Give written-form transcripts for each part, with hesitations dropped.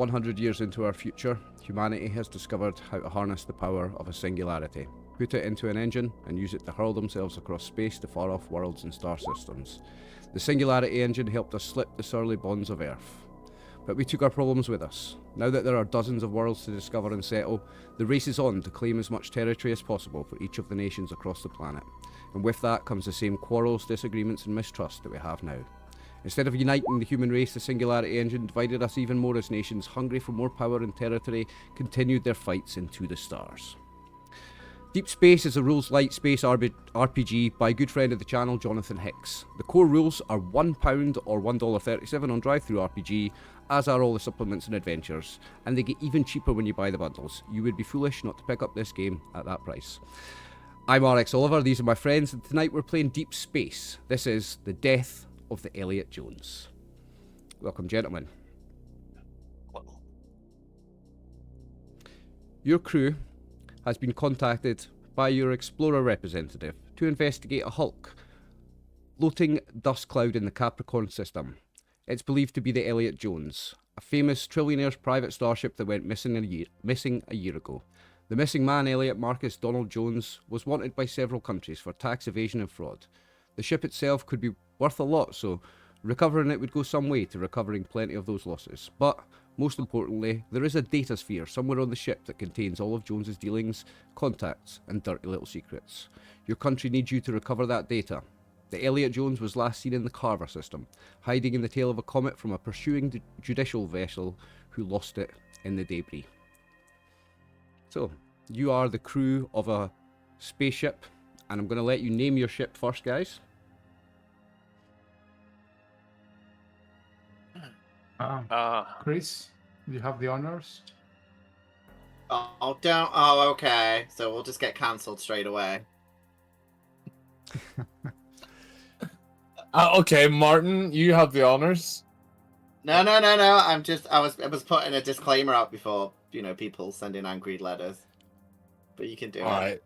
100 years into our future, humanity has discovered how to harness the power of a singularity, put it into an engine, and use it to hurl themselves across space to far-off worlds and star systems. The Singularity engine helped us slip the surly bonds of Earth. But we took our problems with us. Now that there are dozens of worlds to discover and settle, the race is on to claim as much territory as possible for each of the nations across the planet. And with that comes the same quarrels, disagreements and mistrust that we have now. Instead of uniting the human race, the Singularity engine divided us even more as nations hungry for more power and territory continued their fights into the stars. Deep Space is a rules-light space RPG by a good friend of the channel, Jonathan Hicks. The core rules are £1 or $1.37 on drive-thru RPG, as are all the supplements and adventures, and they get even cheaper when you buy the bundles. You would be foolish not to pick up this game at that price. I'm RxOliver, these are my friends, and tonight we're playing Deep Space. This is The Death of the Elliot Jones. Welcome, gentlemen. Your crew has been contacted by your Explorer representative to investigate a hulk floating dust cloud in the Capricorn system. It's believed to be the Elliot Jones, a famous trillionaire's private starship that went missing a year ago. The missing man, Elliot Marcus Donald Jones, was wanted by several countries for tax evasion and fraud. The ship itself could be worth a lot, so recovering it would go some way to recovering plenty of those losses. But most importantly, there is a data sphere somewhere on the ship that contains all of Jones's dealings, contacts, and dirty little secrets. Your country needs you to recover that data. The Elliot Jones was last seen in the Carver system, hiding in the tail of a comet from a pursuing judicial vessel who lost it in the debris. So, you are the crew of a spaceship, and I'm going to let you name your ship first, guys. Chris, you have the honors. Oh, don't. Oh, okay. So we'll just get cancelled straight away. Okay, Martin, you have the honors. No. I was putting a disclaimer out before, people sending angry letters. But you can do it. Alright.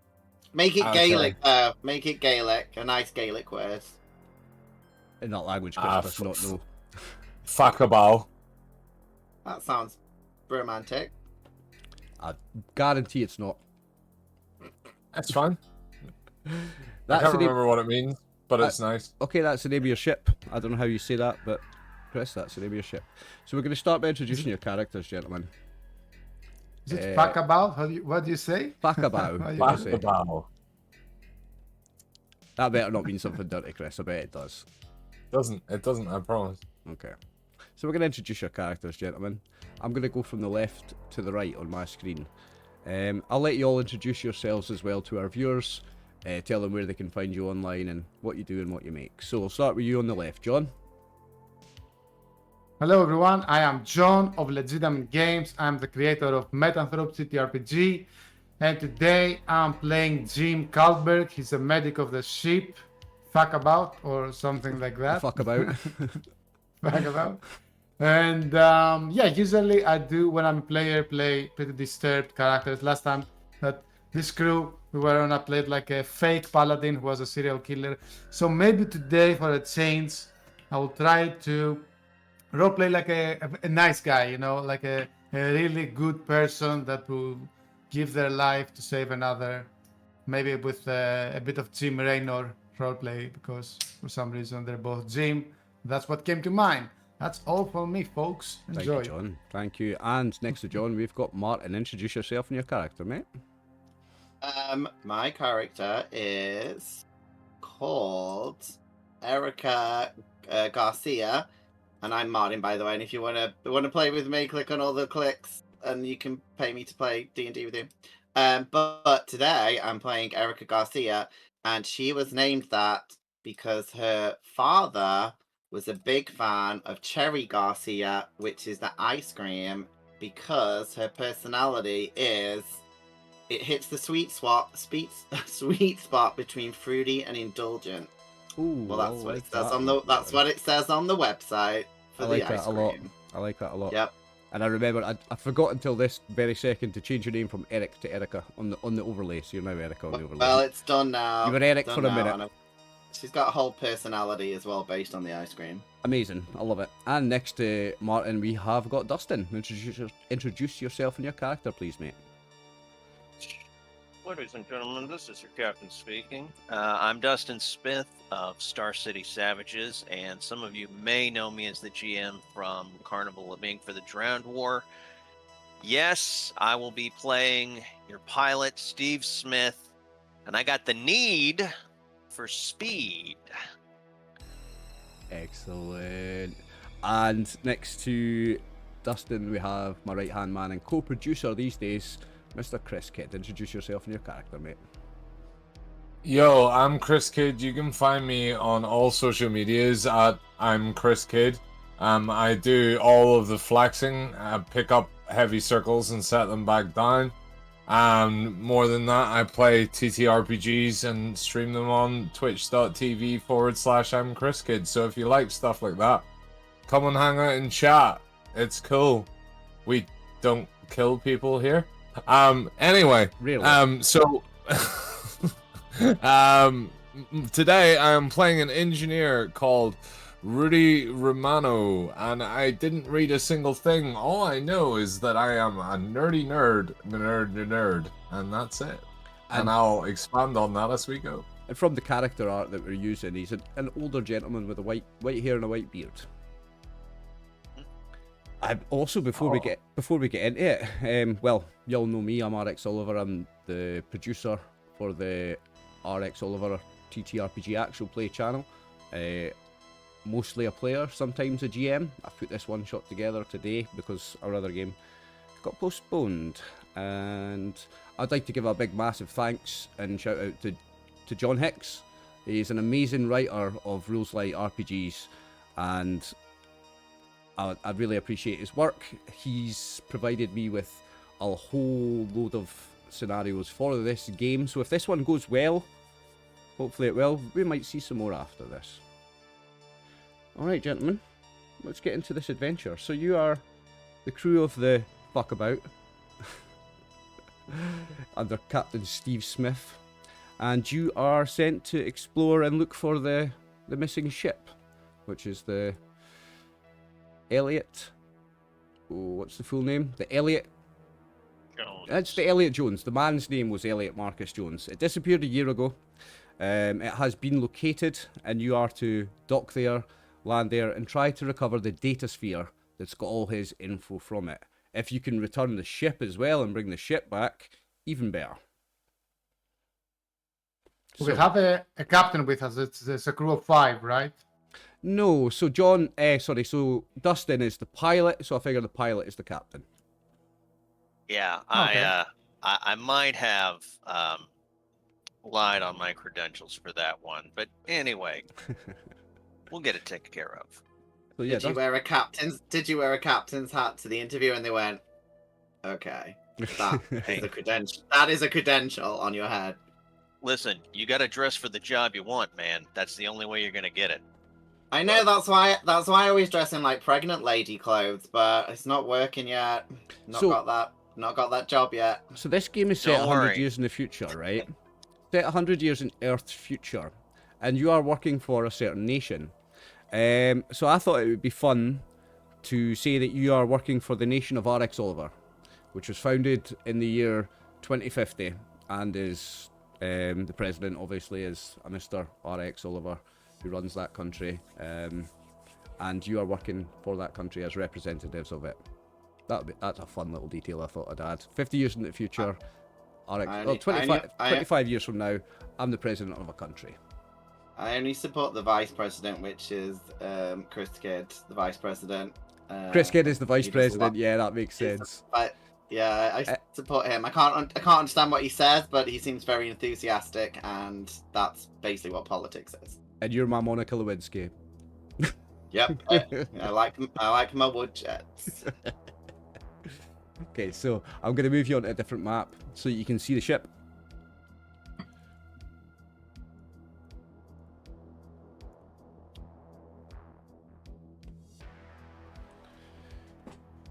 Make it Gaelic, make it Gaelic. A nice Gaelic word. In that language, Chris does not know. Fuck a bow. That sounds romantic. I guarantee it's not. That's fine. I That's can't the name. remember what it means, but it's nice. Okay, that's the name of your ship. I don't know how you say that, but Chris, that's the name of your ship. So we're going to start by introducing your characters, gentlemen. Is it fuck about? What do you say? Fuck about. Fuck a bow. That better not mean something dirty, Chris. I bet it does. It doesn't, I promise. Okay. So we're going to introduce your characters, gentlemen. I'm going to go from the left to the right on my screen. I'll let you all introduce yourselves as well to our viewers. Tell them where they can find you online and what you do and what you make. So we'll start with you on the left. John? Hello everyone, I am John of Legitimate Games. I'm the creator of ttrpg, and today I'm playing Jim Kalberg. He's a medic of the ship. Fuck about, or something like that. Fuck about. Fuck about. And yeah, usually I do, when I'm a player, play pretty disturbed characters. Last time that this crew, we were on, I played like a fake paladin who was a serial killer. So maybe today, for a change, I will try to roleplay like a nice guy, like a really good person that will give their life to save another. Maybe with a bit of Jim Raynor roleplay, because for some reason they're both Jim. That's what came to mind. That's all for me, folks. Enjoy. Thank you, John. Thank you. And next to John, we've got Martin. Introduce yourself and your character, mate. My character is called Erica Garcia, and I'm Martin, by the way. And if you want to play with me, click on all the clicks, and you can pay me to play D&D with you. But today I'm playing Erica Garcia, and she was named that because her father was a big fan of Cherry Garcia, which is the ice cream, because her personality is, it hits the sweet spot between fruity and indulgent. Ooh, well, that's what it says on the what it says on the website for the ice cream. I like that a lot. Yep. And I remember I forgot until this very second to change your name from Eric to Erica on the overlay. So you're now Erica on the overlay. Well, it's done now. You were Eric for a minute. She's got a whole personality as well, based on the ice cream. Amazing, I love it. And next to Martin, we have got Dustin. Introduce yourself and your character, please, mate. Ladies and gentlemen, this is your captain speaking. I'm Dustin Smith of Star City Savages, and some of you may know me as the GM from Carnival of Ink for the Drowned War. Yes, I will be playing your pilot, Steve Smith, and I got the need for speed. Excellent. And next to Dustin, we have my right-hand man and co-producer these days, Mr. Chris Kidd. Introduce yourself and your character, mate. Yo, I'm Chris Kidd. You can find me on all social medias at I'm Chris Kidd. I do all of the flexing, pick up heavy circles and set them back down. More than that, I play ttrpgs and stream them on twitch.tv/I'm Chris Kidd. So if you like stuff like that, come and hang out and chat. It's cool. We don't kill people here. Anyway, Really? so today I'm playing an engineer called Rudy Romano, and I didn't read a single thing. All I know is that I am a nerdy nerd, and that's it. And I'll expand on that as we go. And from the character art that we're using, he's an older gentleman with a white hair and a white beard. Also, before we get into it, well, y'all know me. I'm RxOliver. I'm the producer for the RxOliver ttrpg actual play channel. Mostly a player, sometimes a GM. I've put this one shot together today because our other game got postponed. And I'd like to give a big massive thanks and shout out to John Hicks. He's an amazing writer of rules light RPGs, and I really appreciate his work. He's provided me with a whole load of scenarios for this game, so if this one goes well, hopefully it will, we might see some more after this. Alright, gentlemen, let's get into this adventure. So you are the crew of the Fuckabout under Captain Steve Smith, and you are sent to explore and look for the missing ship, which is the Elliot. Oh, what's the full name? The Elliot Jones. It's the Elliot Jones. The man's name was Elliot Marcus Jones. It disappeared a year ago. It has been located, and you are to dock there, land there, and try to recover the data sphere that's got all his info from it. If you can return the ship as well and bring the ship back, even better. We have a captain with us. It's a crew of 5, right? No, so so Dustin is the pilot, so I figure the pilot is the captain. Yeah, Okay. I might have lied on my credentials for that one, but anyway, we'll get it taken care of. So yeah, Did you wear a captain's hat to the interview? And they went, "Okay, that is a credential. That is a credential on your head." Listen, you got to dress for the job you want, man. That's the only way you're gonna get it. I know, that's why I always dress in like pregnant lady clothes, but it's not working yet. Not got that job yet. So this game is set Don't 100 worry. years in the future, right? Set 100 years in Earth's future, and you are working for a certain nation. So I thought it would be fun to say that you are working for the nation of RxOliver, which was founded in the year 2050, and is the president obviously is a Mr. RxOliver who runs that country, and you are working for that country as representatives of it. That's a fun little detail I thought I'd add. 50 years in the future, 25 years from now, I'm the president of a country. I only support the vice president, which is Chris Kidd, the vice president. Chris Kidd is the vice he does president. lot- Yeah, that makes sense. Yeah, I support him. I can't understand what he says, but he seems very enthusiastic, and that's basically what politics is. And you're my Monica Lewinsky. Yep, I like my woodjets. Okay, so I'm going to move you on to a different map so you can see the ship.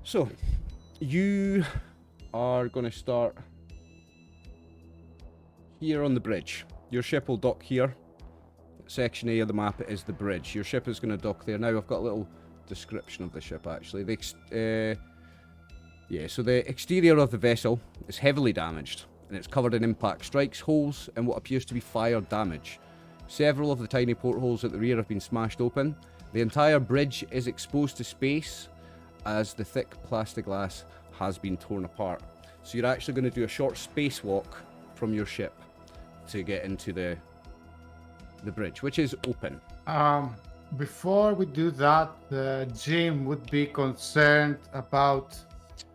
So, you are going to start here on the bridge. Your ship will dock here. section A of the map is the bridge. Your ship is going to dock there. Now I've got a little description of the ship actually. So the exterior of the vessel is heavily damaged and it's covered in impact strikes, holes, and what appears to be fire damage. Several of the tiny portholes at the rear have been smashed open. The entire bridge is exposed to space as the thick plexiglass has been torn apart. So you're actually going to do a short spacewalk from your ship to get into the bridge, which is open. Before we do that, Jim would be concerned about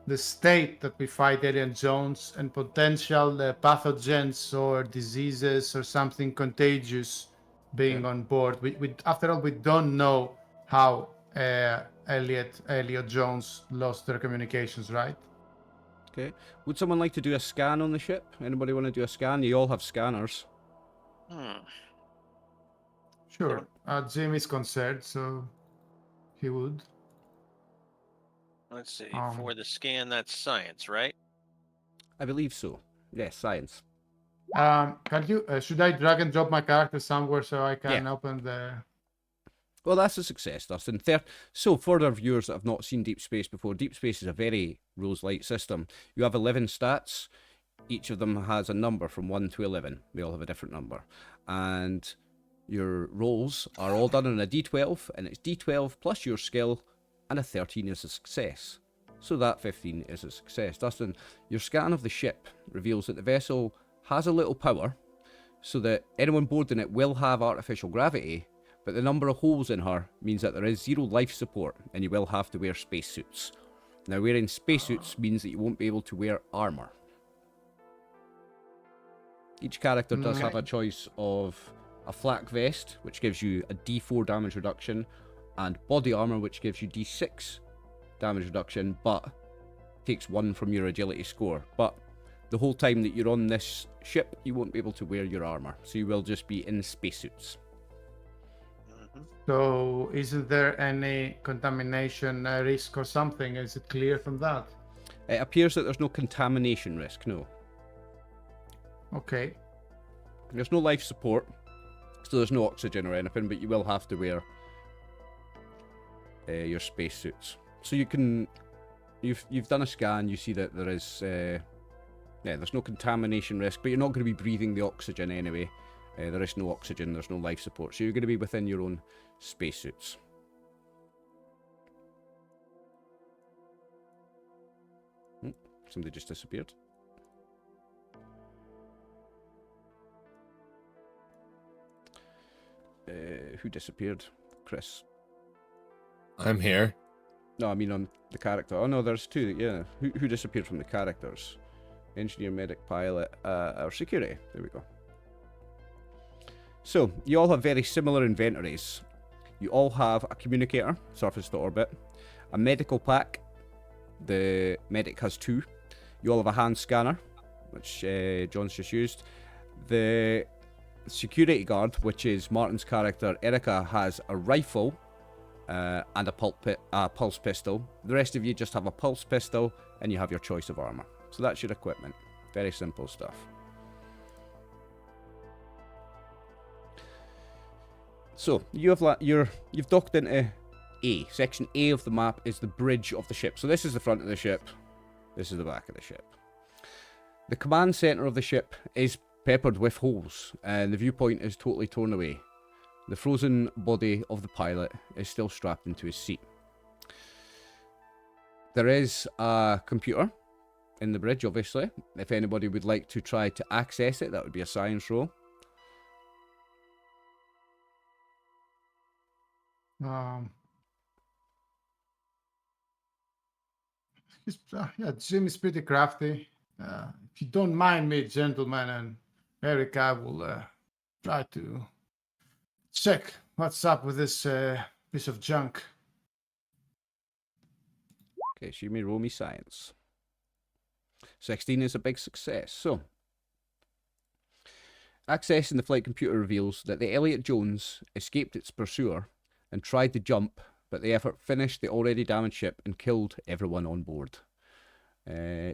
the state that we fight Alien Jones and potential pathogens or diseases or something contagious being on board. After all, we don't know how Elliot Jones lost their communications, right? Okay. Would someone like to do a scan on the ship? Anybody want to do a scan? You all have scanners. Sure. Jim is concerned, so he would. Let's see. For the scan, that's science, right? I believe so. Yes, science. Can you? Should I drag and drop my character somewhere so I can Yeah. open the? Well, that's a success, Dustin. So, for our viewers that have not seen Deep Space before, Deep Space is a very rules-light system. You have 11 stats. Each of them has a number from 1 to 11. They all have a different number. And your rolls are all done on a D12, and it's D12 plus your skill, and a 13 is a success. So that 15 is a success. Dustin, your scan of the ship reveals that the vessel has a little power, so that anyone boarding it will have artificial gravity, but the number of holes in her means that there is 0 life support, and you will have to wear spacesuits. Now, wearing spacesuits means that you won't be able to wear armor. Each character does have a choice of a flak vest, which gives you a D4 damage reduction, and body armor, which gives you D6 damage reduction, but takes 1 from your agility score. But the whole time that you're on this ship, you won't be able to wear your armor, so you will just be in spacesuits. So, isn't there any contamination risk or something? Is it clear from that? It appears that there's no contamination risk, no. Okay. There's no life support, so there's no oxygen or anything, but you will have to wear your spacesuits. So you can, you've done a scan, you see that there is, there's no contamination risk, but you're not going to be breathing the oxygen anyway. There is no oxygen, there's no life support, so you're going to be within your own spacesuits. Somebody just disappeared. Who disappeared? Chris. I'm here. No, I mean on the character. Oh no, there's 2. Yeah, who disappeared from the characters? Engineer, medic, pilot, or security. There we go. So you all have very similar inventories. You all have a communicator, surface to orbit, a medical pack. The medic has 2. You all have a hand scanner, which John's just used. The security guard, which is Martin's character, Erica, has a rifle and a pulse pistol. The rest of you just have a pulse pistol, and you have your choice of armor. So that's your equipment. Very simple stuff. So you have you've docked into A. Section A of the map is the bridge of the ship. So this is the front of the ship. This is the back of the ship. The command center of the ship is peppered with holes, and the viewpoint is totally torn away. The frozen body of the pilot is still strapped into his seat. There is a computer in the bridge, obviously. If anybody would like to try to access it, that would be a science roll. Jim is pretty crafty. If you don't mind me, gentlemen, and Erica will try to check what's up with this piece of junk. Okay, so you may roll me science. 16 is a big success. So, accessing the flight computer reveals that the Elliot Jones escaped its pursuer and tried to jump, but the effort finished the already damaged ship and killed everyone on board.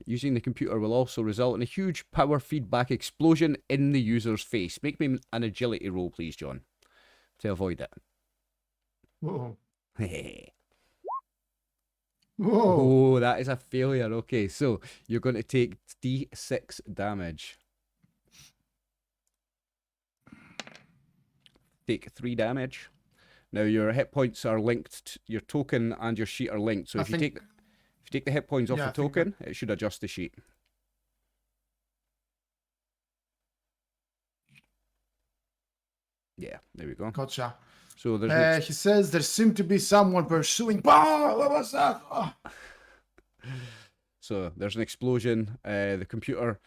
Using the computer will also result in a huge power feedback explosion in the user's face. Make me an agility roll, please, John. to avoid it. Whoa. Hey. Whoa. Oh, that is a failure. Okay, so you're going to take D6 damage. Take 3 damage. Now your hit points are linked. Your token and your sheet are linked. So if you take the hit points off Yeah, the I think token, it should adjust the sheet. Yeah, there we go. Gotcha. So there's He says there seemed to be someone pursuing. Bah! What was that? Oh. So there's an explosion. The computer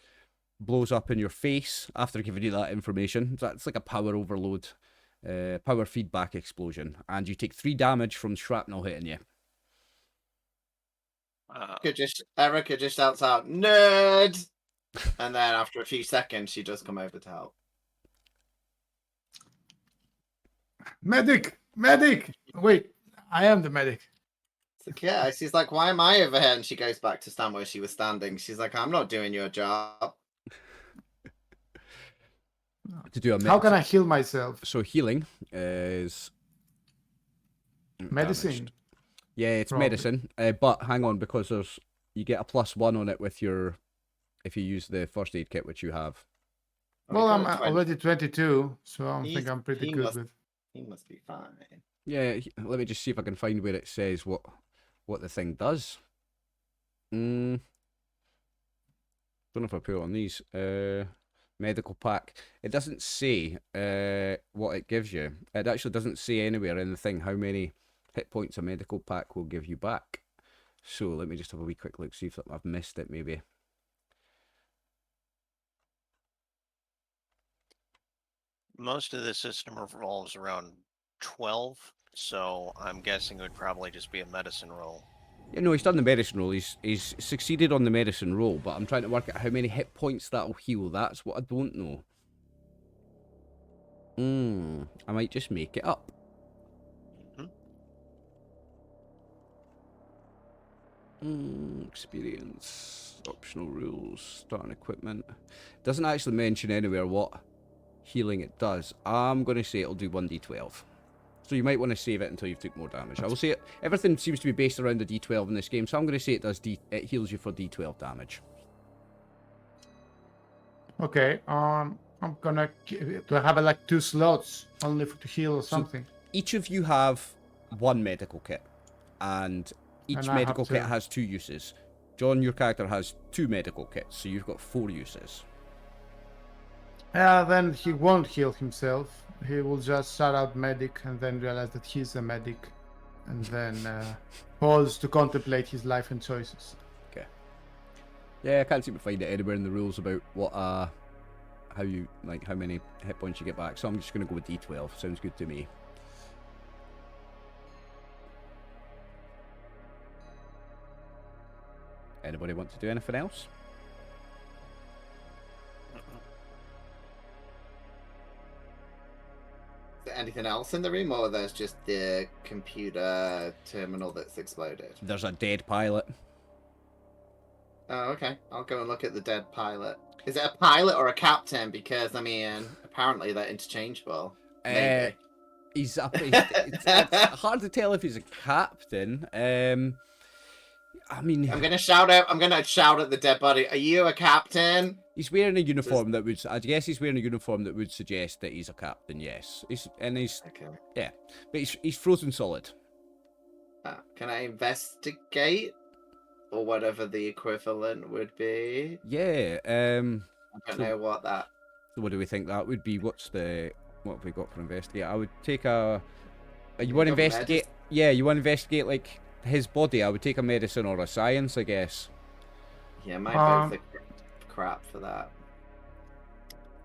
blows up in your face after giving you that information. That's like a power overload, power feedback explosion, and you take 3 damage from shrapnel hitting you. Erica just shouts out, "Nerd!" And then after a few seconds, she does come over to help. Medic! Medic! Wait, I am the medic. It's like, yeah, she's like, "Why am I over here?" And she goes back to stand where she was standing. She's like, "I'm not doing your job." To do a How can I heal myself? So healing is Medicine. damaged. Yeah, it's Probably. medicine. But hang on, because you get a +1 on it with your if you use the first aid kit, which you have. Well, I'm got a 20. already 22, so I He's- think I'm pretty he good must- with. He must be fine. Yeah, let me just see if I can find where it says what the thing does. Don't know if I put it on these. Medical pack. It doesn't say what it gives you. It actually doesn't say anywhere in the thing how many hit points a medical pack will give you back. So let me just have a wee quick look, see if I've missed it maybe. Most of the system revolves around 12, so I'm guessing it would probably just be a medicine roll. Yeah, no, he's done the medicine roll. He's succeeded on the medicine roll, but I'm trying to work out how many hit points that'll heal. That's what I don't know. I might just make it up. Experience, optional rules, starting equipment. Doesn't actually mention anywhere what healing it does. I'm going to say it'll do 1d12. So you might want to save it until you've took more damage. I will say it. Everything seems to be based around the d12 in this game, so I'm going to say it heals you for d12 damage. Okay. I'm gonna. Do I have like 2 slots only to heal or something? Each of you have 1 medical kit, and each And I have medical kit 2. has 2 uses. John, your character has 2 medical kits, so you've got 4 uses. Yeah, then he won't heal himself. He will just shout out medic and then realize that he's a medic, and then pause to contemplate his life and choices. Okay. Yeah, I can't seem to find it anywhere in the rules about what how many hit points you get back. So I'm just gonna go with D12. Sounds good to me. Anybody want to do anything else? Is there anything else in the room, or there's just the computer terminal that's exploded? There's a dead pilot. Oh, okay. I'll go and look at the dead pilot. Is it a pilot or a captain? Because, I mean, apparently they're interchangeable. Maybe. It's hard to tell if he's a captain. I mean, I'm gonna shout at the dead body. Are you a captain? he's wearing a uniform that would. I guess he's wearing a uniform that would suggest that he's a captain. Yes, he's Okay. yeah, but he's frozen solid. Can I investigate, or whatever the equivalent would be? Yeah. I don't know what that. So what do we think that would be? What have we got for investigate? I would take a. You want to investigate? Yeah, you want to investigate like his body. I would take a medicine or a science, I guess. Yeah, my both are crap for that.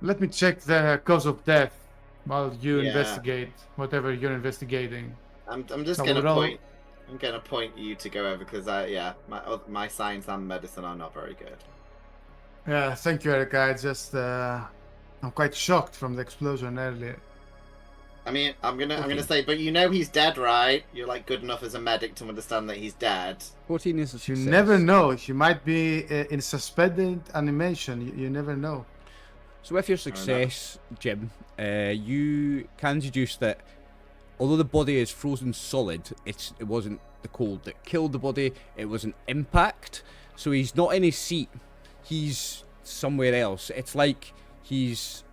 Let me check the cause of death while you Yeah. investigate whatever you're investigating. I'm just So gonna we're all- point. I'm gonna point you to go over because my science and medicine are not very good. Yeah, thank you, Erica. I just I'm quite shocked from the explosion earlier. I mean, I'm gonna Okay. say, but you know he's dead, right? You're like good enough as a medic to understand that he's dead. 14 is a You success. never know. She might be in suspended animation. You never know. So with your success, Jim, you can deduce that although the body is frozen solid, it wasn't the cold that killed the body, it was an impact. So he's not in his seat, he's somewhere else. It's like he's,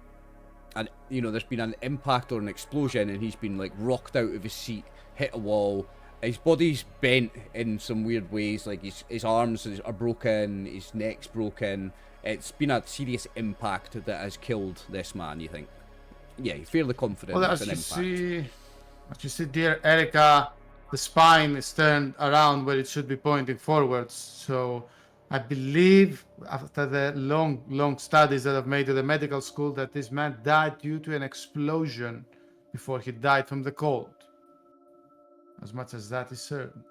there's been an impact or an explosion and he's been like rocked out of his seat, hit a wall. His body's bent in some weird ways, like his arms are broken, his neck's broken. It's been a serious impact that has killed this man, you think? Yeah, you're fairly confident Well, it's as an you impact. see, dear Erica, the spine is turned around where it should be pointing forwards. So I believe, after the long studies that I've made at the medical school, that this man died due to an explosion before he died from the cold. As much as that is certain.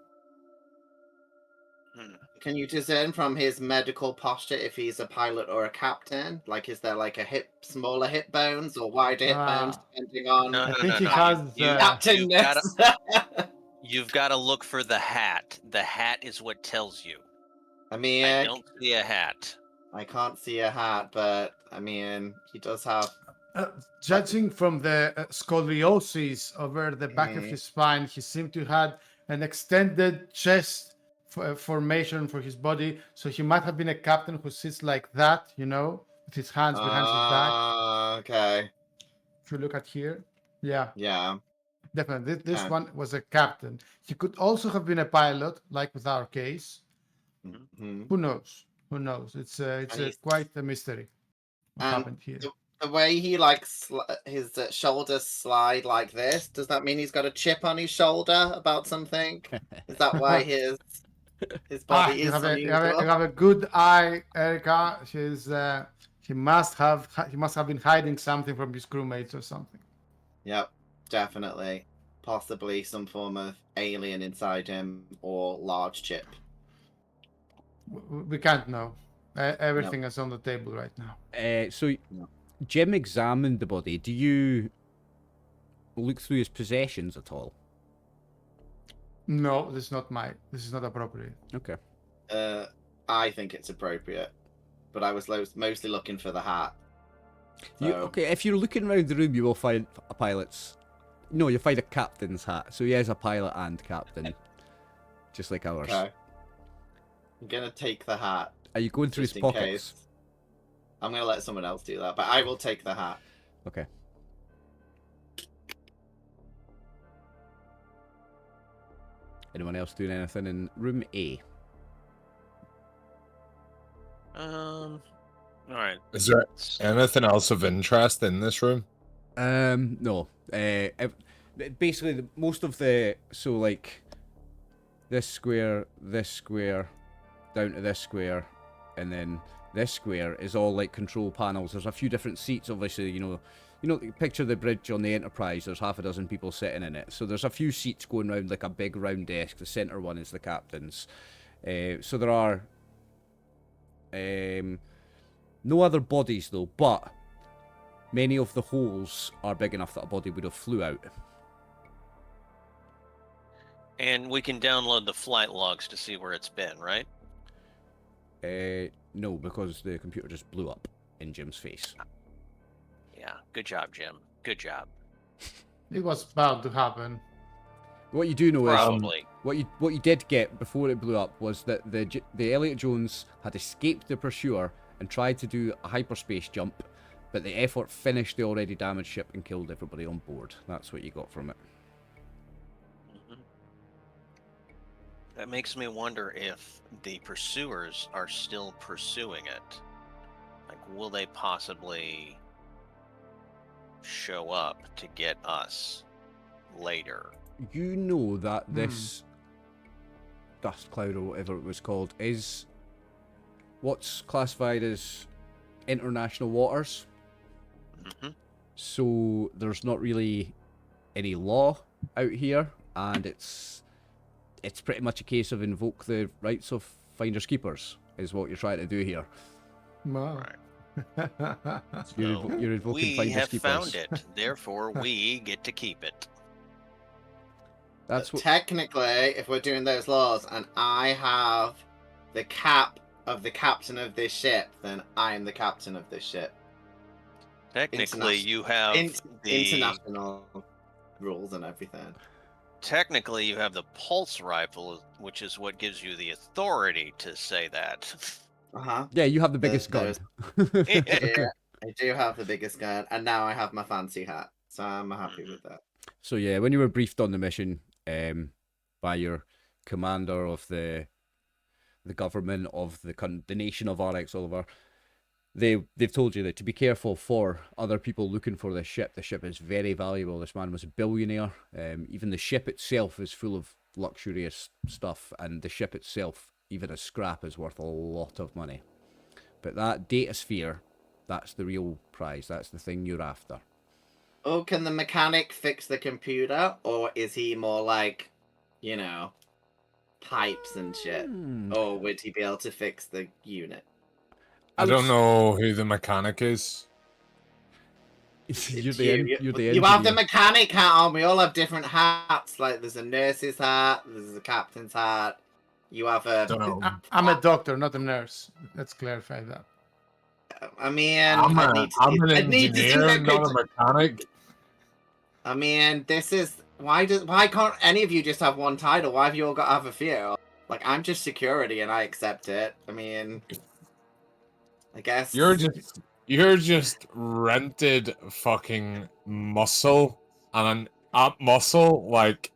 Can you discern from his medical posture if he's a pilot or a captain? Like, is there like smaller hip bones or wider hip bones, depending on No, I no, think no, he no. has. captainness? You've got to look for the hat. The hat is what tells you. I mean, I don't see a hat. I can't see a hat, but I mean, he does have. Judging from the scoliosis over the back of his spine, he seemed to have an extended chest formation for his body. So he might have been a captain who sits like that, with his hands behind his back. Okay. If you look at here, yeah, definitely. This one was a captain. He could also have been a pilot, like with our case. Mm-hmm. Who knows? Who knows? It's quite a mystery. What happened here? The way he his shoulders slide like this, does that mean he's got a chip on his shoulder about something? Is that why his body is unusual? You have a good eye, Erica. He must have been hiding something from his crewmates or something. Yep, definitely. Possibly some form of alien inside him or large chip. We can't know. Everything is on the table right now. So Jim examined the body. Do you look through his possessions at all? No, this is not appropriate. Okay. I think it's appropriate, but I was mostly looking for the hat. So... Okay, if you're looking around the room, you will find a pilot's. No, you'll find a captain's hat. So he is a pilot and captain, just like ours. Okay. I'm gonna take the hat. Are you going through his pockets? Case. I'm gonna let someone else do that, but I will take the hat. Okay. Anyone else doing anything in room A? All right. Is there anything else of interest in this room? No. Basically, most of the this square, down to this square, and then this square is all like control panels. There's a few different seats, obviously. Picture the bridge on the Enterprise. There's half a dozen people sitting in it. So there's a few seats going around like a big round desk. The center one is the captain's. So there are no other bodies though, but many of the holes are big enough that a body would have flew out. And we can download the flight logs to see where it's been, right? No, because the computer just blew up in Jim's face. Yeah, good job, Jim. Good job. It was bound to happen. What you do know Probably. is what you did get before it blew up was that the Elliot Jones had escaped the pursuer and tried to do a hyperspace jump, but the effort finished the already damaged ship and killed everybody on board. That's what you got from it. That makes me wonder if the pursuers are still pursuing it. Like, will they possibly show up to get us later? You know that this dust cloud or whatever it was called is what's classified as international waters. So there's not really any law out here, and it's pretty much a case of invoke the rights of finders keepers is what you're trying to do here. Wow. Right. You're invoking We finders have keepers. found it, therefore we get to keep it. That's what. Technically, if we're doing those laws, and I have the cap of the captain of this ship, then I am the captain of this ship. Technically, you have the international rules and everything. technically you have the pulse rifle, which is what gives you the authority to say that. Yeah, you have the biggest gun. Yeah, I do have the biggest gun, and now I have my fancy hat, so I'm happy with that. So yeah, when you were briefed on the mission by your commander of the government of the nation of RxOliver, they've told you that to be careful for other people looking for this ship. The ship is very valuable. This man was a billionaire. Even the ship itself is full of luxurious stuff, and the ship itself, even as scrap, is worth a lot of money. But that data sphere, that's the real prize. That's the thing you're after. Oh, can the mechanic fix the computer, or is he more like, you know, pipes and shit? Or would he be able to fix the unit? I don't know who the mechanic is. You're the engineer. You have the mechanic hat on. We all have different hats. Like there's a nurse's hat, there's a captain's hat. You have a. Don't know. I'm a doctor, not a nurse. Let's clarify that. I mean, I'm an engineer, not a mechanic. I mean, this is why can't any of you just have one title? Why have you all got to have a few? Like I'm just security, and I accept it. I mean, I guess You're just rented fucking muscle, and up muscle. Like,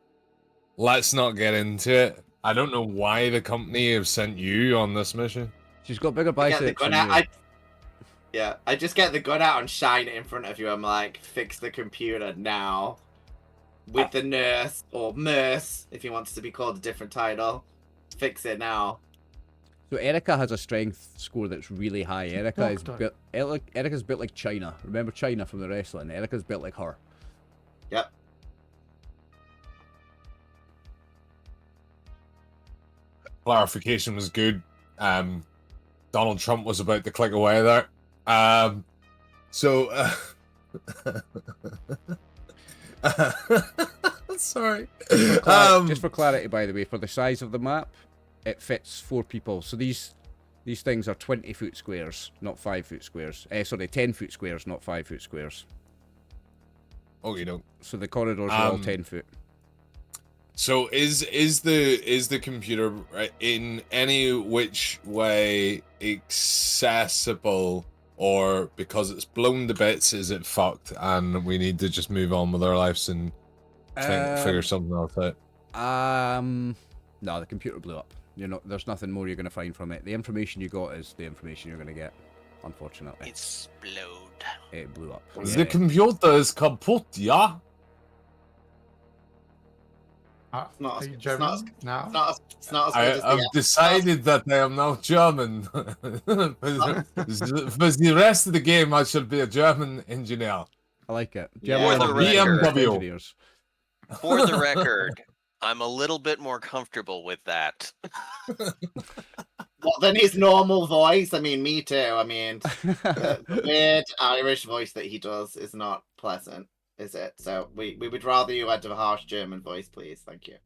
let's not get into it. I don't know why the company have sent you on this mission. She's got bigger biceps than you. I just get the gun out and shine it in front of you. I'm like, fix the computer now. With the nurse, or Nurse, if he wants to be called a different title. Fix it now. So Erica has a strength score that's really high. Erica's built like China. Remember China from the wrestling? Erica's built like her. Yep. Clarification was good. Donald Trump was about to click away there. Sorry. Just for clarity, by the way, for the size of the map, it fits 4 people. So these things are 20-foot squares, not 5-foot squares. Sorry, 10-foot squares, not 5-foot squares. Oh, you know. So the corridors are all 10-foot. So is the computer in any which way accessible, or because it's blown to bits, is it fucked and we need to just move on with our lives and figure something else out? No, the computer blew up. There's nothing more you're gonna find from it. The information you got is the information you're gonna get. Unfortunately, Explode. It blew up. The computer is kaput, yeah. Are you German now? It's not as good as I've decided that I am now German. For the rest of the game, I shall be a German engineer. I like it. For the BMW. Engineers. For the record, I'm a little bit more comfortable with that. Well, then his normal voice. I mean, me too. I mean, the weird Irish voice that he does is not pleasant, is it? So we would rather you had a harsh German voice, please. Thank you.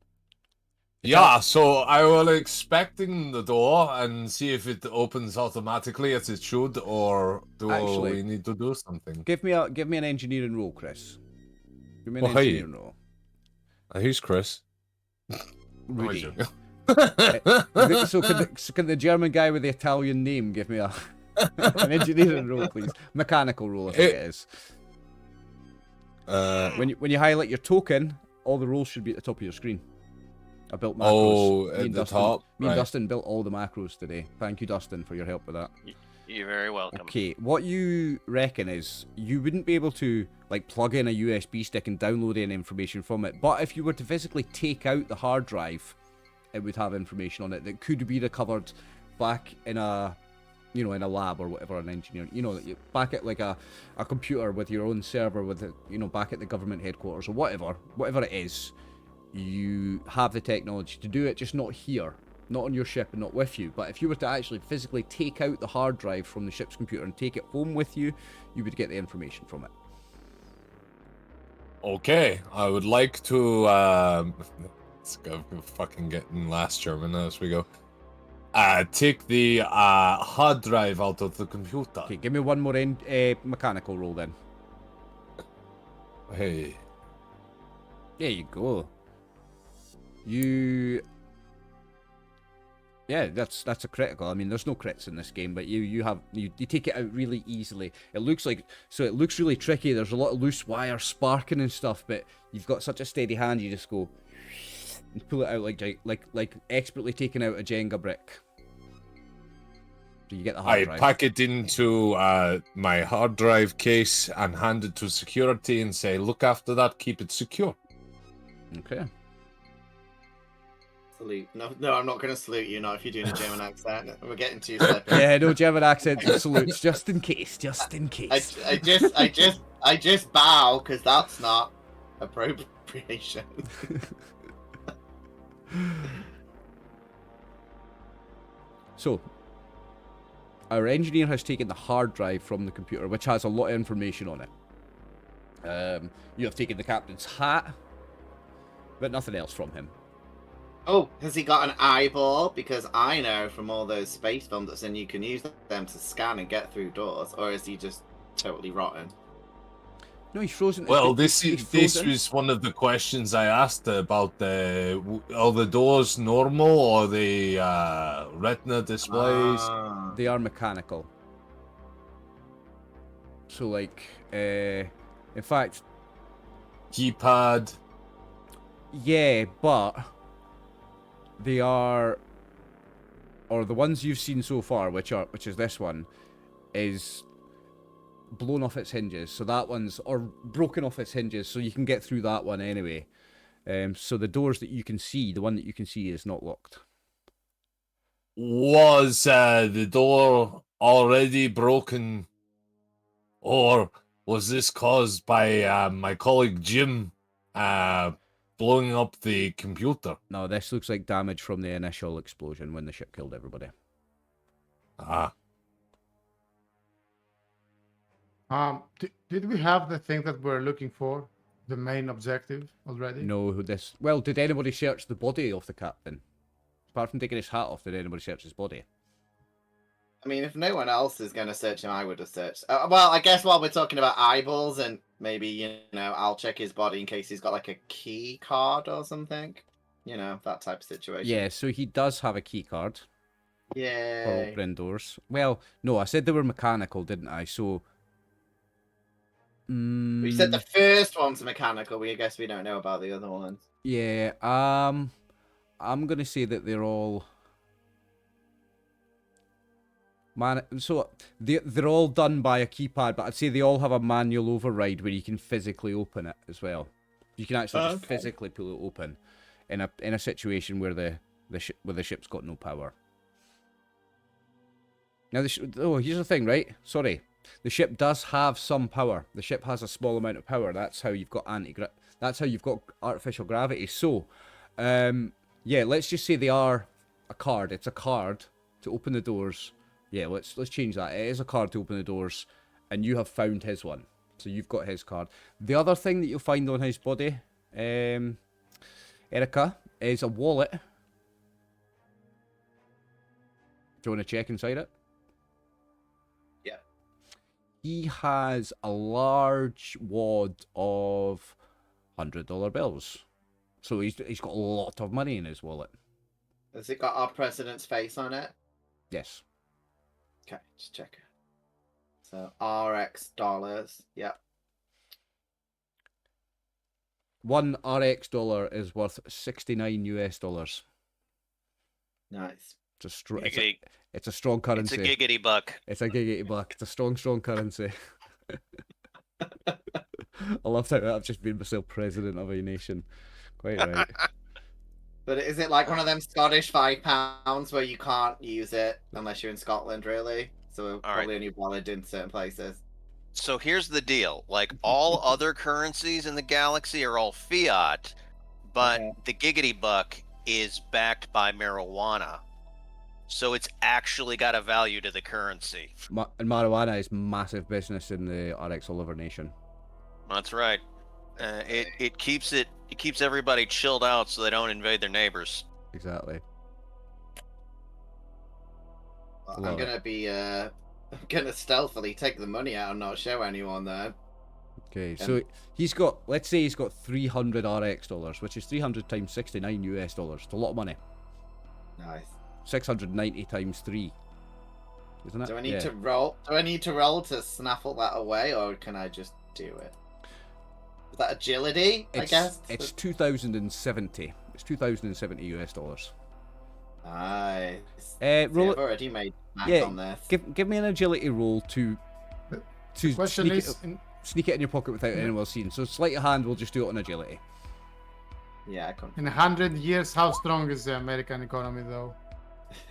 Yeah, so I will expecting the door and see if it opens automatically as it should, or do we need to do something? Give me an engineering roll, Chris. Give me an engineering roll. Who's Chris? Rudy. So can the German guy with the Italian name give me an engineering roll, please? Mechanical roll, I think it is. When you highlight your token, all the rolls should be at the top of your screen. I built macros. Oh, at the top. Me and Dustin built all the macros today. Thank you, Dustin, for your help with that. You're very welcome. Okay, what you reckon is you wouldn't be able to plug in a USB stick and download any information from it, but if you were to physically take out the hard drive, it would have information on it that could be recovered back in a in a lab or whatever, an engineer, back at a computer with your own server with it, back at the government headquarters or whatever it is. You have the technology to do it, just not here, not on your ship and not with you. But if you were to actually physically take out the hard drive from the ship's computer and take it home with you, you would get the information from it. Okay, I would like to let's go fucking get in last German as we go. take the hard drive out of the computer. Okay, give me one more mechanical roll then. Hey. There you go. Yeah, that's a critical. I mean, there's no crits in this game, but you take it out really easily. It looks really tricky. There's a lot of loose wire sparking and stuff, but you've got such a steady hand. You just go and pull it out like expertly taking out a Jenga brick. So you get the hard drive. Pack it into my hard drive case and hand it to security and say, "Look after that. Keep it secure." Okay. Salute. No, I'm not going to salute you. Not if you're doing a German accent. We're getting too slippy. Yeah, no German accents and salutes, just in case. I just bow because that's not appropriation. So, our engineer has taken the hard drive from the computer, which has a lot of information on it. You have taken the captain's hat, but nothing else from him. Oh, has he got an eyeball? Because I know from all those space films that you can use them to scan and get through doors, or is he just totally rotten? No, he's frozen. Well, this was one of the questions I asked about are the doors normal or the retina displays? They are mechanical. So, like, in fact, keypad. Yeah, but they are, or the ones you've seen so far, which is this one, is blown off its hinges. So that one's, or broken off its hinges, so you can get through that one anyway. So the doors that you can see, the one that you can see is not locked. Was the door already broken, or was this caused by my colleague Jim blowing up the computer? No, this looks like damage from the initial explosion when the ship killed everybody. Ah. Did we have the thing that we're looking for? The main objective already? No, well, did anybody search the body of the captain? Apart from taking his hat off, did anybody search his body? I mean, if no one else is going to search him, I would have searched. Well, I guess while we're talking about eyeballs, and maybe, I'll check his body in case he's got like a key card or something. That type of situation. Yeah, so he does have a key card. Yeah. For opening doors. Well, no, I said they were mechanical, didn't I? So... You said the first one's mechanical. I guess we don't know about the other ones. Yeah, I'm going to say that they're all... So they're all done by a keypad, but I'd say they all have a manual override where you can physically open it as well. You can actually just physically pull it open in a situation where the ship's got no power. Now, here's the thing, right? Sorry, the ship does have some power. The ship has a small amount of power. That's how you've got That's how you've got artificial gravity. So, yeah, let's just say they are a card. It's a card to open the doors. Yeah, let's change that. It is a card to open the doors, and you have found his one. So you've got his card. The other thing that you'll find on his body, Erica, is a wallet. Do you want to check inside it? Yeah. He has a large wad of $100 bills. So he's got a lot of money in his wallet. Has it got our president's face on it? Yes. Okay, just check it. So RX dollars, yep. One RX dollar is worth $69 US. Nice. It's a strong currency. It's a giggity buck. It's a giggity buck. It's a strong currency. I loved how I've just made myself president of a nation. Quite right. But is it like one of them Scottish £5 where you can't use it unless you're in Scotland, really? So probably only valid in certain places. So here's the deal. Like, all other currencies in the galaxy are all fiat, but the giggity buck is backed by marijuana. So it's actually got a value to the currency. And marijuana is massive business in the RxOliver nation. That's right. It keeps everybody chilled out so they don't invade their neighbors. Exactly. I'm Love it. gonna be I'm gonna stealthily take the money out and not show anyone then. Okay, so he's got, let's say he's got 300 RX dollars, which is 300 times 69 US dollars. It's a lot of money. Nice. 690 times 3. Isn't it? Do I need to roll? Do I need to roll to snaffle that away, or can I just do it? Is that agility? I guess It's 2,070. It's 2,070 US dollars. Nice. Roll I've it. already made math Yeah, on this. give me an agility roll to Question sneak is, it, sneak it in your pocket without anyone else seeing. So sleight of hand, we'll just do it on agility. Yeah, I can. in 100 years, how strong is the American economy, though?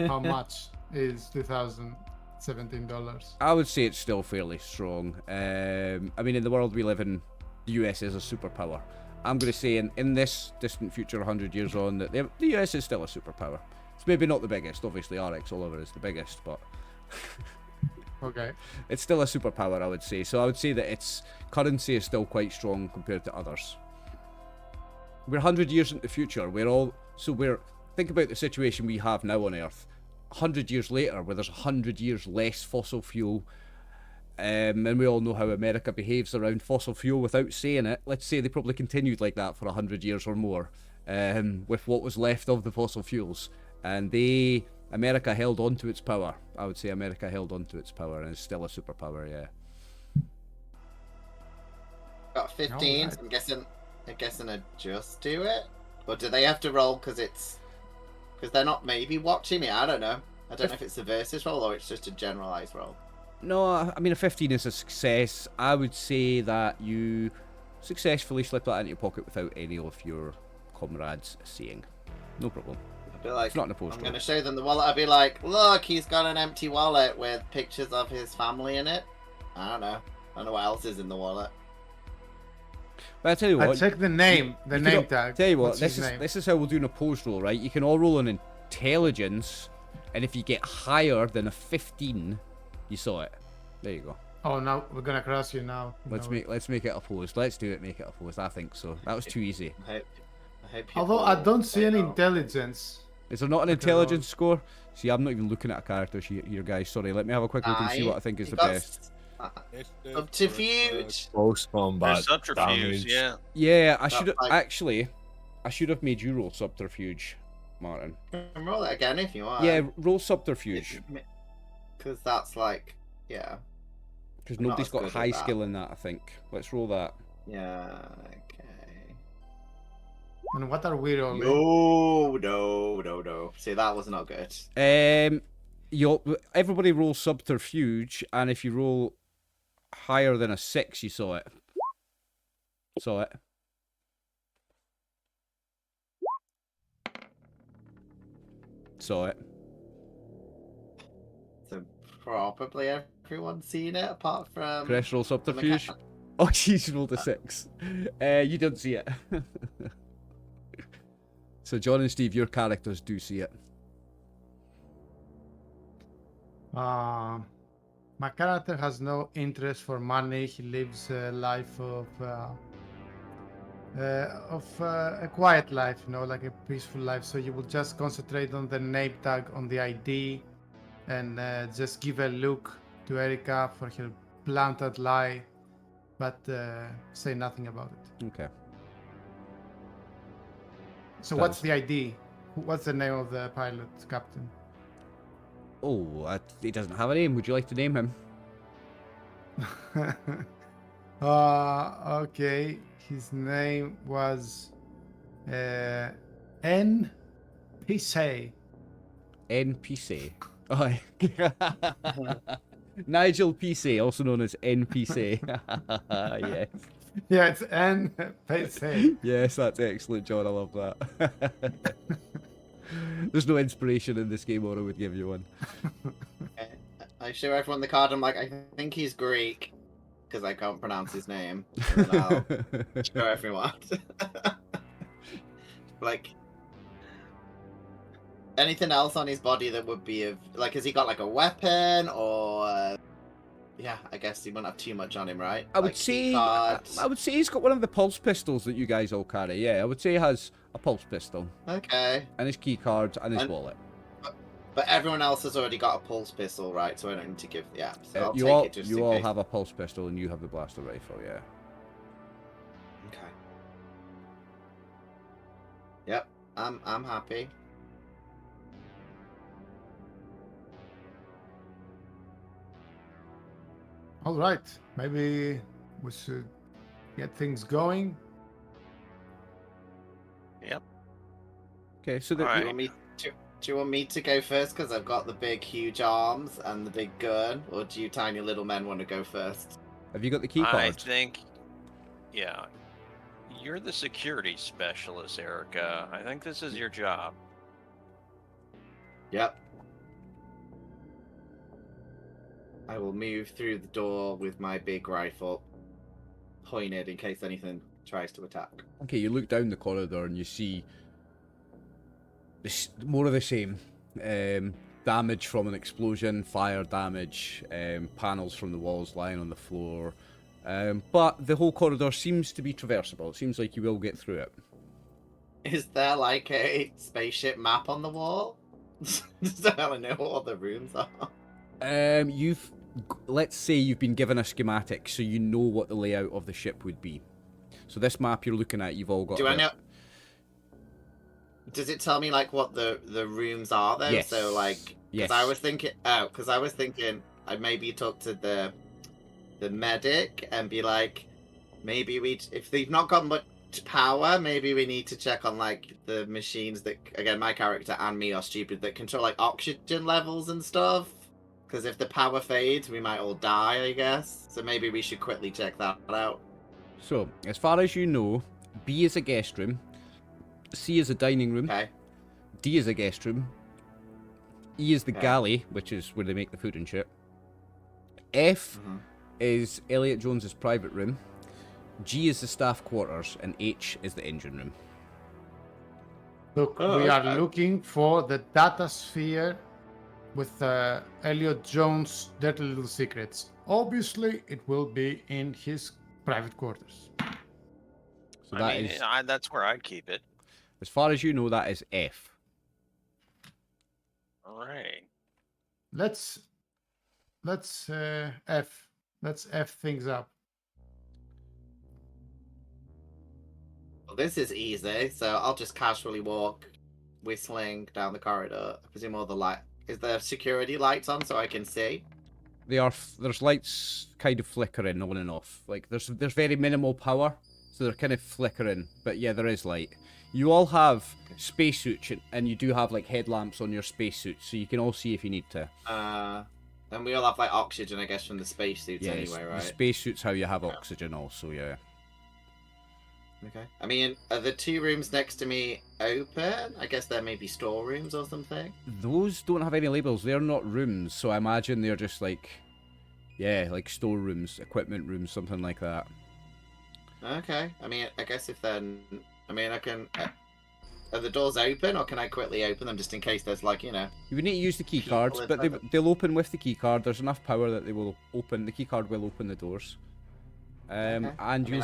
How much is $2,017? I would say it's still fairly strong. I mean, in the world we live in, the US is a superpower. I'm going to say in this distant future, 100 years on, that the US is still a superpower. It's maybe not the biggest. Obviously, RxOliver is the biggest, but Okay. it's still a superpower, I would say. So I would say that its currency is still quite strong compared to others. We're 100 years into the future. Think about the situation we have now on Earth. 100 years later, where there's 100 years less fossil fuel, and we all know how America behaves around fossil fuel without saying it. Let's say they probably continued like that for 100 years or more, with what was left of the fossil fuels. And America held on to its power. I would say America held on to its power and is still a superpower, yeah. Got 15. Alright. So I'm guessing I just do it, or do they have to roll because they're not maybe watching me? I don't know. I don't know if it's a versus roll or it's just a generalized roll. No, I mean, a 15 is a success. I would say that you successfully slip that into your pocket without any of your comrades seeing. No problem. I'd be like, It's not an opposed I'm roll. going to show them the wallet. I'd be like, look, he's got an empty wallet with pictures of his family in it. I don't know what else is in the wallet. But I tell you I what, check the name, you name can- tag. Tell you what, What's his name? this is how we'll do an opposed roll, right? You can all roll an intelligence, and if you get higher than a 15, you saw it. There you go. Oh, now we're gonna cross you now. Let's make it opposed. Let's do it. Make it opposed. I think so. That was too easy. I hope you Although I all don't see play any well. intelligence. Is there not an Okay, intelligence score? See, I'm not even looking at a character sheet here, guys. Sorry. Let me have a quick look and see what I think is You the got best. Subterfuge. Close combat There's subterfuge, damage. yeah. Yeah, I should have like- I should have made you roll subterfuge, Martin. Roll it again if you want. Yeah, roll subterfuge Because that's like, yeah. because I'm not nobody's as got good at high that. skill in that. I think. Let's roll that. Yeah, okay. And what are we rolling? No. See, that was not good. Everybody roll subterfuge, and if you roll higher than a 6, you saw it. Saw it. Saw it. So probably everyone's seen it apart from. Chris, roll the subterfuge. mechanic. Oh, she's rolled a 6. You didn't see it. So John and Steve, your characters do see it. My character has no interest for money. He lives a life of a quiet life, like a peaceful life. So you will just concentrate on the name tag on the ID, and just give a look to Erica for her planted lie, but say nothing about it. Okay. So what's the ID? What's the name of the pilot, captain? Oh, he doesn't have a name. Would you like to name him? Okay. His name was N. Pisse. NPC. Oh, Nigel PC, also known as NPC. Yes. Yeah, it's N. Pisse. Yes, that's excellent, John. I love that. There's no inspiration in this game, or I would give you one. I show everyone the card. I'm like, I think he's Greek because I can't pronounce his name. And then I'll show everyone. Like, anything else on his body that would be of like, has he got like a weapon or? Yeah, I guess he wouldn't have too much on him, right? I would Like say, keycards. I would say he's got one of the pulse pistols that you guys all carry. Yeah, I would say he has a pulse pistol Okay. and his key cards and his And- wallet. But everyone else has already got a pulse pistol, right? So I don't need to give. Yeah, so I'll you take all it just you in all case. have a pulse pistol and you have the blaster rifle. Yeah. Okay. Yep, I'm happy. All right, maybe we should get things going. Yep. Okay. So All Do you right. want me to? Do you want me to go first because I've got the big, huge arms and the big gun, or do you tiny little men want to go first? have you got the key I card? think, yeah, you're the security specialist, Erica. I think this is your job. Yep. I will move through the door with my big rifle pointed in case anything tries to attack. Okay, you look down the corridor and you see more of the same. Damage from an explosion, fire damage, panels from the walls lying on the floor. But the whole corridor seems to be traversable. It seems like you will get through it. Is there like a spaceship map on the wall? So I know what all the rooms are. Let's say you've been given a schematic, so you know what the layout of the ship would be. So this map you're looking at, you've all got. Do I know? Does it tell me like what the rooms are though? Yes. So like, Yes. because I was thinking I'd maybe talk to the medic and be like, maybe if they've not got much power, maybe we need to check on like the machines that, again, my character and me are stupid, that control like oxygen levels and stuff. Because if the power fades, we might all die, I guess. So maybe we should quickly check that out. So, as far as you know, B is a guest room, C is a dining room, Okay. D is a guest room, E is the Okay. galley, which is where they make the food and shit. F Mhm. is Elliot Jones's private room, G is the staff quarters, and H is the engine room. Look, Oh, we are okay. looking for the data sphere with Elliot Jones' dirty little secrets. Obviously, it will be in his private quarters. So I mean, that's where I'd keep it. as far as you know, that is F. All right. Let's F things up. Well, this is easy, so I'll just casually walk, whistling down the corridor. I presume all the light. Is there security lights on so I can see? There's lights kind of flickering on and off. Like there's very minimal power, so they're kind of flickering. But yeah, there is light. You all have spacesuits, and you do have like headlamps on your spacesuits, so you can all see if you need to. And we all have like oxygen, I guess, from the spacesuits Yeah, anyway, the right? spacesuits how you have oxygen also. Yeah. Okay. I mean, are the two rooms next to me open? I guess there may be storerooms or something. Those don't have any labels. They're not rooms, so I imagine they're just like, yeah, like storerooms, equipment rooms, something like that. Okay. I mean, I guess if then, I mean, I can. Are the doors open, or can I quickly open them just in case there's like, you know? You would need to use the key People cards, but inside them. they'll open with the key card. There's enough power that they will open. The key card will open the doors. Okay. And I mean,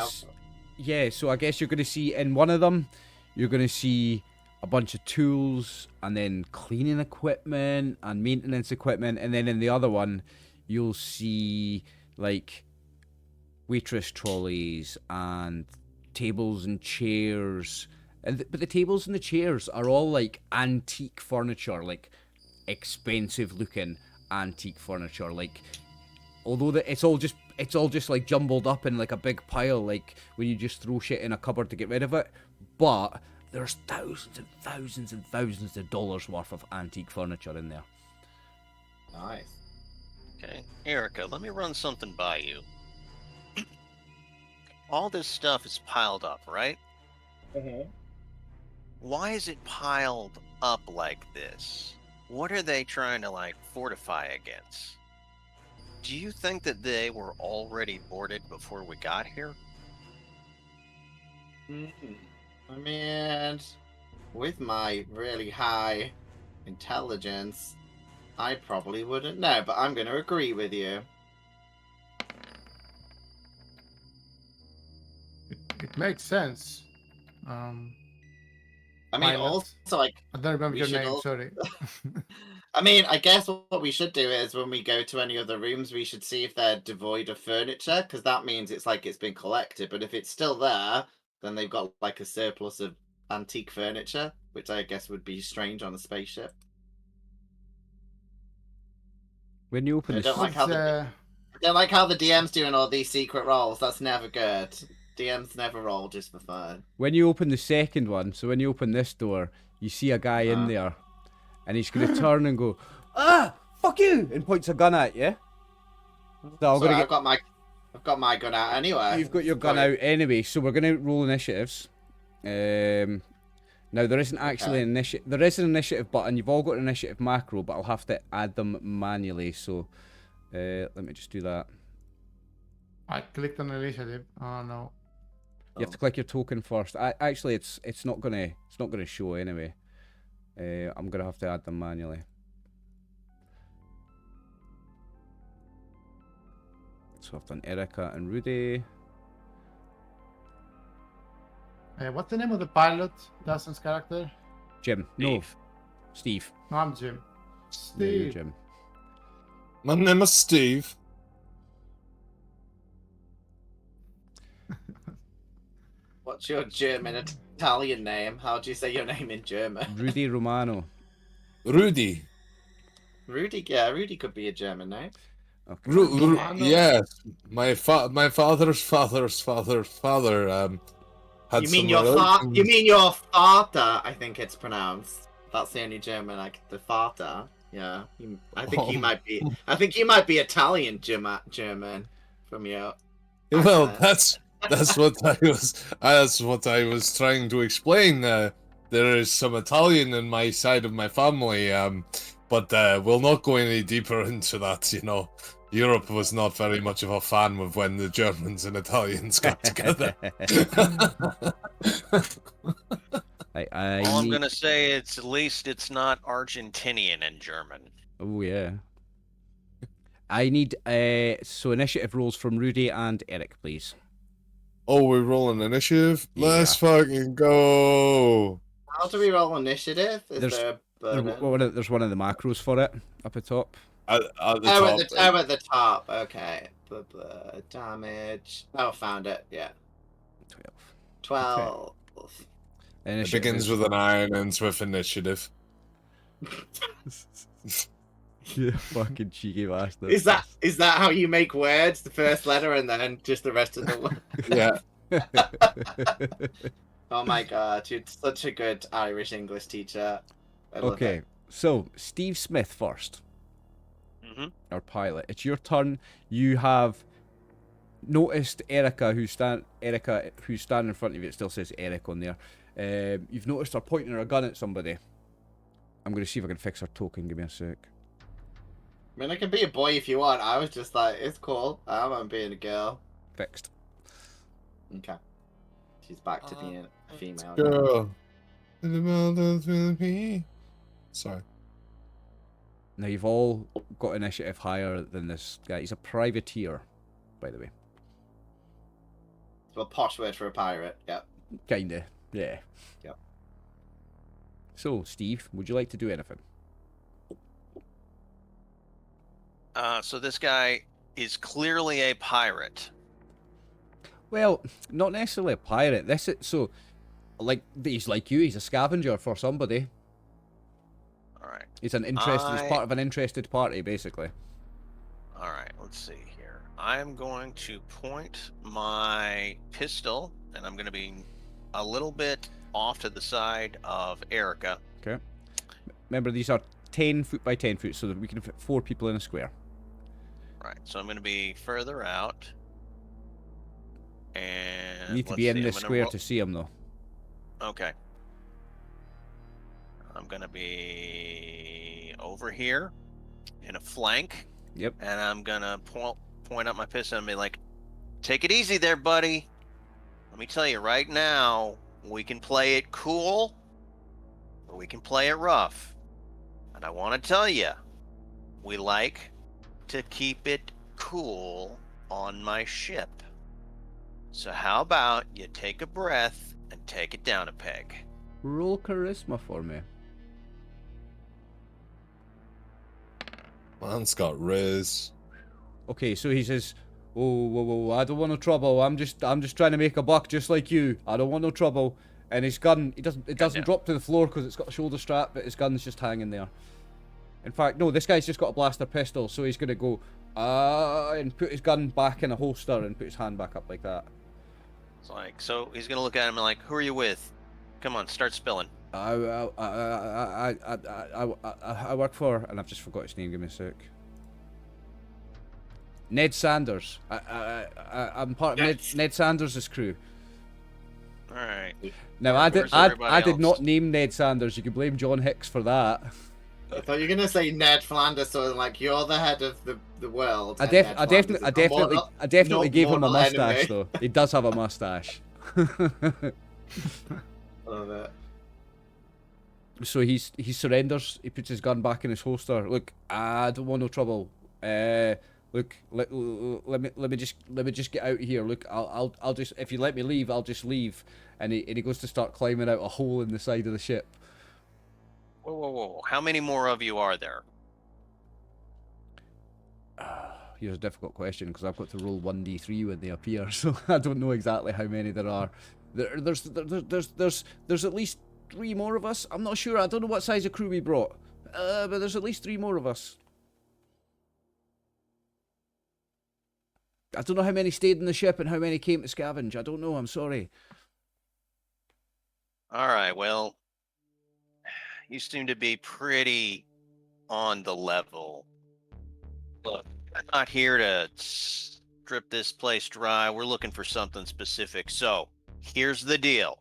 yeah, so I guess you're going to see in one of them, you're going to see a bunch of tools and then cleaning equipment and maintenance equipment, and then in the other one, you'll see like waitress trolleys and tables and chairs. But the tables and the chairs are all like antique furniture, like expensive looking antique furniture. Like, although it's all just like jumbled up in like a big pile, like when you just throw shit in a cupboard to get rid of it. But there's thousands and thousands and thousands of dollars worth of antique furniture in there. nice. Okay. Erica, let me run something by you. All this stuff is piled up, right? Why is it piled up like this? What are they trying to like fortify against? Do you think that they were already boarded before we got here? I mean, with my really high intelligence, I probably wouldn't know, but I'm going to agree with you. It makes sense. I mean, Pilot. also, like, I don't remember We your should name. all- Sorry. I mean, I guess what we should do is when we go to any other rooms, we should see if they're devoid of furniture, because that means it's like it's been collected. But if it's still there, then they've got like a surplus of antique furniture, which I guess would be strange on a spaceship. When you open I the don't like It's, how I don't like how the DM's doing all these secret rolls. That's never good. DMs never roll just for fun. when you open the second one, so when you open this door, you see a guy in there, and he's gonna turn and go, "Ah, fuck you!" and points a gun at you. So I'm Sorry, gonna I've got my gun out anyway. You've got your gun out anyway, so we're gonna roll initiatives. Now there isn't actually an initiative. There is an initiative button. You've all got an initiative macro, but I'll have to add them manually. So let me just do that. I clicked on initiative. Oh no. You have to click your token first. Actually, it's not gonna show anyway. I'm gonna have to add them manually. So I've done Erica and Rudy. What's the name of the pilot? Dustin's character? Jim. No. Steve. No, I'm Jim. Yeah, you're Steve. Jim. My name is Steve. What's your German Italian name? How do you say your name in German? Rudy Romano. Rudy. Rudy, yeah, Rudy could be a German name. Okay. Yes, my father's father's father's father had You mean some your relations. You mean your father? I think it's pronounced. That's the only German like the father. Yeah, I think you might be. I think you might be Italian German from your. Well, accent. that's what I was trying to explain. There is some Italian in my side of my family, but we'll not go any deeper into that. You know, Europe was not very much of a fan of when the Germans and Italians got together. All I'm gonna say is at least it's not Argentinian in German. Oh yeah. I need so initiative rolls from Rudy and Eric, please. Oh, we're rolling initiative. Yeah. Let's fucking go. How do we roll initiative? Is There's- there a button? There's one of the macros for it up at top. At the Oh, top. at the top. Okay. Damage. Oh, found it. Yeah. 12. It begins with an I and ends with initiative. You fucking cheeky bastard. Is that how you make words? The first letter and then just the rest of the word? Yeah. Oh my god, you're such a good Irish English teacher. I love Okay, it. so Steve Smith first. Mm-hmm. Our pilot. It's your turn. You have noticed Erica who's standing in front of you. It still says Eric on there. You've noticed her pointing her gun at somebody. I'm going to see if I can fix her token. Give me a sec. I mean, I can be a boy if you want. I was just like, it's cool. I'm being a girl. Fixed. Okay. She's back to being a female. Girl. In the mountains with me. Sorry. Now you've all got initiative higher than this guy. He's a privateer, by the way. Well, posh word for a pirate. Yep. Kinda. Yeah. Yep. So, Steve, would you like to do anything? So this guy is clearly a pirate. Well, not necessarily a pirate. He's like you. He's a scavenger for somebody. All right. He's an interested. He's part of an interested party, basically. All right. Let's see here. I'm going to point my pistol, and I'm going to be a little bit off to the side of Erica. Okay. Remember, these are 10 foot by 10 foot, so that we can fit 4 people in a square. Right. So I'm going to be further out. And You need to let's be in see, the I'm gonna square roll- to see him, though. Okay. I'm gonna be over here in a flank. Yep. And I'm gonna point up my pistol and be like, "Take it easy there, buddy. Let me tell you right now, we can play it cool, or we can play it rough. And I want to tell you, we like to keep it cool on my ship. So how about you take a breath and take it down a peg?" Roll charisma for me. Man's got riz. Okay, so he says, "Oh, whoa, I don't want no trouble. I'm just trying to make a buck, just like you. I don't want no trouble." And his gun, it doesn't drop to the floor because it's got a shoulder strap, but his gun's just hanging there. In fact, no, this guy's just got a blaster pistol, so he's gonna go, and put his gun back in a holster and put his hand back up like that. It's like, so he's gonna look at him and like, who are you with? Come on, start spilling. I work for, and I've just forgot his name. Give me a sec. Ned Sanders. I'm part of Ned Sanders' crew. All right. Now I did not name Ned Sanders. You can blame John Hicks for that. I thought you were gonna say Ned Flanders, so like you're the head of the world. I definitely gave him a mustache though. He does have a mustache. Love it. So he surrenders. He puts his gun back in his holster. Look, I don't want no trouble. Look, let me just get out of here. Look, I'll just, if you let me leave, I'll just leave. And he goes to start climbing out a hole in the side of the ship. Whoa. How many more of you are there? Here's a difficult question because I've got to roll 1d3 when they appear, so I don't know exactly how many there are. There's at least 3 more of us. I'm not sure. I don't know what size of crew we brought, but there's at least 3 more of us. I don't know how many stayed in the ship and how many came to scavenge. I don't know. I'm sorry. All right. Well, you seem to be pretty on the level. Look, I'm not here to strip this place dry. We're looking for something specific. So, here's the deal.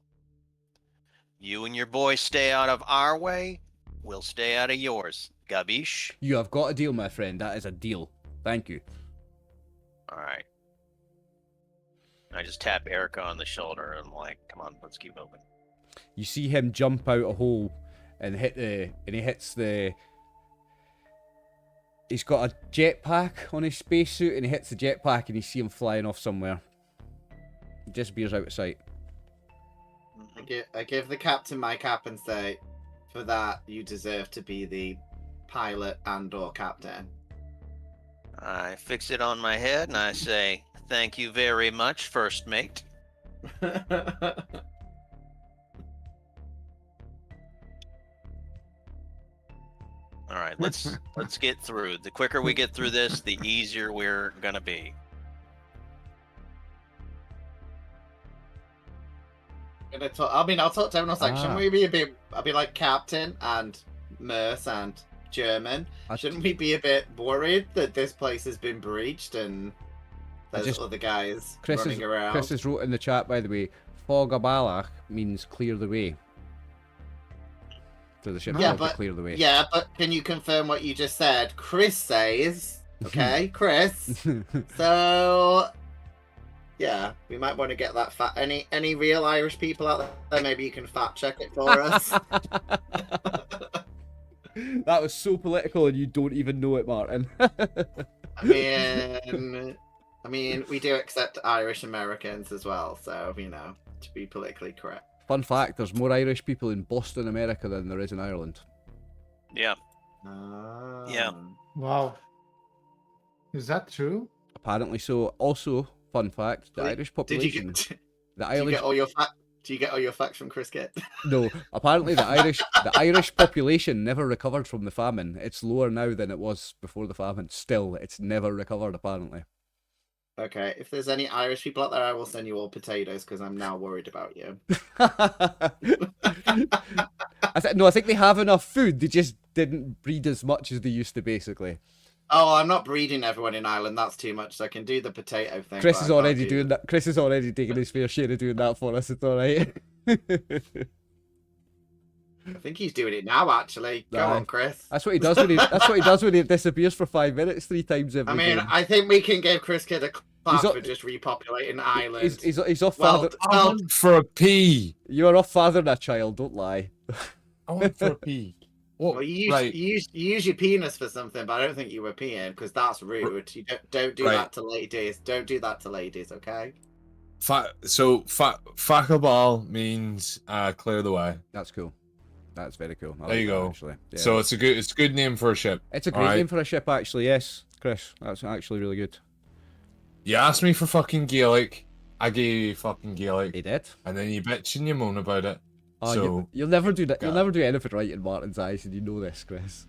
You and your boy stay out of our way. We'll stay out of yours. Gabish? You have got a deal, my friend. That is a deal. Thank you. All right. I just tap Erica on the shoulder and I'm like, come on, let's keep moving. You see him jump out a hole and he hits the. He's got a jetpack on his spacesuit and he hits the jetpack and you see him flying off somewhere. He disappears out of sight. I give the captain my cap and say, for that you deserve to be the pilot and/or captain. I fix it on my head and I say, thank you very much, first mate. All right, let's get through. The quicker we get through this, the easier we're gonna be. I'll talk to everyone else. Like, shouldn't we be I'll be like captain and Merce and German. Shouldn't we be a bit worried that this place has been breached and there's other guys running around? Chris has wrote in the chat, by the way, Fogabalach means clear the way. So the ship to clear the way. Yeah, but can you confirm what you just said? Chris says, okay, Chris. So, yeah, we might want to get that any real Irish people out there, maybe you can fact check it for us. That was so political and you don't even know it, Martin. I mean, we do accept Irish Americans as well, so, you know, to be politically correct. Fun fact, there's more Irish people in Boston, America than there is in Ireland. Yeah. Yeah. Wow. Is that true? Apparently so. Also, fun fact, the Irish population... Do you get all your facts from Chris Kitt? No, apparently the Irish population never recovered from the famine. It's lower now than it was before the famine. Still, it's never recovered, apparently. Okay, if there's any Irish people out there, I will send you all potatoes because I'm now worried about you. I think they have enough food. They just didn't breed as much as they used to, basically. Oh, I'm not breeding everyone in Ireland. That's too much. So I can do the potato thing. Chris is already doing that. Chris is already taking his fair share of doing that for us. It's all right. I think he's doing it now. Actually, go on, Chris. That's what he does when he. That's what he does when he disappears for 5 minutes 3 times every game. I think we can give Chris Kidd a clap for just repopulating Ireland. He's off father. I went for a pee. You are off fathering a child. Don't lie. I went for a pee. Well, you use your penis for something, but I don't think you were peeing because that's rude. You don't do that to ladies. Don't do that to ladies, okay? Fakabal means clear the way. That's cool. That's very cool. I There you like that, go. actually. Yeah. So it's a good name for a ship. It's a great Alright. name for a ship, actually. Yes, Chris. That's actually really good. You asked me for fucking Gaelic. I gave you fucking Gaelic. He did. And then you bitch and you moan about it. Oh, So you'll never do that. You'll God. never do anything right in Martin's eyes, and you know this, Chris.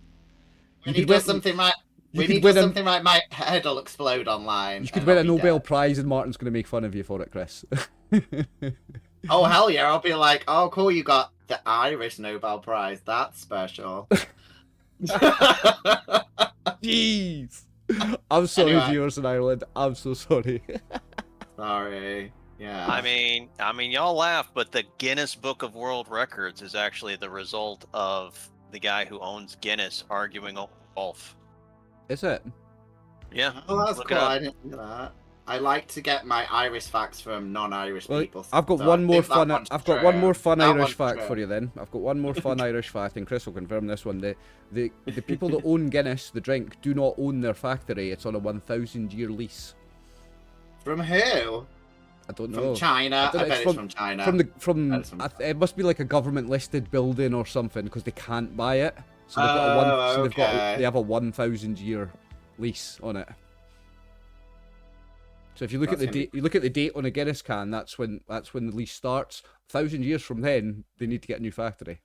When You he could does win- something right, you when could he win does a- something right, my head will explode online. You could and win I'll a be Nobel dead. Prize, and Martin's going to make fun of you for it, Chris. Oh hell yeah! I'll be like, oh cool, you got the Irish Nobel Prize. That's special. Jeez. I'm sorry, Anyway. viewers in Ireland. I'm so sorry. Sorry. Yeah. I mean, y'all laugh, but the Guinness Book of World Records is actually the result of the guy who owns Guinness arguing over golf. Is it? Yeah. Oh, that's Look it cool. up. I didn't know that. I like to get my Irish facts from non-Irish Well, people. I've got so one I more think that fun. one's I've got true. one more fun That Irish one's fact true. for you. Then I've got one more fun Irish fact, and Chris will confirm this one. The people that own Guinness, the drink, do not own their factory. It's on a 1,000-year lease. From who? I don't From know. China. I I, don't know, bet it's it's from China. From it must be like a government listed building or something because they can't buy it. So they've got Oh, okay. they have a 1,000-year lease on it. So if you look That's at the gonna date, you look at the date on a Guinness can. That's when the lease starts. 1,000 years from then, they need to get a new factory.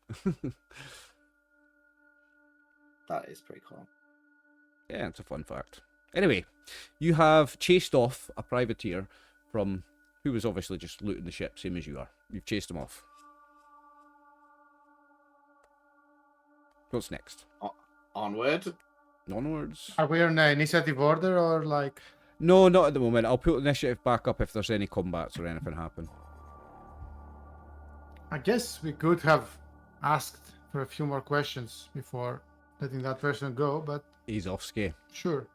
That is pretty cool. Yeah, it's a fun fact. Anyway, you have chased off a privateer from who was obviously just looting the ship, same as you are. You've chased him off. What's next? Onward. Onwards. Are we on initiative order or like? No, not at the moment. I'll put initiative back up if there's any combats or anything happen. I guess we could have asked for a few more questions before letting that person go, but He's off ski. sure.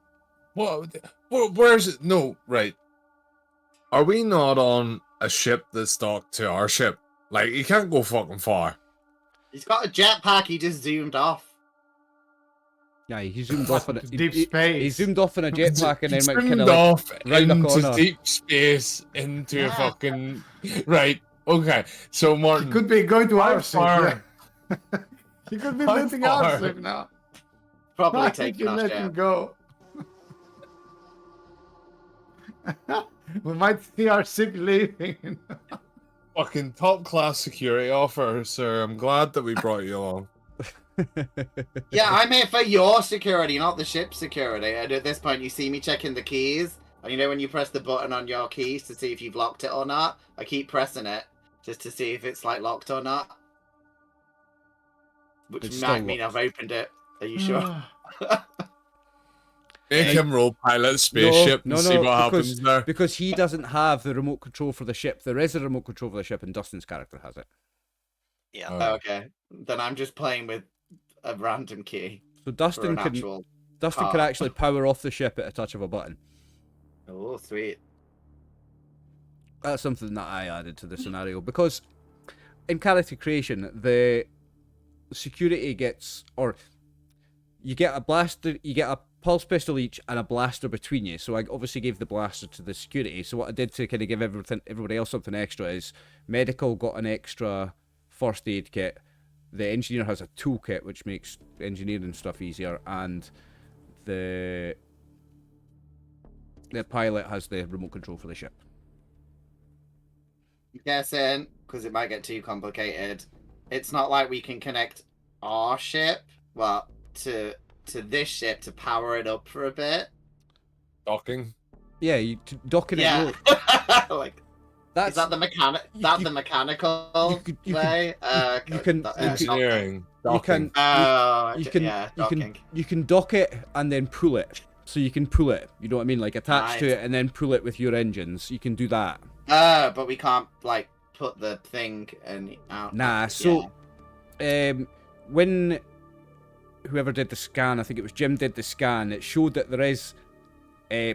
Where's it? No, right. Are we not on a ship that's docked to our ship? Like, you can't go fucking far. He's got a jetpack. He just zoomed off. Yeah, he zoomed off on a Deep he space. zoomed off on a jetpack and then He went zoomed kind of like off round the into corner. deep space into a Yeah. fucking right. Okay, so He Martin, could be going to how our ship. far? Yeah. He could be How letting our far? ship now. Probably Why did taking you our let him ship. go? We might see our ship leaving. Fucking top class security officer. I'm glad that we brought you along. Yeah, I'm here for your security, not the ship's security. And at this point, you see me checking the keys. And you know when you press the button on your keys to see if you've locked it or not? I keep pressing it just to see if it's like locked or not. Which It's might still mean locked. I've opened it. Are you sure? Make him roll pilot spaceship no, and see no, what happens there. because he doesn't have the remote control for the ship. There is a remote control for the ship, and Dustin's character has it. Yeah. Oh. Okay. Then I'm just playing with a random key So for Dustin an can actual. Dustin can actually power off the ship at a touch of a button. Oh, sweet. That's something that I added to the scenario because in character creation, the security gets, or you get a blaster, you get a pulse pistol each and a blaster between you. So I obviously gave the blaster to the security. So what I did to kind of give everybody else something extra is medical got an extra first aid kit. The engineer has a toolkit which makes engineering stuff easier, and the pilot has the remote control for the ship. I'm guessing, because it might get too complicated, it's not like we can connect our ship, well, to this ship to power it up for a bit. Docking. Yeah, you docking it. Yeah. Low. Like, That's is that the mechanical you way? you can- Engineering. you can Oh, you can yeah, you can docking. you can dock it and then pull it. So you can pull it. You know what I mean? Like attach to Nice. it and then pull it with your engines. You can do that. But we can't like put the thing and out. Nah. So when whoever did the scan, I think it was Jim, did the scan, it showed that there is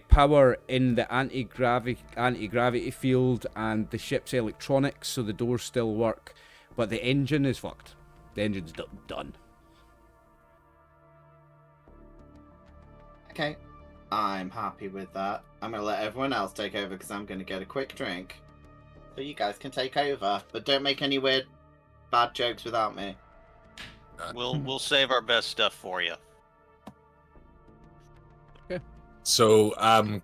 power in the anti-gravity field and the ship's electronics, so the doors still work, but the engine is fucked. The engine's done. Okay, I'm happy with that. I'm gonna let everyone else take over because I'm gonna get a quick drink, so you guys can take over. But don't make any weird, bad jokes without me. We'll save our best stuff for you. So,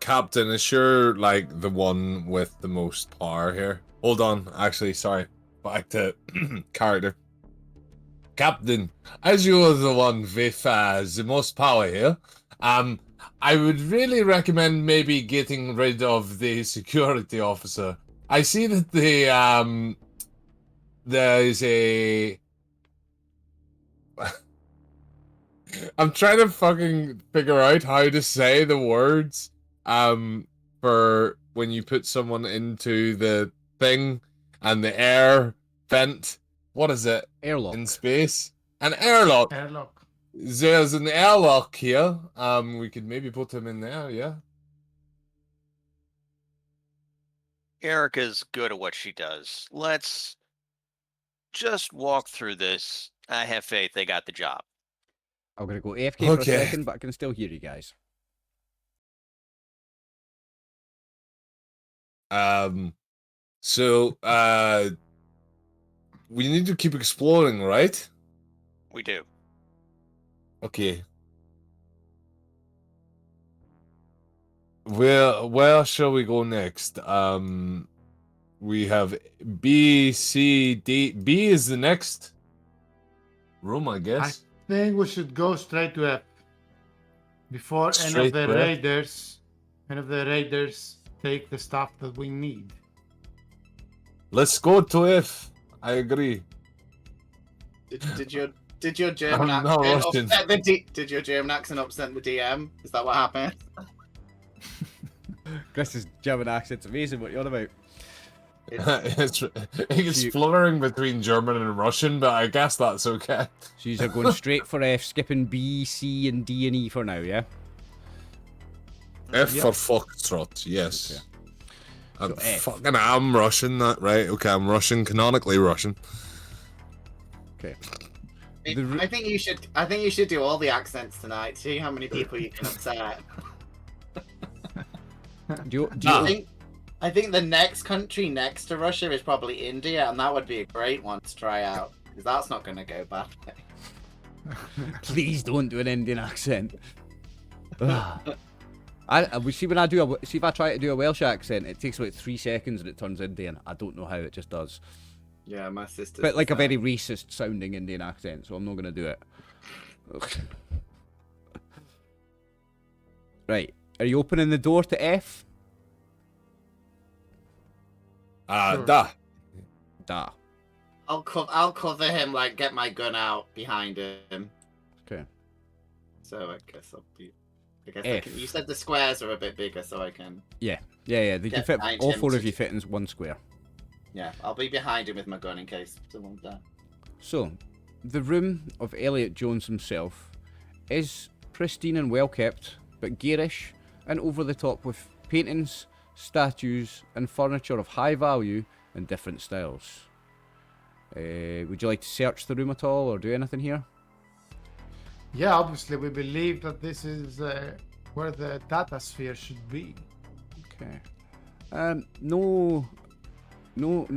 Captain, is you're like the one with the most power here? Hold on, actually, sorry. Back to character. Captain, as you are the one with the most power here, I would really recommend maybe getting rid of the security officer. I see that there is a... I'm trying to fucking figure out how to say the words for when you put someone into the thing and the air vent. What is it? Airlock. In space? An airlock. Airlock. There's an airlock here. We could maybe put him in there, yeah. Erica's good at what she does. Let's just walk through this. I have faith they got the job. I'm going to go AFK for a second, but I can still hear you guys. So, we need to keep exploring, right? We do. Okay. Where shall we go next? We have B, C, D. B is the next room, I guess. I think we should go straight to F before any Straight of the to F? raiders take the stuff that we need. Let's go to F. I agree. Did your German I'm not accent Russian. upset the did your German accent upset the DM? Is that what happened? Chris's German accent's amazing. What are you on about? It's fluttering between German and Russian, but I guess that's okay. So you're going straight for F, skipping B, C, and D and E for now, yeah? F for foxtrot, yes. Okay. I'm So F. fucking I'm Russian, that right? Okay, I'm Russian, canonically Russian. Okay. I think you should do all the accents tonight. See how many people you can upset. I think the next country next to Russia is probably India, and that would be a great one to try out because that's not going to go badly. Please don't do an Indian accent. We see when I do if I try to do a Welsh accent, it takes about 3 seconds and it turns Indian. I don't know how it just does. Yeah, my sister. But like a very racist sounding Indian accent, so I'm not gonna do it. Right. Are you opening the door to F? Sure. Da. Da. I'll cover him, like get my gun out behind him. Okay. So I guess I'll be. F. You said the squares are a bit bigger, so I can. Yeah. They can fit. behind All him 4 to of you fit in one square. Yeah, I'll be behind him with my gun in case someone's there. So, the room of Elliot Jones himself is pristine and well kept, but garish and over the top with paintings, statues, and furniture of high value and different styles. Would you like to search the room at all or do anything here? Yeah, obviously we believe that this is where the data sphere should be. Okay. No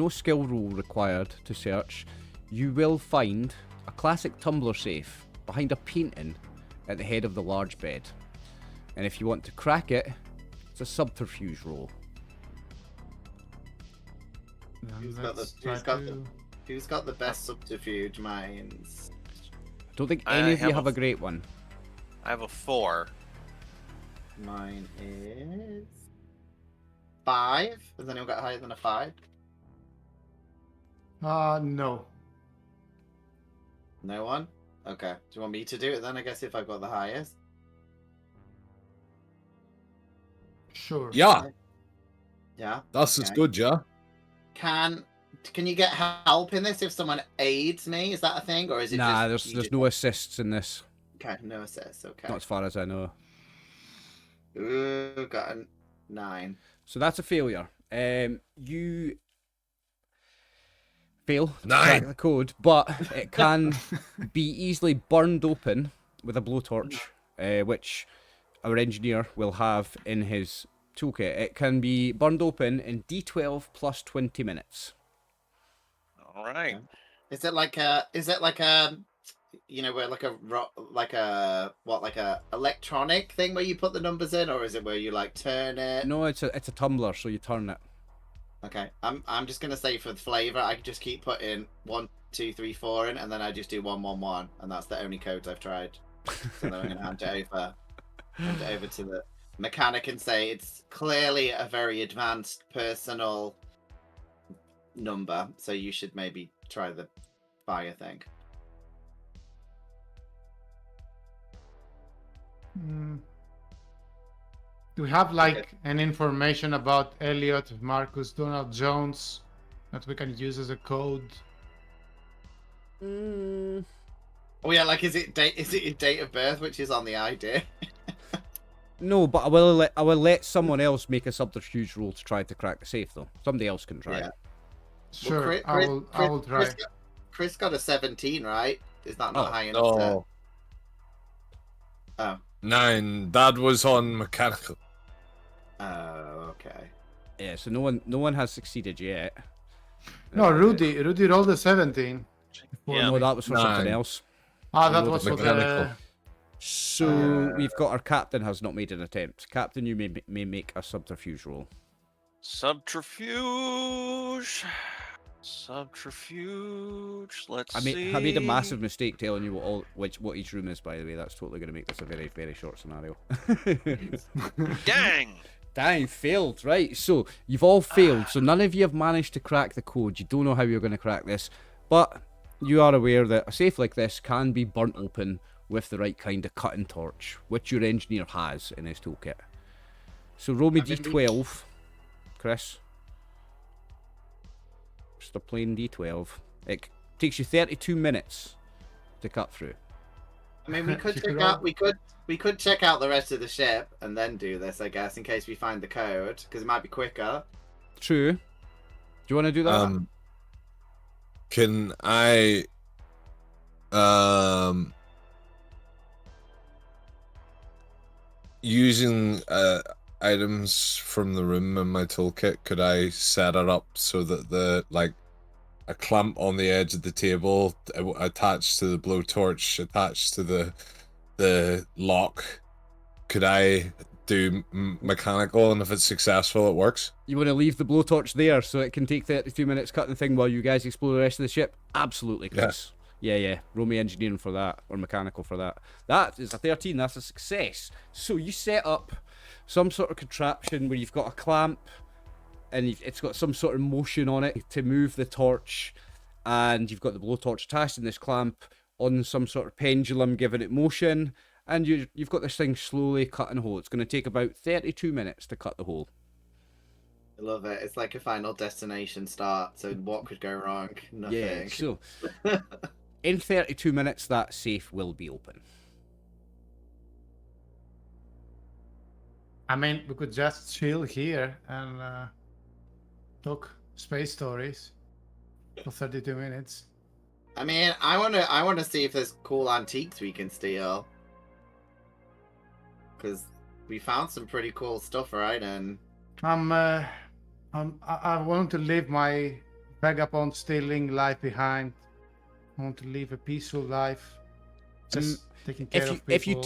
skill roll required to search. You will find a classic tumbler safe behind a painting at the head of the large bed. And if you want to crack it, it's a subterfuge roll. Who's got the best subterfuge minds? I don't think any of you have a great one. I have a 4. Mine is 5. Has anyone got higher than a 5? No. No one? Okay. Do you want me to do it then? I guess if I've got the highest. Sure. Yeah, Yeah. that's Okay. good, yeah. Can you get help in this if someone aids me? Is that a thing, or is it? Nah, just there's no assists in this. Okay, no assist. Okay. Not as far as I know. Ooh, got a 9. So that's a failure. You fail to 9. crack the code, but it can be easily burned open with a blowtorch, which our engineer will have in his toolkit. It can be burned open in D12 plus 20 minutes. All right. Is it like a where like a electronic thing where you put the numbers in, or is it where you like turn it? No, it's a tumbler, so you turn it. Okay, I'm just gonna say for the flavor, I can just keep putting 1, 2, 3, 4 in, and then I just do 1, 1, 1, and that's the only codes I've tried. So then I'm gonna hand it over to the mechanic and say it's clearly a very advanced personal number, so you should maybe try the fire thing. Do we have like an information about Elliot, Marcus, Donald Jones that we can use as a code? Oh yeah, like is it your date of birth which is on the ID? No, but I will let someone else make a subterfuge roll to try to crack the safe, though. Somebody else can try. Yeah. Sure, Well, I will try. Chris got a 17, right? Is that not high enough? No. Oh. 9. That was on mechanical. Oh, okay. Yeah, so no one has succeeded yet. No, Rudy rolled a 17. Yeah. No, that was for something 9. else. Ah, that No, was for the... mechanical. So we've got our captain has not made an attempt. Captain, you may make a subterfuge roll. Subterfuge. Let's see. I made a massive mistake telling you what each room is. By the way, that's totally going to make this a very, very short scenario. Dang. Dang, failed. Right, so you've all failed. So none of you have managed to crack the code. You don't know how you're going to crack this, but you are aware that a safe like this can be burnt open with the right kind of cutting torch, which your engineer has in his toolkit. So roll me d12, Chris. Just a plain d12. It takes you 32 minutes to cut through. I mean, we could You check could out. We could check out the rest of the ship and then do this, I guess, in case we find the code, because it might be quicker. True. Do you want to do that? Can I using items from the room in my toolkit, could I set it up so that a clamp on the edge of the table attached to the blowtorch attached to the lock? Could I do mechanical, and if it's successful it works? You want to leave the blowtorch there so it can take 32 minutes cutting the thing while you guys explore the rest of the ship? Absolutely, Chris. Yeah. Roll me engineering for that, or mechanical for that. That is a 13, that's a success. So you set up some sort of contraption where you've got a clamp and it's got some sort of motion on it to move the torch, and you've got the blowtorch attached in this clamp on some sort of pendulum giving it motion, and you've got this thing slowly cutting a hole. It's going to take about 32 minutes to cut the hole. I love it. It's like a Final Destination start, so what could go wrong? Nothing. Yeah, so in 32 minutes that safe will be open. I mean, we could just chill here and talk space stories for 32 minutes. I mean, I wanna see if there's cool antiques we can steal, because we found some pretty cool stuff, right? And I want to live my vagabond stealing life behind. I want to live a peaceful life, just taking care of people.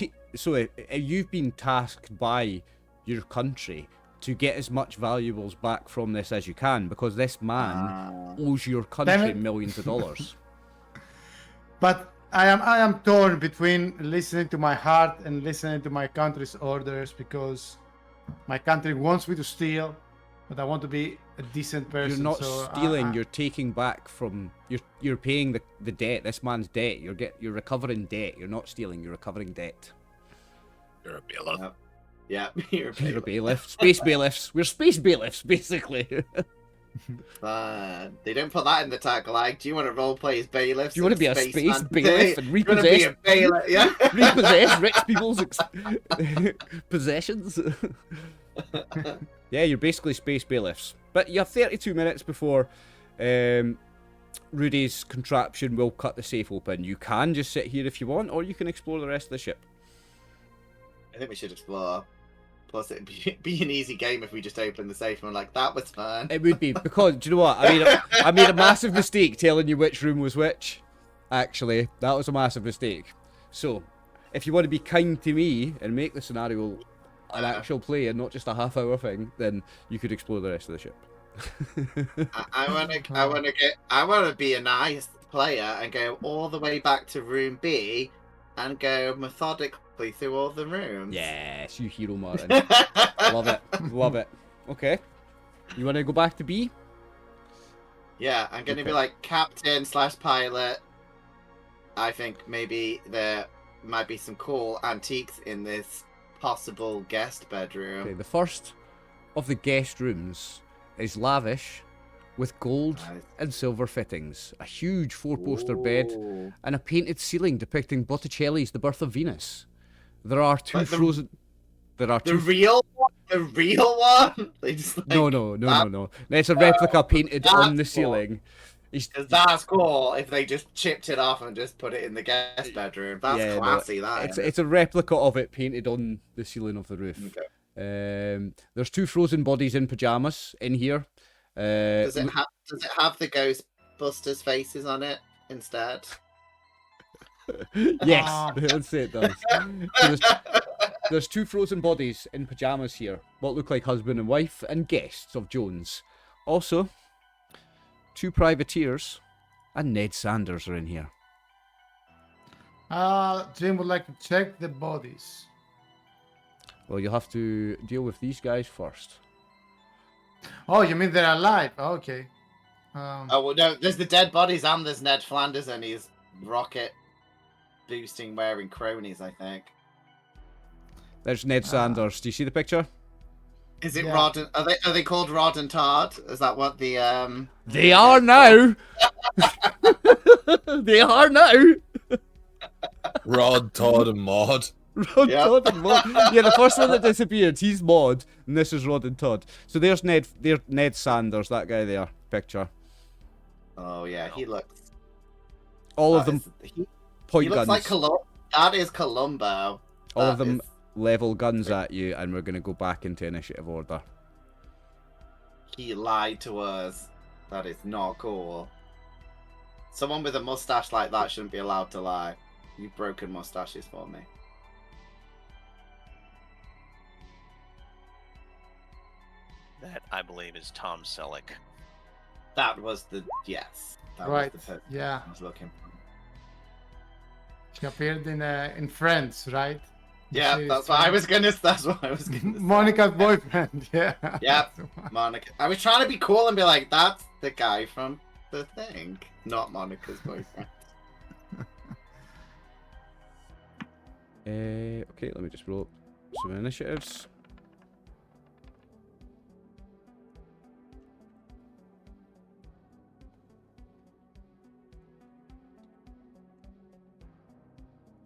You've been tasked by your country to get as much valuables back from this as you can, because this man owes your country millions of dollars. But I am torn between listening to my heart and listening to my country's orders, because my country wants me to steal, but I want to be a decent person. You're not so stealing. You're taking back from. You're paying the debt. This man's debt. You're recovering debt. You're not stealing. You're recovering debt. You're a bailiff. Yeah, You're a bailiff. Space bailiffs. We're space bailiffs, basically. They don't put that in the tagline. Do you want to roleplay as bailiffs? Do you want to be a space bailiff and repossess? Repossess rich people's possessions? Yeah, you're basically space bailiffs. But you have 32 minutes before Rudy's contraption will cut the safe open. You can just sit here if you want, or you can explore the rest of the ship. I think we should explore. Plus, it'd be an easy game if we just open the safe and we're like, that was fun. It would be, because, do you know what? I made a massive mistake telling you which room was which. Actually, that was a massive mistake. So, if you want to be kind to me and make the scenario an actual play and not just a half-hour thing, then you could explore the rest of the ship. I want to be a nice player and go all the way back to room B and go methodically through all the rooms. Yes, you hero, Martin. Love it. Love it. Okay. You want to go back to B? Yeah, I'm going to be Okay. like captain / pilot. I think maybe there might be some cool antiques in this possible guest bedroom. Okay, the first of the guest rooms is lavish with gold Nice. and silver fittings, a huge 4-poster bed, Ooh. and a painted ceiling depicting Botticelli's The Birth of Venus. There are two Like the- frozen... There are The two... real one? The real one? They just like, No. It's a replica painted on the that's cool. ceiling. He's- Because that's cool if they just chipped it off and just put it in the guest bedroom. That's Yeah, no, classy, that. It's a replica of it painted on the ceiling of the roof. Okay. There's two frozen bodies in pajamas in here. Does it have the Ghostbusters faces on it instead? Yes, Ah. let's say it does. So there's two frozen bodies in pajamas here, what look like husband and wife, and guests of Jones. Also, two privateers and Ned Sanders are in here. Jim would like to check the bodies. Well, you'll have to deal with these guys first. Oh, you mean they're alive? Okay. Oh, well, no, there's the dead bodies and there's Ned Flanders and his rocket boosting wearing cronies, I think. There's Ned Sanders. Do you see the picture? Is it Yeah. Rod and are they called Rod and Todd? Is that what the They are now! They are now! Rod, Todd, and Maud. Rod, Yeah. Todd, and Maud. Yeah, the first one that disappeared, he's Maud, and this is Rod and Todd. So there's Ned Sanders, that guy there, picture. Oh yeah, he looks All of that them is- he point looks guns. like that is Columbo. All of That them is- level guns at you, and we're going to go back into initiative order. He lied to us. That is not cool. Someone with a mustache like that shouldn't be allowed to lie. You've broken mustaches for me. That, I believe, is Tom Selleck. That was the yes. That Right. was the person Yeah. I was looking for. She appeared in Friends, right? Yeah, She's that's what I was gonna. That's what I was gonna. Say. Monica's boyfriend. Yeah. Yep. That's the one. Monica. I was trying to be cool and be like, "That's the guy from the thing, not Monica's boyfriend." Okay, let me just roll up some initiatives.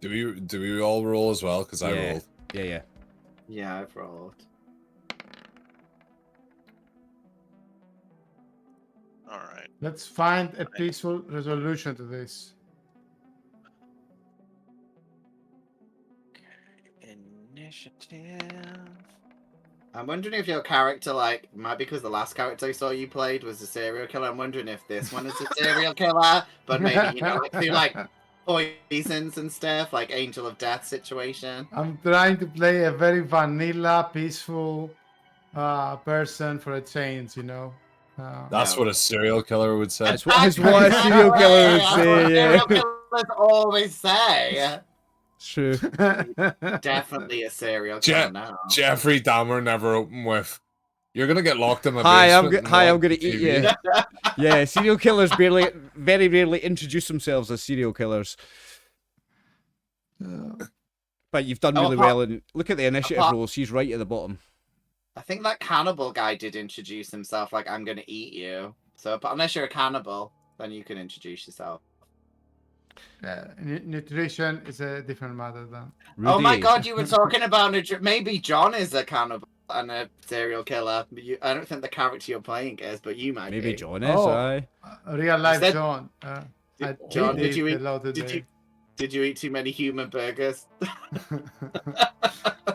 Do we all roll as well? Because I Yeah. rolled. Yeah. Yeah, I've rolled. All right. Let's find a peaceful resolution to this. Initiative. I'm wondering if your character, like, might be because the last character I saw you played was a serial killer. I'm wondering if this one is a serial killer, but maybe, you know, like, through, like, poisons and stuff, like Angel of Death situation. I'm trying to play a very vanilla, peaceful person for a change, you know. That's No. what a serial killer would say. That's what a serial killer would say, yeah. Serial killers always say. It's true. Definitely a serial killer now. Jeffrey Dahmer never opened with, "You're gonna get locked in my Hi, I'm basement. I'm gonna eat you. Yeah, serial killers very rarely introduce themselves as serial killers. But you've done Oh, really apart- well. And look at the initiative apart- rolls. She's right at the bottom. I think that cannibal guy did introduce himself like, "I'm gonna eat you." So, but unless you're a cannibal, then you can introduce yourself. Nutrition is a different matter, then. Oh my Rudy. god, you were talking about maybe John is a cannibal and a serial killer. I don't think the character you're playing is, but you might Maybe be. John is. Oh. Aye. Real life Said- John. John, did you eat? a lot Did today. you? Did you eat too many human burgers?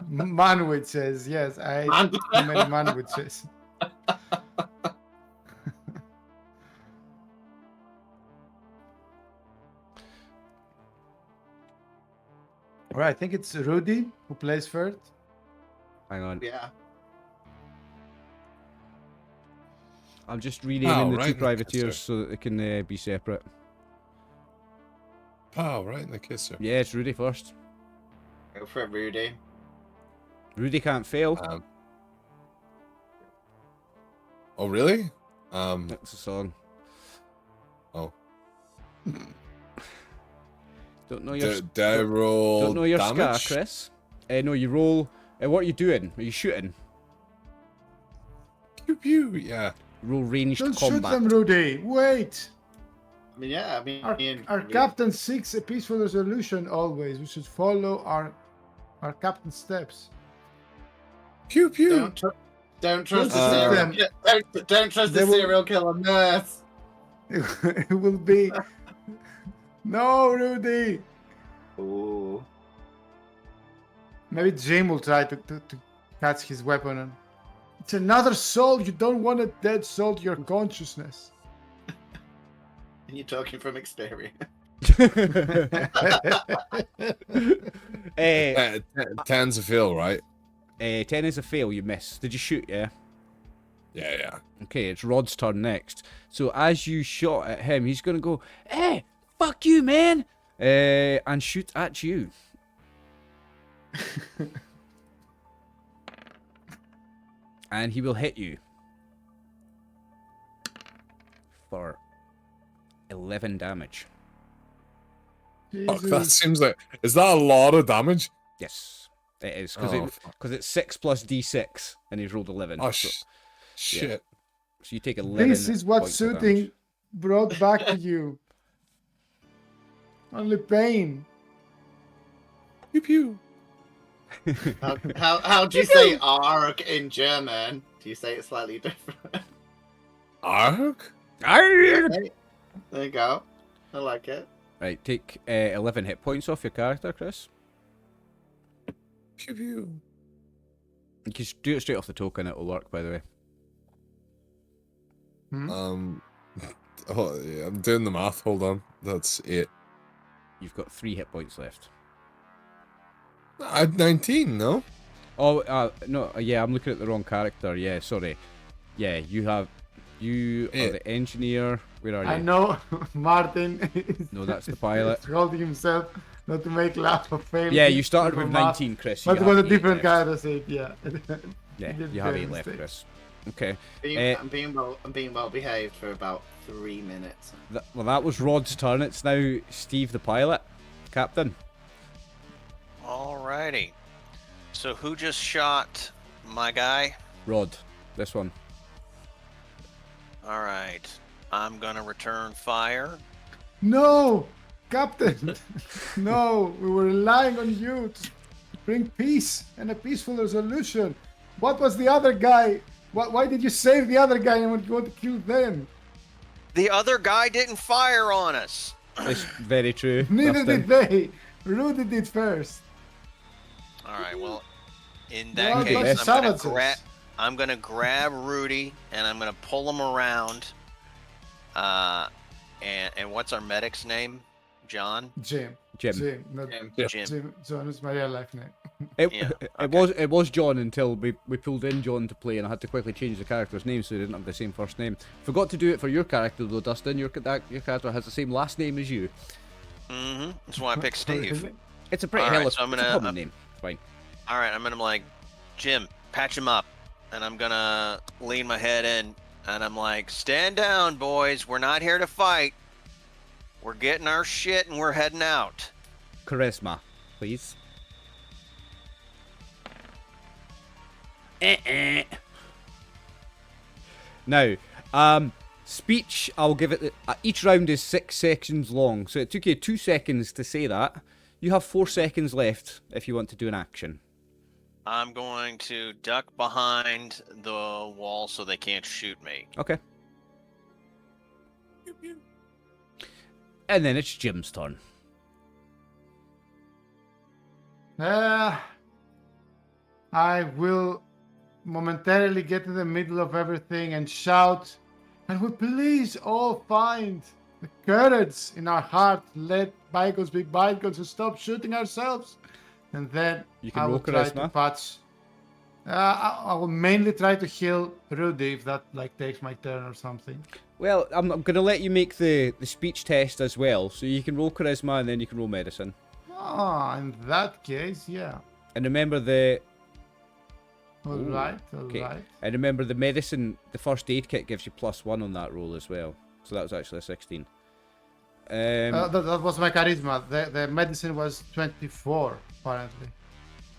Manwiches, yes, I ate Man- too many manwiches. All right, I think it's Rudy who plays first. Hang on. Yeah. I'm just renaming the right two in the privateers kisser. so that they can be separate. Pow, right in the kisser. Yeah, it's Rudy first. Go for it, Rudy. Rudy can't fail. Oh, really? That's the song. Oh. Don't know your Did I roll don't know your damage? scar, Chris. No, you roll. What are you doing? Are you shooting? Pew pew, yeah. Roll ranged Don't shoot combat. them, Rudy. Wait. I mean, yeah, I mean, Our captain seeks a peaceful resolution always. We should follow our captain's steps. Pew pew. Don't trust the shoot serial. them. Don't trust They the will- serial killer nurse. It will be. No, Rudy. Ooh. Maybe Jim will try to catch his weapon. And it's another soul. You don't want a dead soul to your consciousness. And you're talking from experience. 10's a fail, right? 10 is a fail. You miss. Did you shoot? Yeah. Yeah, yeah. Okay, it's Rod's turn next. So as you shot at him, he's gonna go, "Hey, fuck you, man!" And shoot at you. And he will hit you for 11 damage. Fuck, that Jesus. seems like... Is that a lot of damage? Yes, it is because Oh, fuck. it's 6 plus d6, and he's rolled 11. Oh, so, shit. so you take 11. This is what points of shooting damage. brought back to you. Only pain. Pew pew. How do you say "arg" in German? Do you say it slightly different? Arg? Arrgh! There you go. I like it. Right, take 11 hit points off your character, Chris. Pew pew. You can do it straight off the token, it'll work, by the way. Oh, yeah, I'm doing the math. Hold on. That's 8. You've got 3 hit points left. I had 19, no? Oh, no, yeah, I'm looking at the wrong character. Yeah, sorry. Yeah, you are the engineer. Where are you? I know Martin is No, that's the pilot. is holding himself not to make laugh of fail. Yeah, you started with math. 19, Chris. But You it was a have 8 different left. character said, yeah. Yeah, did you have the 8 left, mistake. Chris. Okay. I'm being well behaved for about 3 minutes. Well, that was Rod's turn. It's now Steve, the pilot, captain. Alrighty. So who just shot my guy? Rod, this one. Alright. I'm gonna return fire. No, Captain. No, we were relying on you to bring peace and a peaceful resolution. What was the other guy? Why did you save the other guy and you want to kill them? The other guy didn't fire on us. It's very true. Neither Dustin. did they. Rudy did first. Alright, well, in They are that like case, savages. I'm gonna grab Rudy and I'm gonna pull him around. And what's our medic's name? John? Jim. Jim. Jim. Not Yeah. Jim. Jim. John is my real life name. It Yeah, was John until we pulled in John to play, and I had to quickly change the character's name so he didn't have the same first name. Forgot to do it for your character though, Dustin. Your character has the same last name as you. Mm-hmm. That's why I picked Steve. It's a pretty Alright, hell so I'm it's a gonna- common name. It's fine. Alright, I'm gonna like, Jim, patch him up. And I'm gonna lean my head in and I'm like, stand down, boys. We're not here to fight. We're getting our shit and we're heading out. Charisma, please. Now, speech, I'll give it... each round is 6 seconds long, so it took you 2 seconds to say that. You have 4 seconds left if you want to do an action. I'm going to duck behind the wall so they can't shoot me. Okay. And then it's Jim's turn. I will momentarily get in the middle of everything and shout, and we please all find the courage in our heart. Let bygones be bygones and stop shooting ourselves. and then You can I roll will try to charisma. patch. I will mainly try to heal Rudy if that like takes my turn or something. Well, I'm going to let you make the speech test as well. So you can roll charisma and then you can roll medicine. Ah, in that case, yeah. And remember the... All Ooh, right, all okay. right. And remember the medicine, the first aid kit gives you +1 on that roll as well. So that was actually a 16. That was my charisma. The medicine was 24, apparently.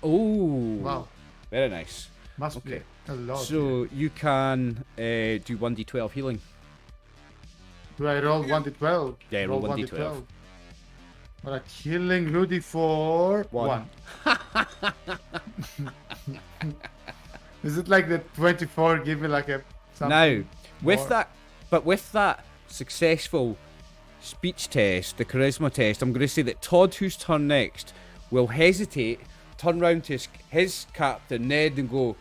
Oh, Wow, very nice. must Okay. be a lot. So you can do 1d12 healing. Do I roll 1d12? Yeah, roll 1d12. Alright, healing Rudy for One. 1. Is it like the 24 give me like a something Now, with more? with that successful speech test, the charisma test, I'm going to say that Todd, whose turn next, will hesitate, turn round to his captain, Ned, and go,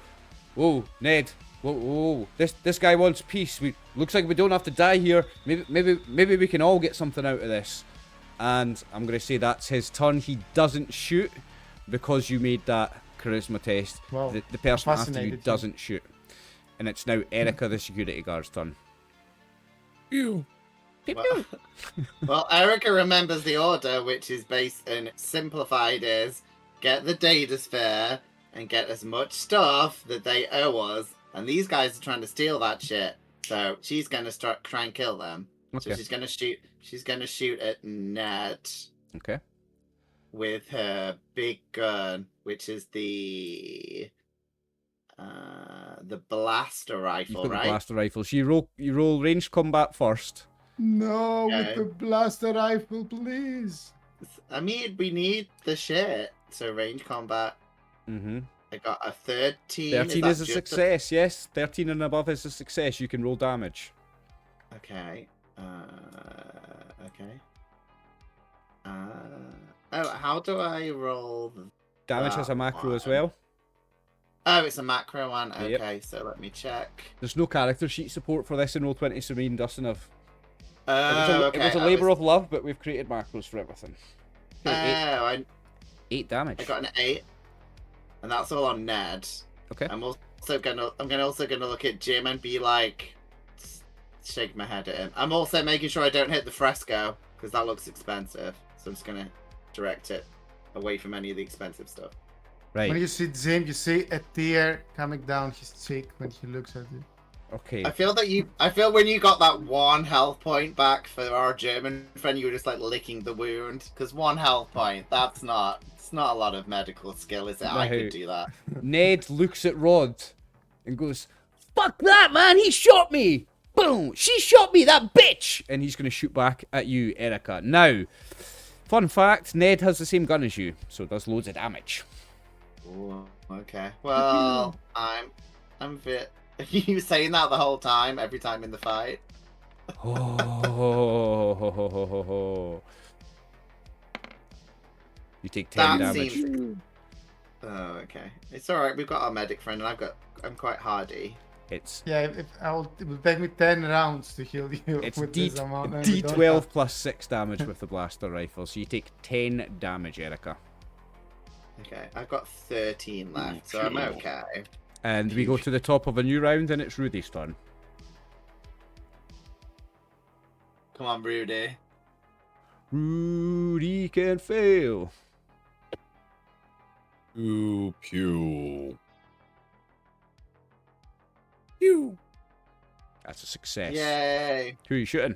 "Whoa, Ned, whoa, this guy wants peace. Looks like we don't have to die here. Maybe we can all get something out of this." And I'm going to say that's his turn. He doesn't shoot because you made that charisma test. Wow, The person after you fascinated. doesn't shoot. And it's now Erica, the security guard's turn. You. Well, well, Erica remembers the order, which is based and simplified is get the data sphere and get as much stuff that they owe us. And these guys are trying to steal that shit. So she's gonna try and kill them. Okay. So she's gonna shoot. She's gonna shoot at Ned Okay. with her big gun, which is the blaster You've rifle, got the right? blaster rifle. So you roll ranged combat first. No, Okay. with the blaster rifle, please. I mean, we need the shit. So range combat. Mm-hmm. I got a 13. 13 is a just success, yes. 13 and above is a success. You can roll damage. Okay. Okay. Oh, how do I roll? Damage has a That macro as one. well. Oh, it's a macro one. Yep. Okay, so let me check. There's no character sheet support for this in Roll20, so me and Dustin have... Oh, okay. It was a labour of love, but we've created macros for everything. Oh, Okay, 8 I damage. got an 8, and that's all on Ned. Okay. I'm also gonna look at Jim and be like, shake my head at him. I'm also making sure I don't hit the fresco because that looks expensive. So I'm just gonna direct it away from any of the expensive stuff. When Right. you see Jim, you see a tear coming down his cheek when he looks at you. Okay. I feel when you got that 1 health point back for our German friend, you were just like licking the wound because 1 health point. It's not a lot of medical skill, is it? I No. could do that. Ned looks at Rod and goes, "Fuck that, man! He shot me! Boom! She shot me, that bitch!" And he's going to shoot back at you, Erica. Now, fun fact, Ned has the same gun as you, so it does loads of damage. Ooh, okay. Well, I'm a bit. Are you saying that the whole time, every time in the fight? Oh. You take 10 That damage. seems. Oh, okay. It's all right. We've got our medic friend, and I'm quite hardy. It's Yeah, it will take me 10 rounds to heal you It's with D- this amount. and we don't D12 have- plus 6 damage with the blaster rifle, so you take 10 damage, Erica. Okay, I've got 13 left, so I'm okay. And we go to the top of a new round, and it's Rudy's turn. Come on, Rudy. Rudy can fail. Pew pew. You. That's a success. Yay! Who are you shooting?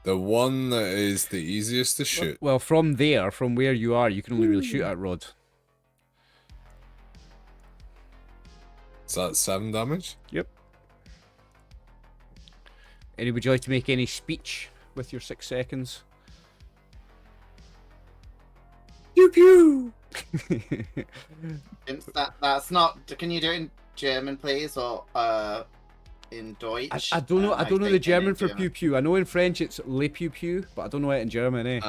The one that is the easiest to shoot. Well, from there, from where you are, you can only really shoot at Rod. Is that 7 damage? Yep. Any, would you like to make any speech with your 6 seconds? Pew pew. That's not. Can you do it in German, please, or in Deutsch? I don't know. I don't know the think German in for pew pew. I know in French it's le pew pew, but I don't know it in German. Eh?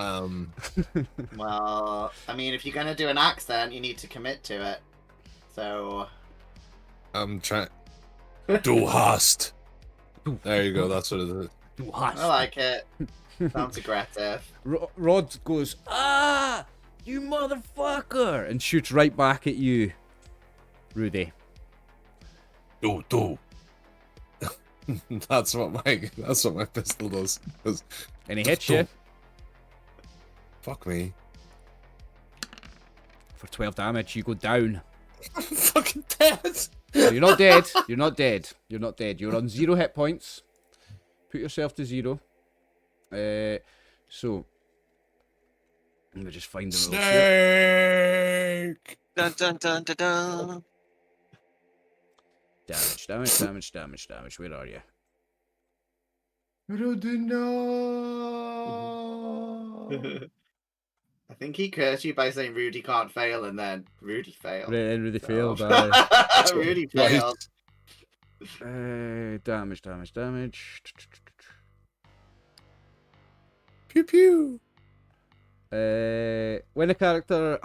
Well, I mean, if you're gonna do an accent, you need to commit to it. So. I'm trying. Du hast. There you go. That's what it is. Wasp. I like it. Sounds aggressive. Rod goes, "Ah, you motherfucker!" and shoots right back at you, Rudy. Do. That's what my pistol does. And he hits you Fuck me. for 12 damage. You go down. I'm fucking dead. No, you're not dead. You're not dead. You're not dead. You're on 0 hit points. Put yourself to 0. So let me just find the rules here. Snake. Dun dun dun dun dun. Damage. Where are you? Rudy, no. I think he cursed you by saying Rudy can't fail, and then Rudy failed. Rudy So- failed. Rudy failed. Damage. Pew pew. When a character...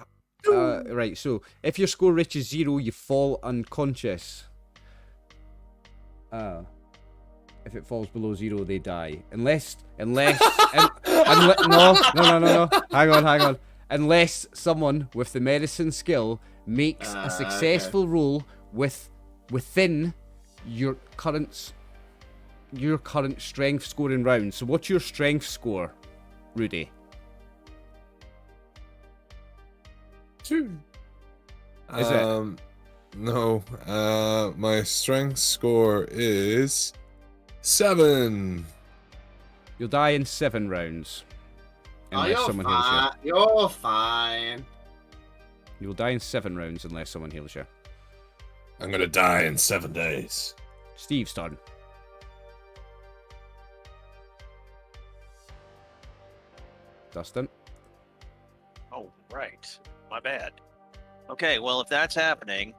right, so if your score reaches 0, you fall unconscious. If it falls below 0, they die. Unless... no. Hang on. Unless someone with the medicine skill makes a successful roll within your current strength scoring round. So what's your strength score, Rudy? 2. Is it? No. My strength score is 7. You'll die in 7 rounds. Oh, Unless you're someone heals fine. You're fine. you. You'll die in 7 rounds unless someone heals you. I'm gonna die in 7 days. Steve's turn. Dustin. Oh, right. My bad. Okay, well, if that's happening,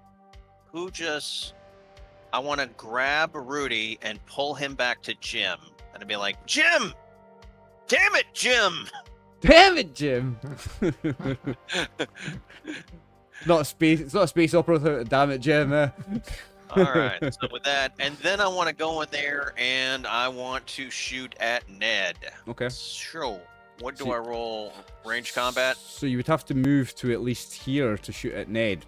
I want to grab Rudy and pull him back to Jim. And I'd be like, Jim! Damn it, Jim! Damn it, Jim! It's not a space opera without a damn it, Jim. All right, so with that, and then I want to go in there and I want to shoot at Ned. Okay. Sure. What do So- I roll? Range combat? So you would have to move to at least here to shoot at Ned,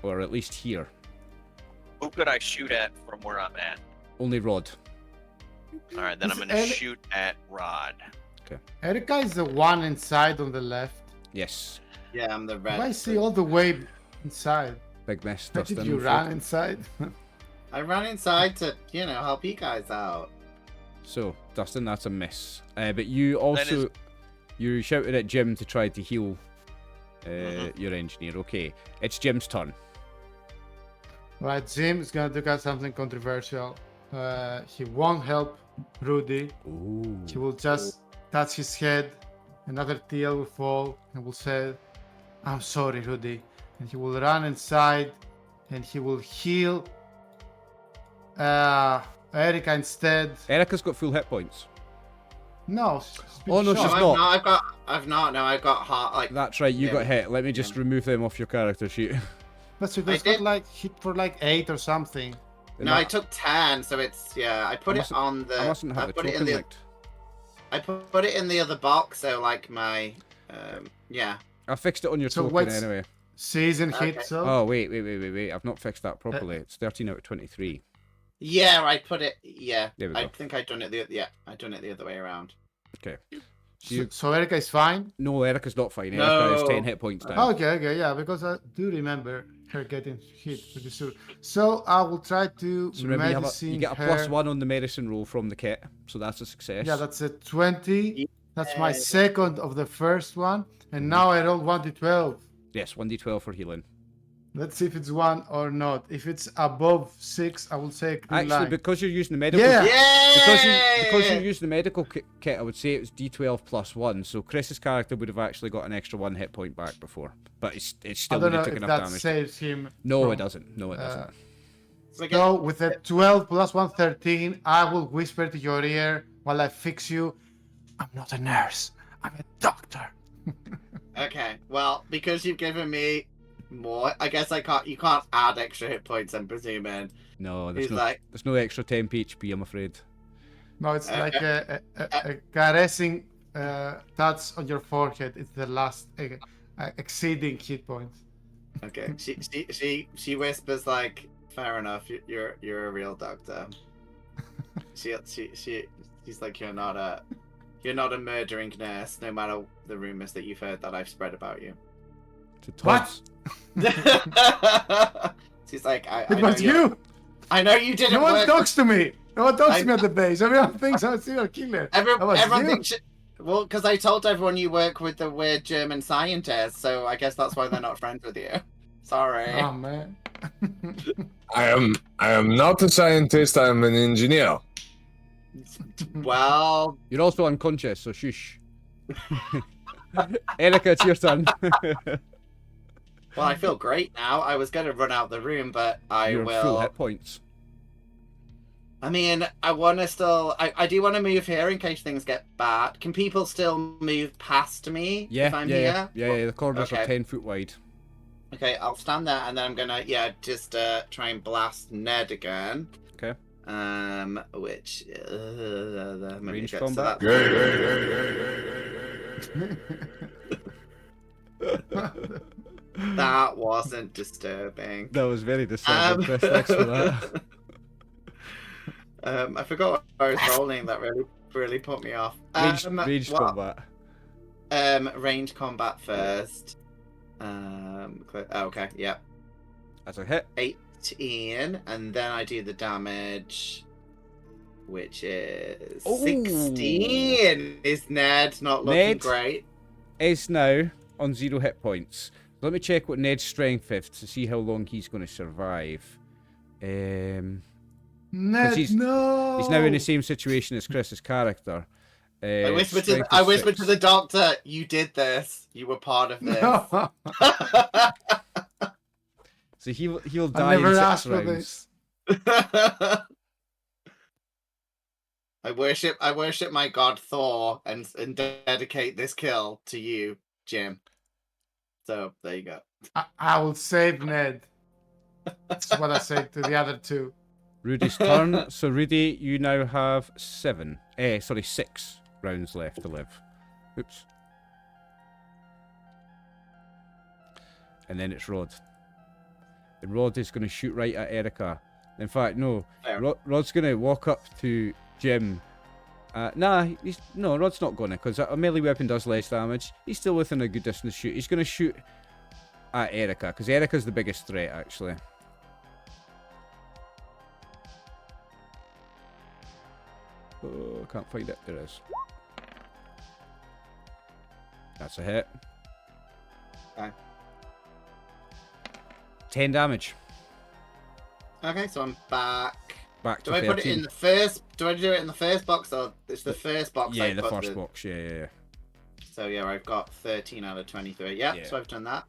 or at least here. Who could I shoot at from where I'm at? Only Rod. All right, then I'm Is going to Elliot- shoot at Rod. Erica is the one inside on the left. Yes. Yeah, I'm the red. I see all the way inside. Big mess, How Dustin. did you run inside? I ran inside to, help you guys out. So, Dustin, that's a miss. But you also... You shouted at Jim to try to heal your engineer. Okay. It's Jim's turn. Right, Jim is gonna do something controversial. He won't help Rudy. Ooh. He will just touch his head. Another tear will fall and will say, "I'm sorry, Rudy." And he will run inside and he will heal Erica instead. Erica's got full hit points. No, she's been Oh, no, shot. she's No, not. I've got heart, like... That's right, you Yeah. got hit. Let me just remove them off your character sheet. But she I just did- got like hit for like 8 or something. No, I took 10, so it's, I put it on the... I mustn't have a put it in token the... linked. I put it in the other box, so like my... yeah. I fixed it on your So token what's- anyway. Season hit, Okay. so. Oh, wait. I've not fixed that properly. It's 13 out of 23. Yeah, I put it... Yeah. There we I go. think I'd done it I'd done it the other way around. Okay. So Erica is fine? No, Erica's not fine. No. Erica is 10 hit points down. Okay, yeah, because I do remember her getting hit with the sword. So I will try to So remember, medicine you get a her. +1 on the medicine roll from the kit, so that's a success. Yeah, that's a 20. That's my Yeah. second of the first one. And now I roll 1d12. Yes, 1d12 for healing. Let's see if it's 1 or not. If it's above 6, I will say a green Actually, line. because you're using the medical Yeah. because you're Yay! using the medical kit, I would say it was D12 +1. So Chris's character would have actually got an extra 1 hit point back before, but it's I still don't would know have if taken that enough damage. saves him. No, from- it doesn't. No, it doesn't. So with a 12 plus 1, 13, I will whisper to your ear while I fix you. I'm not a nurse. I'm a doctor. Okay, well, because you've given me more, I guess you can't add extra hit points, I'm presuming. No, He's like, there's no extra temp HP, I'm afraid. No, it's like Okay. a caressing touch on your forehead. It's the last exceeding hit point. Okay. She whispers like, "Fair enough. You're a real doctor." She's like, "You're not a murdering nurse. No matter the rumors that you've heard that I've spread about you." To What? Todd's. She's like, It I know was you. I know you didn't No one work. talks to me. No one talks I- to me at the base. Everyone thinks I'm a serial killer. That was Everyone you. thinks. Well, because I told everyone you work with the weird German scientist, so I guess that's why they're not friends with you. Sorry. Oh man. I am not a scientist. I am an engineer. Well, You're also unconscious, so shush. Erica, it's your turn. well, I feel great now. I was going to run out the room, but I You're will. full hit points. I mean, I want to still. I do want to move here in case things get bad. Can people still move past me if I'm here? Yeah. The corridors are Okay. 10 foot wide. Okay, I'll stand there and then I'm gonna just try and blast Ned again. Okay. Which maybe Range it gets to combat? that wasn't disturbing. That was very disturbing, Chris. Thanks for that. I forgot what I was rolling. That really put me off. Range combat. Range combat first. Okay, yeah. That's a hit. 18, and then I do the damage, which is Ooh. 16. Is Ned not looking Ned? great? Is now on 0 hit points. Let me check what Ned's strength is to see how long he's going to survive. Ned, he's no. He's now in the same situation as Chris's character. I whispered strength is to 6. the doctor, "You did this. You were part of this." No. So he'll I die in never 6 asked for rounds. this. I worship my god Thor and dedicate this kill to you, Jim. So there you go. I will save Ned. That's what I said to the other two. Rudy's turn. So Rudy, you now have 6 rounds left to live. Oops. And then it's Rod. And Rod is going to shoot right at Erica. In fact, no. Fair. Rod's going to walk up to Jim. Rod's not going to, because a melee weapon does less damage. He's still within a good distance to shoot. He's going to shoot at Erica, because Erica's the biggest threat, actually. Oh, can't find it. There it is. That's a hit. Okay. 10 damage. Okay, so I'm back. Back to Do I 13. put it in the first? Do I do it in the first box, or it's the first box? Yeah, I the put first box. Yeah. So yeah, I've got 13 out of 23. Yeah, Yeah. so I've done that.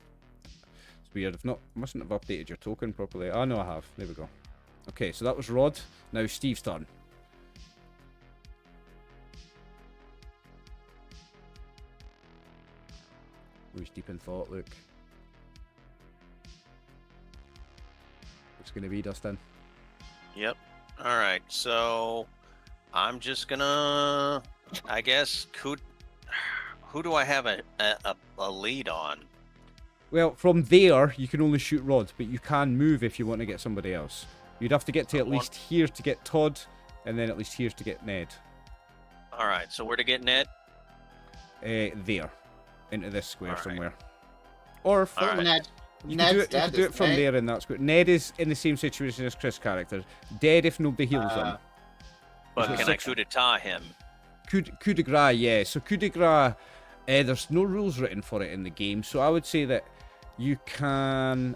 It's weird. Mustn't have updated your token properly. Oh no, I have. There we go. Okay, so that was Rod. Now Steve's turn. Who's deep in thought, Luke? What's gonna be, Dustin? Yep. All right. So I'm just gonna, I guess, who do I have a lead on? Well, from there you can only shoot Rod, but you can move if you want to get somebody else. You'd have to get to at least here to get Todd, and then at least here to get Ned. All right. So where to get Ned? There, into this square All right. somewhere. Or All right. Ned. you Ned's can do it, dead, do it from isn't he? there in that square. Ned is in the same situation as Chris' character. Dead if nobody heals him. But Is it can I 6? coup d'etat him? Coup de grace, yeah. So coup de grace, there's no rules written for it in the game. So I would say that you can.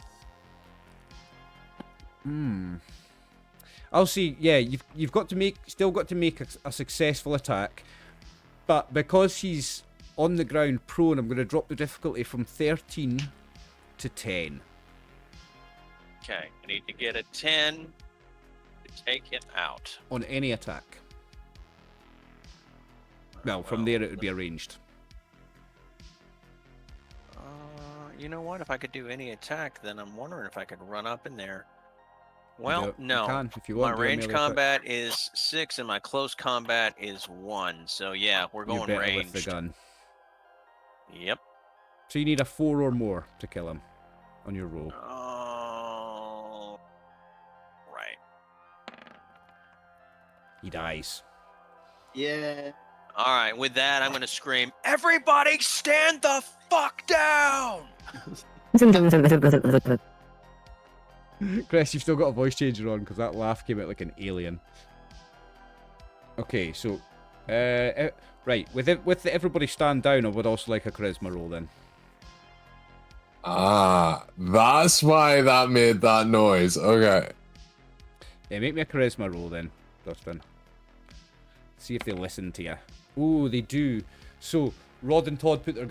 I'll see. Yeah, you've got to still got to make a successful attack, but because he's on the ground prone, I'm going to drop the difficulty from 13 to 10. Okay. I need to get a 10 to take him out. On any attack. Well, from there it would be arranged. You know what? If I could do any attack, then I'm wondering if I could run up in there. Well, You no. can if you My want. do a range melee attack. combat is 6 and my close combat is 1. So yeah, we're You're going better ranged. with the gun. Yep. So you need a 4 or more to kill him on your roll. Oh. Right. He dies. Yeah. All right. With that, I'm gonna scream, "Everybody, stand the fuck down!" Chris, you've still got a voice changer on because that laugh came out like an alien. Okay, so, right, with everybody stand down, I would also like a charisma roll then. Ah, that's why that made that noise. Okay. Yeah, make me a charisma roll then, Dustin. See if they listen to you. Ooh, they do. So, Rod and Todd put their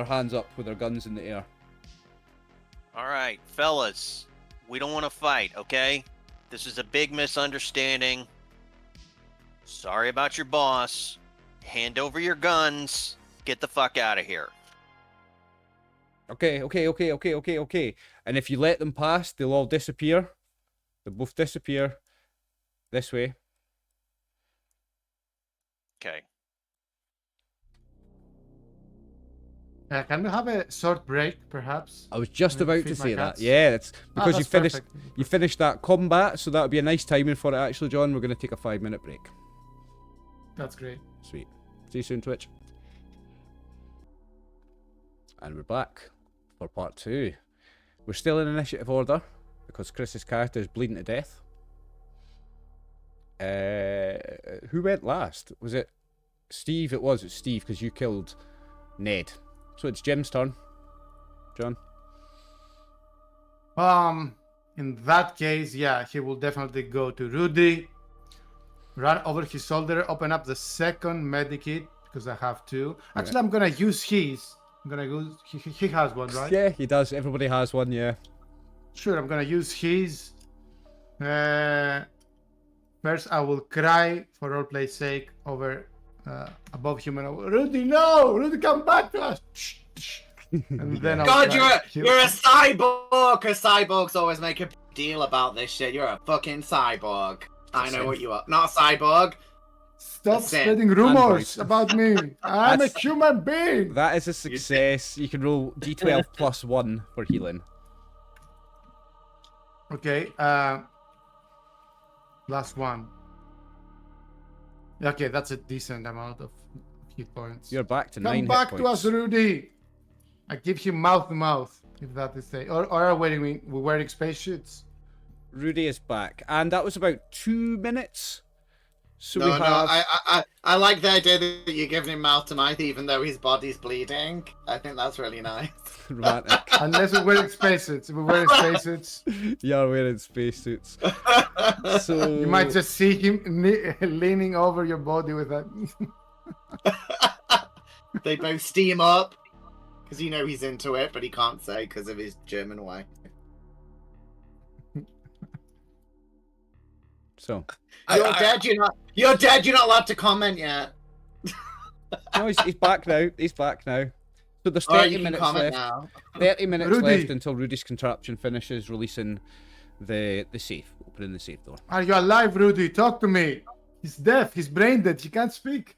hands up with their guns in the air. All right, fellas, we don't want to fight, okay? This is a big misunderstanding. Sorry about your boss. Hand over your guns. Get the fuck out of here. Okay. And if you let them pass, they'll all disappear. They'll both disappear. This way. Okay. Can we have a short break, perhaps? I was just Maybe about feed to my say that. cats? Yeah, it's because That's you perfect. finished that combat, so that would be a nice timing for it actually, John. We're going to take a 5-minute break. That's great. Sweet. See you soon, Twitch. And we're back for part 2. We're still in initiative order because Chris's character is bleeding to death. Who went last? Was it Steve? It's Steve because you killed Ned. So it's Jim's turn. John. In that case, yeah, he will definitely go to Rudy, run over his shoulder, open up the second medikit because I have 2. Actually, I'm gonna use his. I'm gonna use. He has one, right? Yeah, he does. Everybody has one. Yeah. Sure, I'm gonna use his. First, I will cry for roleplay's sake over above human. Rudy, no! Rudy, come back to us! And then I'll God, cry. you're a cyborg! Because cyborgs always make a big deal about this shit. You're a fucking cyborg. I know what you are. Not a cyborg. Stop That's it. spreading rumors Android. about me. I'm a That's- human being. That is a success. You can roll D12 plus 1 for healing. Okay. Last one. Okay, that's a decent amount of hit points. You're back to Come 9 back hit to points. us, Rudy. I give him mouth to mouth, if that is the. Or are we're wearing spacesuits. Rudy is back, and that was about 2 minutes. So we No, have. I like the idea that you're giving him mouth to mouth even though his body's bleeding. I think that's really nice. Romantic. Unless we're wearing spacesuits. If we're wearing spacesuits, You are wearing spacesuits. So you might just see him leaning over your body with that. They both steam up because you know he's into it, but he can't say because of his German way. So You're dead. You're dead. You're not allowed to comment yet. no, he's back now. He's back now. So there's All right, 30 you can minutes comment left. now. 30 minutes Rudy. left until Rudy's contraption finishes releasing the safe, opening the safe door. Are you alive, Rudy? Talk to me. He's deaf. He's brain dead. He can't speak.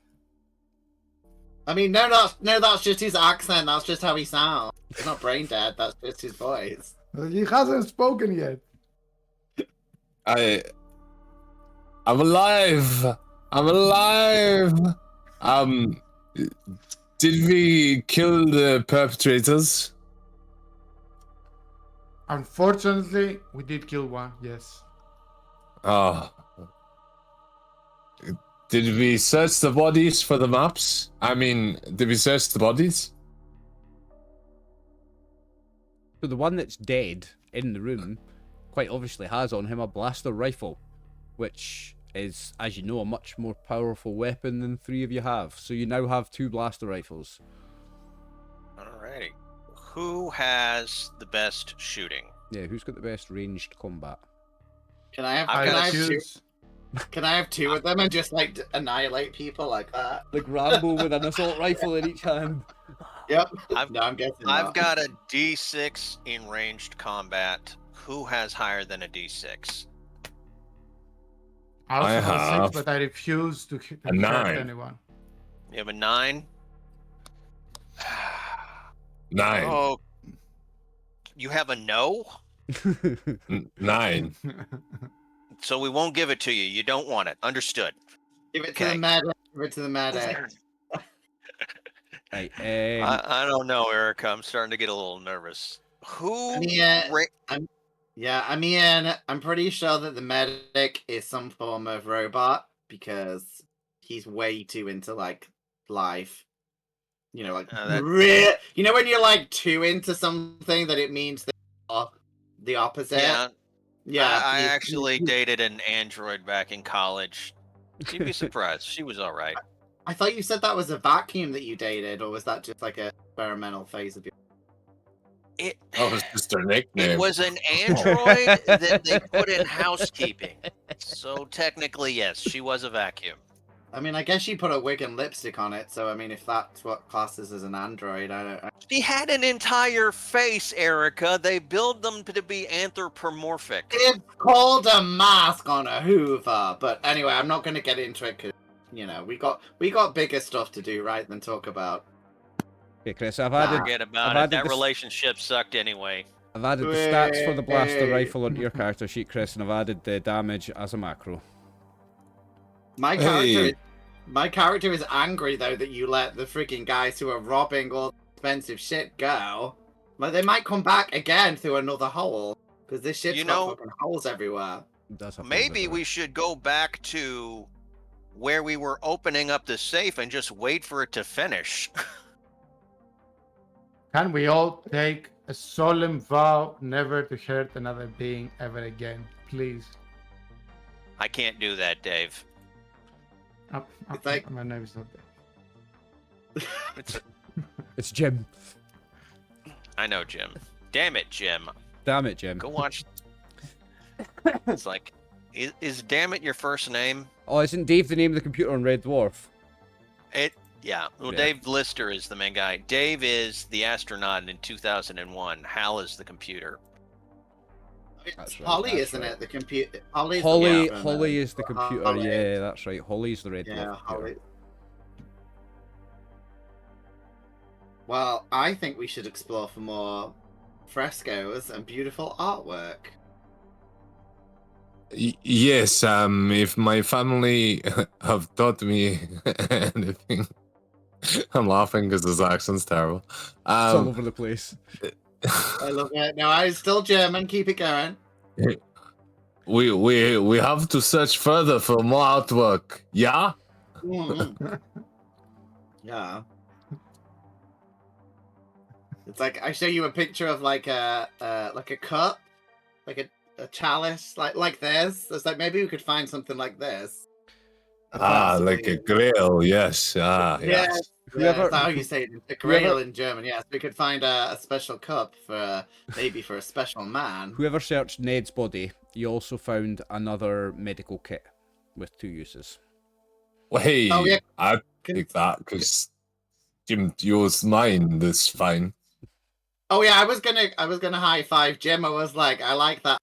I mean, no, that's just his accent. That's just how he sounds. He's not brain dead. That's just his voice. He hasn't spoken yet. I'm alive. I'm alive. Did we kill the perpetrators? Unfortunately, we did kill one. Yes. Oh. Did we search the bodies for the maps? I mean, did we search the bodies? So the one that's dead in the room quite obviously has on him a blaster rifle, which is, as you know, a much more powerful weapon than 3 of you have. So you now have 2 blaster rifles. Alrighty. Who has the best shooting? Yeah, who's got the best ranged combat? Can I have? I've Can got I have two? choose. Can I have 2 of them and just like annihilate people like that? Like Rambo with an assault rifle in each hand. Yep. I've- No, I'm guessing. I've not. got a D6 in ranged combat. Who has higher than a D6? I also I have a 6, have but I refuse to hurt 9. anyone. You have a 9. 9. Oh, you have a no? 9. So we won't give it to you. You don't want it. Understood. Give it to Okay. the medic. Give it to the medic. Right. I don't know, Erica. I'm starting to get a little nervous. Who? I mean, I'm pretty sure that the medic is some form of robot because he's way too into like life. You know, like you know when you're like too into something that it means that you're the opposite. Yeah. Yeah. I actually dated an android back in college. You'd be surprised. She was all right. I thought you said that was a vacuum that you dated, or was that just like a experimental phase of your? That was just her nickname. It was an android that they put in housekeeping. So technically, yes, she was a vacuum. I mean, I guess she put a wig and lipstick on it. So I mean, if that's what classes as an android, I don't. She had an entire face, Erica. They build them to be anthropomorphic. It's called a mask on a Hoover. But anyway, I'm not going to get into it because you know we got bigger stuff to do, right, than talk about. Okay, Chris, I've added. Forget about I've it. added That the relationship sucked anyway. I've added the stats for the blaster rifle onto your character sheet, Chris, and I've added the damage as a macro. My character is angry though that you let the freaking guys who are robbing all the expensive shit go. Like they might come back again through another hole because this shit's got fucking holes everywhere. Maybe we should go back to where we were opening up the safe and just wait for it to finish. Can we all take a solemn vow never to hurt another being ever again, please? I can't do that, Dave. It's like my name is not there. It's Jim. I know, Jim. Damn it, Jim. Damn it, Jim. Go watch. It's like, is damn it your first name? Oh, isn't Dave the name of the computer on Red Dwarf? Yeah. Well, Yeah. Dave Lister is the main guy. Dave is the astronaut in 2001. Hal is the computer. it's right, Holly, that's isn't right. it? The computer. Holly is the computer. Holly. Yeah, that's right. Holly's the Red Yeah, Dwarf computer. Holly. Well, I think we should explore for more frescoes and beautiful artwork. Yes, if my family have taught me anything, I'm laughing because his accent's terrible. It's all over the place. I love it. No, I'm still German. Keep it going. We have to search further for more artwork. Yeah. Mm. Yeah. It's like I show you a picture of like a cup, like a chalice, like this. It's like maybe we could find something like this. Like a grill. Yes. Yes. Yes. Whoever- That's how you say it. A grail in German. Yes, we could find a special cup for maybe for a special man. Whoever searched Ned's body, you also found another medical kit with 2 uses. Well, hey, Oh, yeah. I take that because Jim used mine. That's fine. Oh yeah, I was gonna high five Jim. I was like, I like that.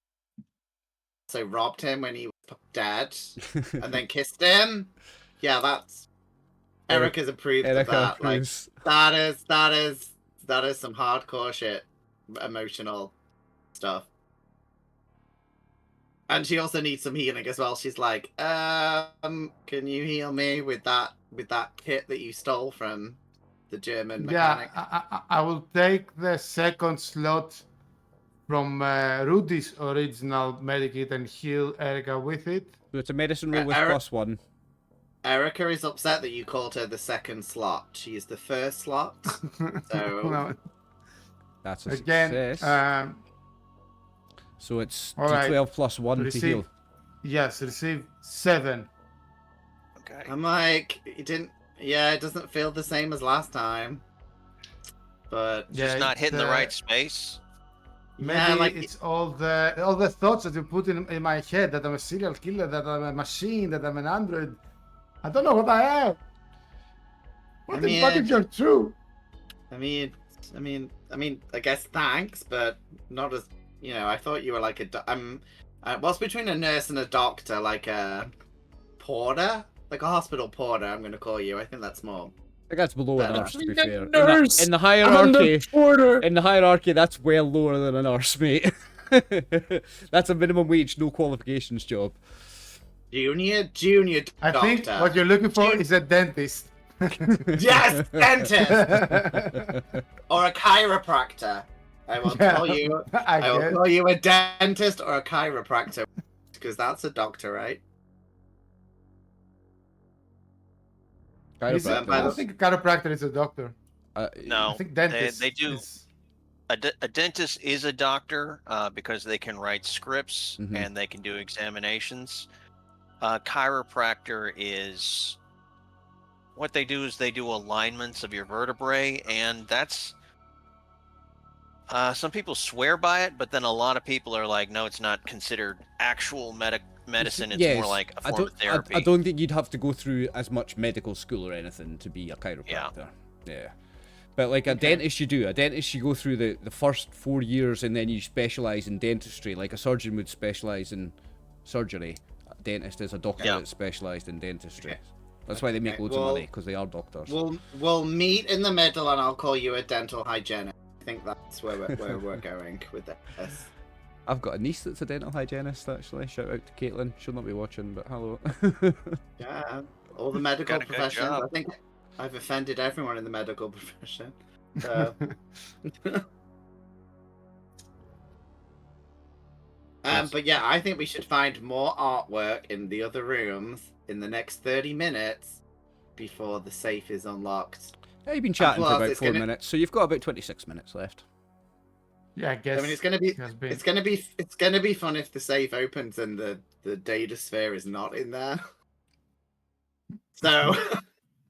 So robbed him when he was dead, and then kissed him. Yeah, that's Erica's approved of Erica that. Like approves. that is some hardcore shit, emotional stuff. And she also needs some healing as well. She's like, can you heal me with that kit that you stole from the German mechanic? Yeah, I will take the second slot from Rudy's original medikit and heal Erica with it. So it's a medicine roll with Eric- +1. Erica is upset that you called her the second slot. She is the first slot. So No, That's a again, success. So it's all right. D12 +1 to Receive- heal. yes, receive 7. Okay. I'm like, it didn't. Yeah, it doesn't feel the same as last time. But Yeah, Just not it's, hitting the right space. Maybe yeah, like it's all the thoughts that you put in my head, that I'm a serial killer, that I'm a machine, that I'm an android. I don't know what I am. What the fuck if you're true? I mean, I guess thanks, but not as you know. I thought you were like what's between a nurse and a doctor? Like a porter, like a hospital porter. I'm gonna call you. I think that's more. I think that's below a Better. nurse, to be fair. Nurse! In the I'm the hierarchy, porter! in the hierarchy, that's well lower than a nurse, mate. That's a minimum wage, no qualifications job. Junior I doctor. think what you're looking for is a dentist. Yes, dentist or a chiropractor. I will Yeah, call you. I I will guess. call you a dentist or a chiropractor because that's a doctor, right? Is it? Chiropractor I don't is- think a chiropractor is a doctor. No, I think dentist. they do. is- A dentist is a doctor because they can write scripts Mhm. and they can do examinations. Chiropractor is what they do is they do alignments of your vertebrae, and that's some people swear by it, but then a lot of people are like, no, it's not considered actual medicine. It's more like a form of therapy. I don't think you'd have to go through as much medical school or anything to be a chiropractor. Yeah. But like a dentist, you do. A dentist, you go through the first 4 years and then you specialise in dentistry. Like a surgeon would specialise in surgery. A dentist is a doctor that's specialised in dentistry. Okay. That's why they make Okay, loads of money, because they are doctors. We'll meet in the middle, and I'll call you a dental hygienist. I think that's where we're going with this. I've got a niece that's a dental hygienist, actually. Shout out to Caitlin. She'll not be watching, but hello. Yeah, all the medical Got a good professions. job. I think I've offended everyone in the medical profession. So. But yeah, I think we should find more artwork in the other rooms in the next 30 minutes before the safe is unlocked. Yeah, you've been chatting for plus, about it's 4 gonna- minutes, so you've got about 26 minutes left. Yeah, I guess. I mean, it's gonna be has been. it's gonna be fun if the safe opens and the data sphere is not in there. So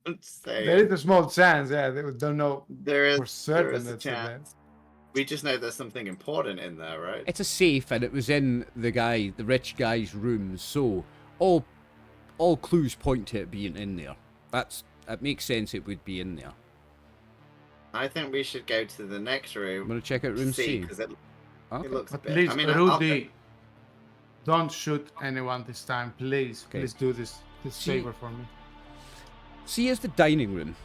I'm just saying, There is a small chance, yeah. They don't know there is for certain there is a that's in there. chance. We just know there's something important in there, right? It's a safe, and it was in the rich guy's room, so all clues point to it being in there. It makes sense it would be in there. I think we should go to the next I'm room. gonna check out room C. because it Okay. looks a But bit. please, I mean, Rudy, don't shoot anyone this time. Please, Okay. please do this See- favor for me. C is the dining room.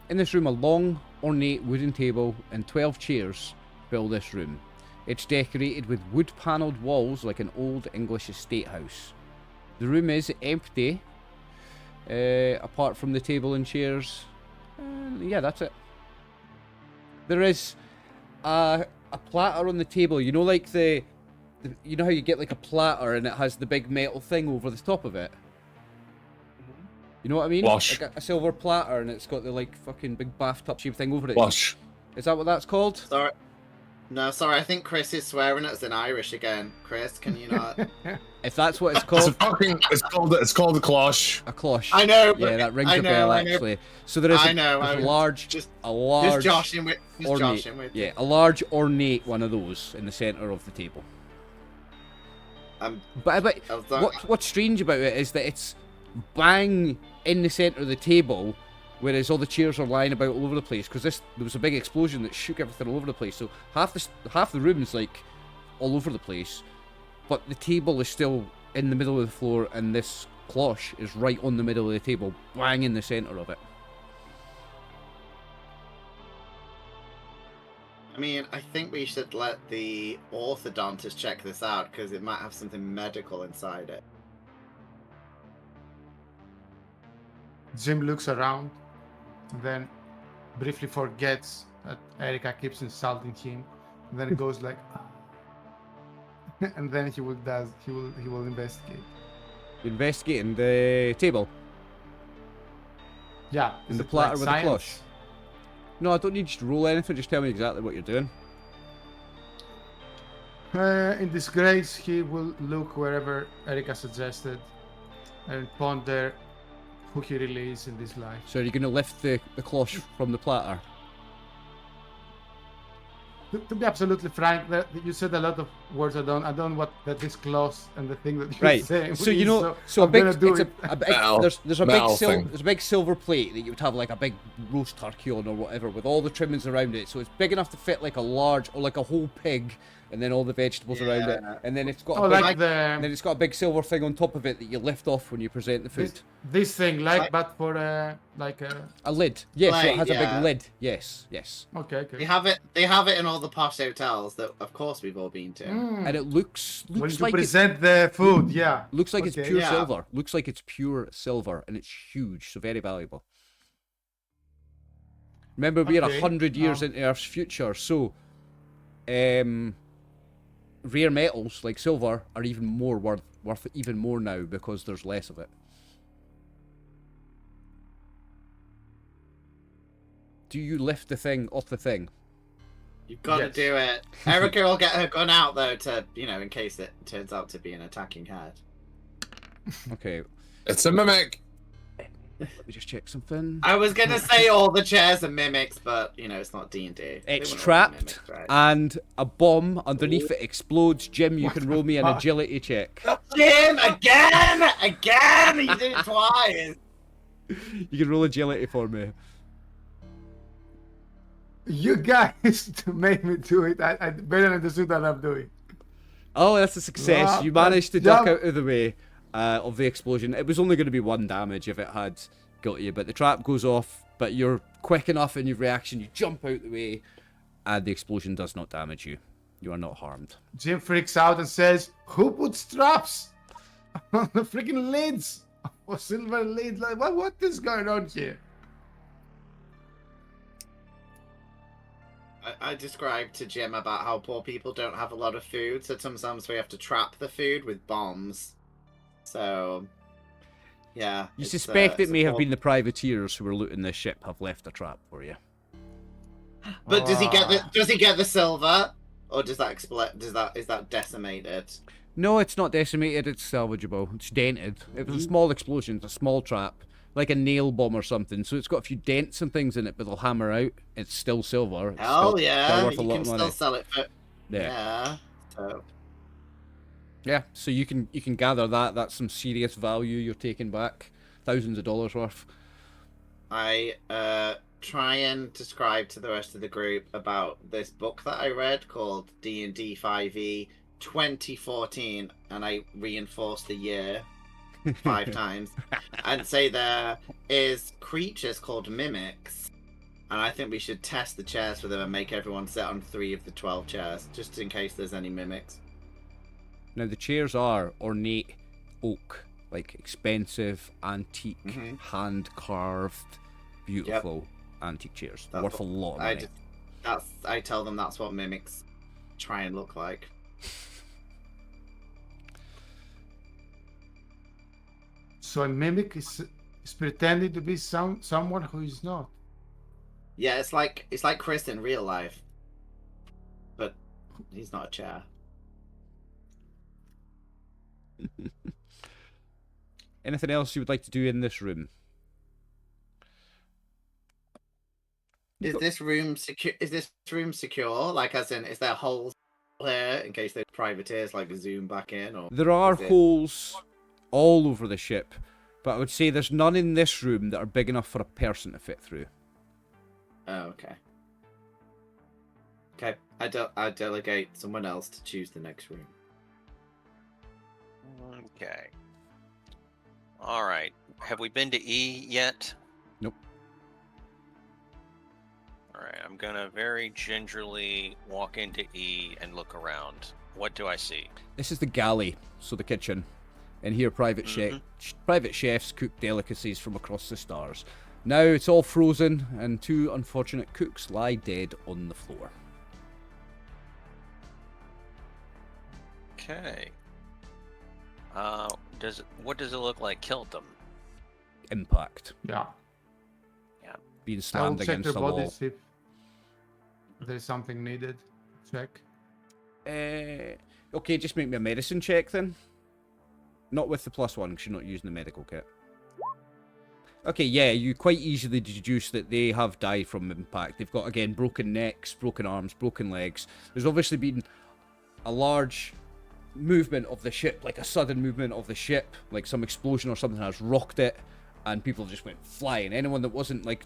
In this room, a long, ornate wooden table and 12 chairs fill this room. It's decorated with wood-panelled walls like an old English estate house. The room is empty, apart from the table and chairs. Yeah, that's it. There is a platter on the table. You know, like you know how you get like a platter and it has the big metal thing over the top of it. You know what I mean? Wash. Like a silver platter, and it's got the like fucking big bathtub shaped thing over it. Wash. Is that what that's called? sorry. No, sorry. I think Chris is swearing at us in Irish again. Chris, can you not? If that's what it's It's a called, fucking. It's called a cloche. a cloche. I know. But Yeah, that rings I a know, bell I know. actually. So there is I know, there's I a know. large, Just ornate, joshing with. yeah, a large ornate one of those in the centre of the table. I'm. But I was like- what's strange about it is that it's bang in the centre of the table, whereas all the chairs are lying about all over the place. Because there was a big explosion that shook everything all over the place. So half the room's like all over the place, but the table is still in the middle of the floor, and this cloche is right on the middle of the table, bang in the centre of it. I mean, I think we should let the orthodontist check this out because it might have something medical inside it. Jim looks around, and then briefly forgets that Erica keeps insulting him, and then it goes like, and then he will investigate. Investigating the table. Yeah, And is the it platter like with the science? cloche. No, I don't need you to roll anything. Just tell me exactly what you're doing. In disgrace, he will look wherever Erica suggested and ponder who he really is in this life. So you're going to lift the cloche from the platter. To be absolutely frank, you said a lot of words I don't want that this clause and the thing that you Right. say. So you know, so a I'm big, gonna do it's it. a big Metal- there's a metal big thing. there's a big silver plate that you would have like a big roast turkey on or whatever with all the trimmings around it. So it's big enough to fit like a large or like a whole pig and then all the vegetables around it, Yeah. and then it's got Oh, a big, like and then the it's got a big silver thing on top of it that you lift off when you present the food. this thing, like, Like- but for like a. A lid. Yes, so it Plate, has a yeah. big lid. Yes, yes. Okay, okay. They have it. They have it in all the posh hotels that, of course, we've all been to. And it looks When you like it's present the food, yeah. looks like it's Okay. pure Yeah. silver. Looks like it's pure silver, and it's huge, so very valuable. Remember, we are Okay, 100 years into Earth's future, so rare metals like silver are even more worth even more now because there's less of it. Do you lift the thing off the thing? You've got to Yes. do it. Erica will get her gun out though, to in case it turns out to be an attacking head. Okay, It's a mimic. let me just check something. I was gonna say all the chairs are mimics, but it's not D&D. It's trapped, and a bomb underneath it explodes. Jim, you can roll me an fuck? agility check. Jim, again! You did it twice! You can roll agility for me. You guys made me do it. I better understood what I'm doing. Oh, that's a success. Wow, You managed to duck jump. out of the way of the explosion. It was only going to be 1 damage if it had got you, but the trap goes off, but you're quick enough in your reaction. You jump out the way, and the explosion does not damage you. You are not harmed. Jim freaks out and says, "Who put straps on the freaking lids? Or silver lids? Like, what is going on here?" I described to Jim about how poor people don't have a lot of food, so sometimes we have to trap the food with bombs. So, yeah. You it's, suspect it it's a may have poor- been the privateers who were looting this ship have left a trap for you. But does he get the Ah. does he get the silver, or does that explode? Is that decimated? No, it's not decimated. It's salvageable. It's dented. It was a small explosion. It's a small trap, like a nail bomb or something. So it's got a few dents and things in it, but they'll hammer out. It's still silver. It's Hell still yeah! worth a You lot can of still money. sell it for Yeah. So Yeah, so you can gather that. That's some serious value you're taking back. Thousands of dollars worth. I try and describe to the rest of the group about this book that I read called D&D 5e 2014, and I reinforce the year 5 times, and say there is creatures called mimics, and I think we should test the chairs for them and make everyone sit on 3 of the 12 chairs, just in case there's any mimics. Now the chairs are ornate oak, like expensive, antique, Mhm. hand carved, beautiful antique chairs. That's Worth a what lot of I money. I tell them that's what mimics try and look like. So a mimic is pretending to be someone who is not. Yeah, it's like Chris in real life, but he's not a chair. Anything else you would like to do in this room? Is this room secure? Is this room secure? Like, as in, is there holes here in case there's privateers like zoom back in? Or There are is it- holes all over the ship, but I would say there's none in this room that are big enough for a person to fit through. Oh, okay. Okay, I delegate someone else to choose the next room. Okay. All right. Have we been to E yet? Nope. All right. I'm gonna very gingerly walk into E and look around. What do I see? This is the galley, so the kitchen. And here private chefs cook delicacies from across the stars. Now it's all frozen, and 2 unfortunate cooks lie dead on the floor. Okay. What does it look like killed them? Impact. Yeah. Being I will slammed check against their the wall. bodies if there's something needed. Check. Okay, just make me a medicine check then. Not with the +1, because you're not using the medical kit. Okay, yeah, you quite easily deduce that they have died from impact. They've got, again, broken necks, broken arms, broken legs. There's obviously been a large movement of the ship, like a sudden movement of the ship, like some explosion or something has rocked it, and people just went flying. Anyone that wasn't, like,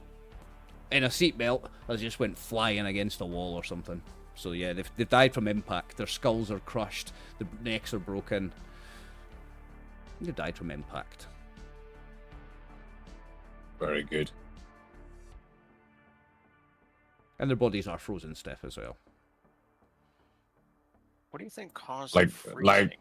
in a seatbelt has just went flying against a wall or something. So yeah, they've died from impact. Their skulls are crushed. Their necks are broken. They died from impact. Very good. And their bodies are frozen stiff as well. What do you think caused Like- the freezing? like-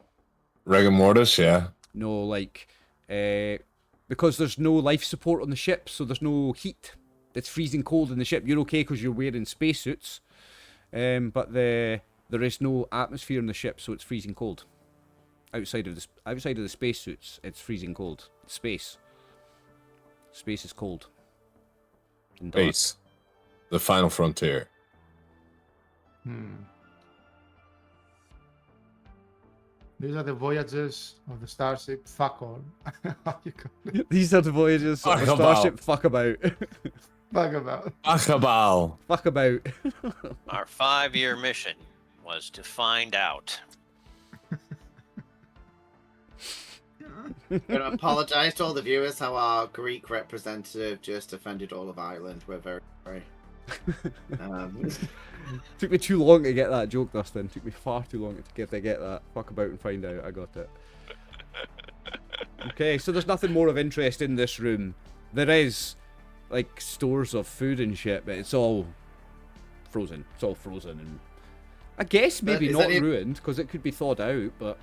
Rigor mortis, yeah. No, like, because there's no life support on the ship, so there's no heat. It's freezing cold in the ship. You're okay because you're wearing spacesuits, but there is no atmosphere in the ship, so it's freezing cold. Outside of the spacesuits, it's freezing cold. It's space. Space is cold. And dark. Space. The final frontier. These are the voyages of the starship. Fuck all. How you call it? These are the voyages of the Fuck about. starship. Fuck about. Fuck about. Achabal. Fuck about. Our 5-year mission was to find out. I'm going to apologise to all the viewers how our Greek representative just offended all of Ireland. We're very sorry. Took me too long to get that joke, Dustin. Took me far too long to get that. Fuck about and find out. I got it. Okay, so there's nothing more of interest in this room. There is, like, stores of food and shit, but it's all frozen. It's all frozen, and I guess maybe is not that it- ruined because it could be thawed out. But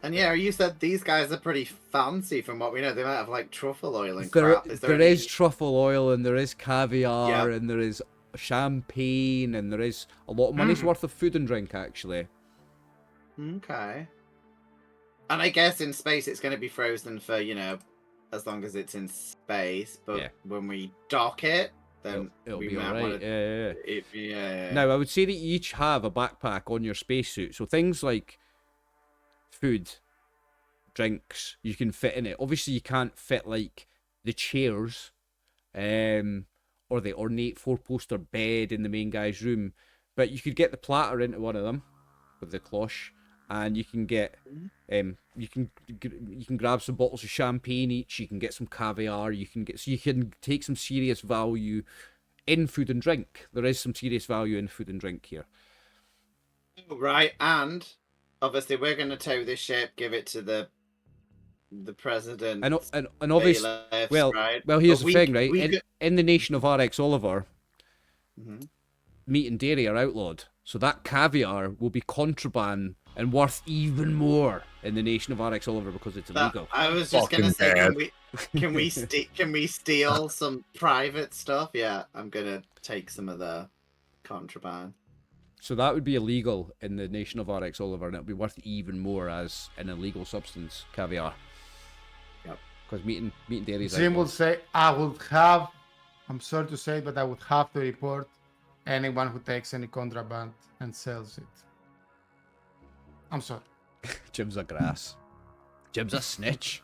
And yeah, you said these guys are pretty fancy from what we know. They might have like truffle oil and there crap. there any- is truffle oil, and there is caviar, Yeah. and there is champagne, and there is a lot of money's worth of food and drink actually. Okay. And I guess in space it's going to be frozen for, as long as it's in space. But Yeah. when we dock it, then It'll we be might alright. want to. Yeah. Yeah. Now, I would say that you each have a backpack on your spacesuit, so things like food, drinks, you can fit in it. Obviously, you can't fit like the chairs, or the ornate four-poster bed in the main guy's room, but you could get the platter into one of them with the cloche, and you can get, you can grab some bottles of champagne each. You can get some caviar. You can take some serious value in food and drink. There is some serious value in food and drink here. Right, and obviously we're going to tow this ship, give it to the president. And obviously, bailiffs, well, right? here's But the thing, right? we In, could- in the nation of RxOliver, Mhm. meat and dairy are outlawed, so that caviar will be contraband and worth even more in the nation of RxOliver because it's illegal. I was just going to say, Fucking can we steal some private stuff? Yeah, I'm going to take some of the contraband. So that would be illegal in the nation of RxOliver, and it'll be worth even more as an illegal substance, caviar. Yep. Because meat and dairy is Jim outlawed. would say, I'm sorry to say, but I would have to report anyone who takes any contraband and sells it. I'm sorry. Jim's a grass. Jim's a snitch.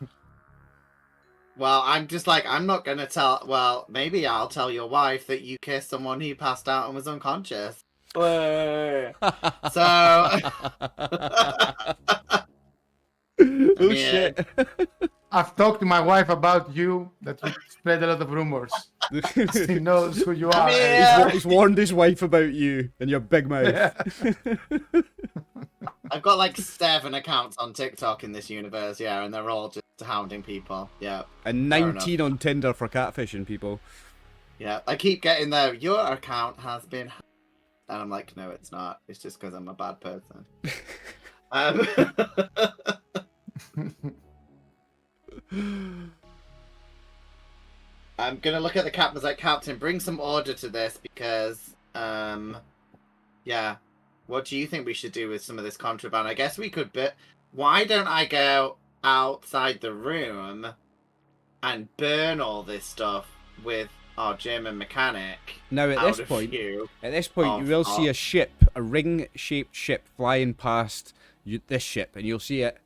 Well, I'm just like, I'm not going to tell. Well, maybe I'll tell your wife that you kissed someone who passed out and was unconscious. So. Oh mean, shit. I've talked to my wife about you, that you spread a lot of rumors. She knows who you are. Yeah. He's warned his wife about you and your big mouth. Yeah. I've got like 7 accounts on TikTok in this universe, yeah, and they're all just hounding people. Yeah, And Fair 19 on Tinder for catfishing people. yeah. I keep getting there. Your account has been, and I'm like, no, it's not. It's just because I'm a bad person. I'm gonna look at the captain's like, Captain, bring some order to this because, yeah. What do you think we should do with some of this contraband? I guess we could, but why don't I go outside the room and burn all this stuff with our German mechanic? Now at out this of point, view? you will see a ship, a ring-shaped ship flying past this ship, and you'll see it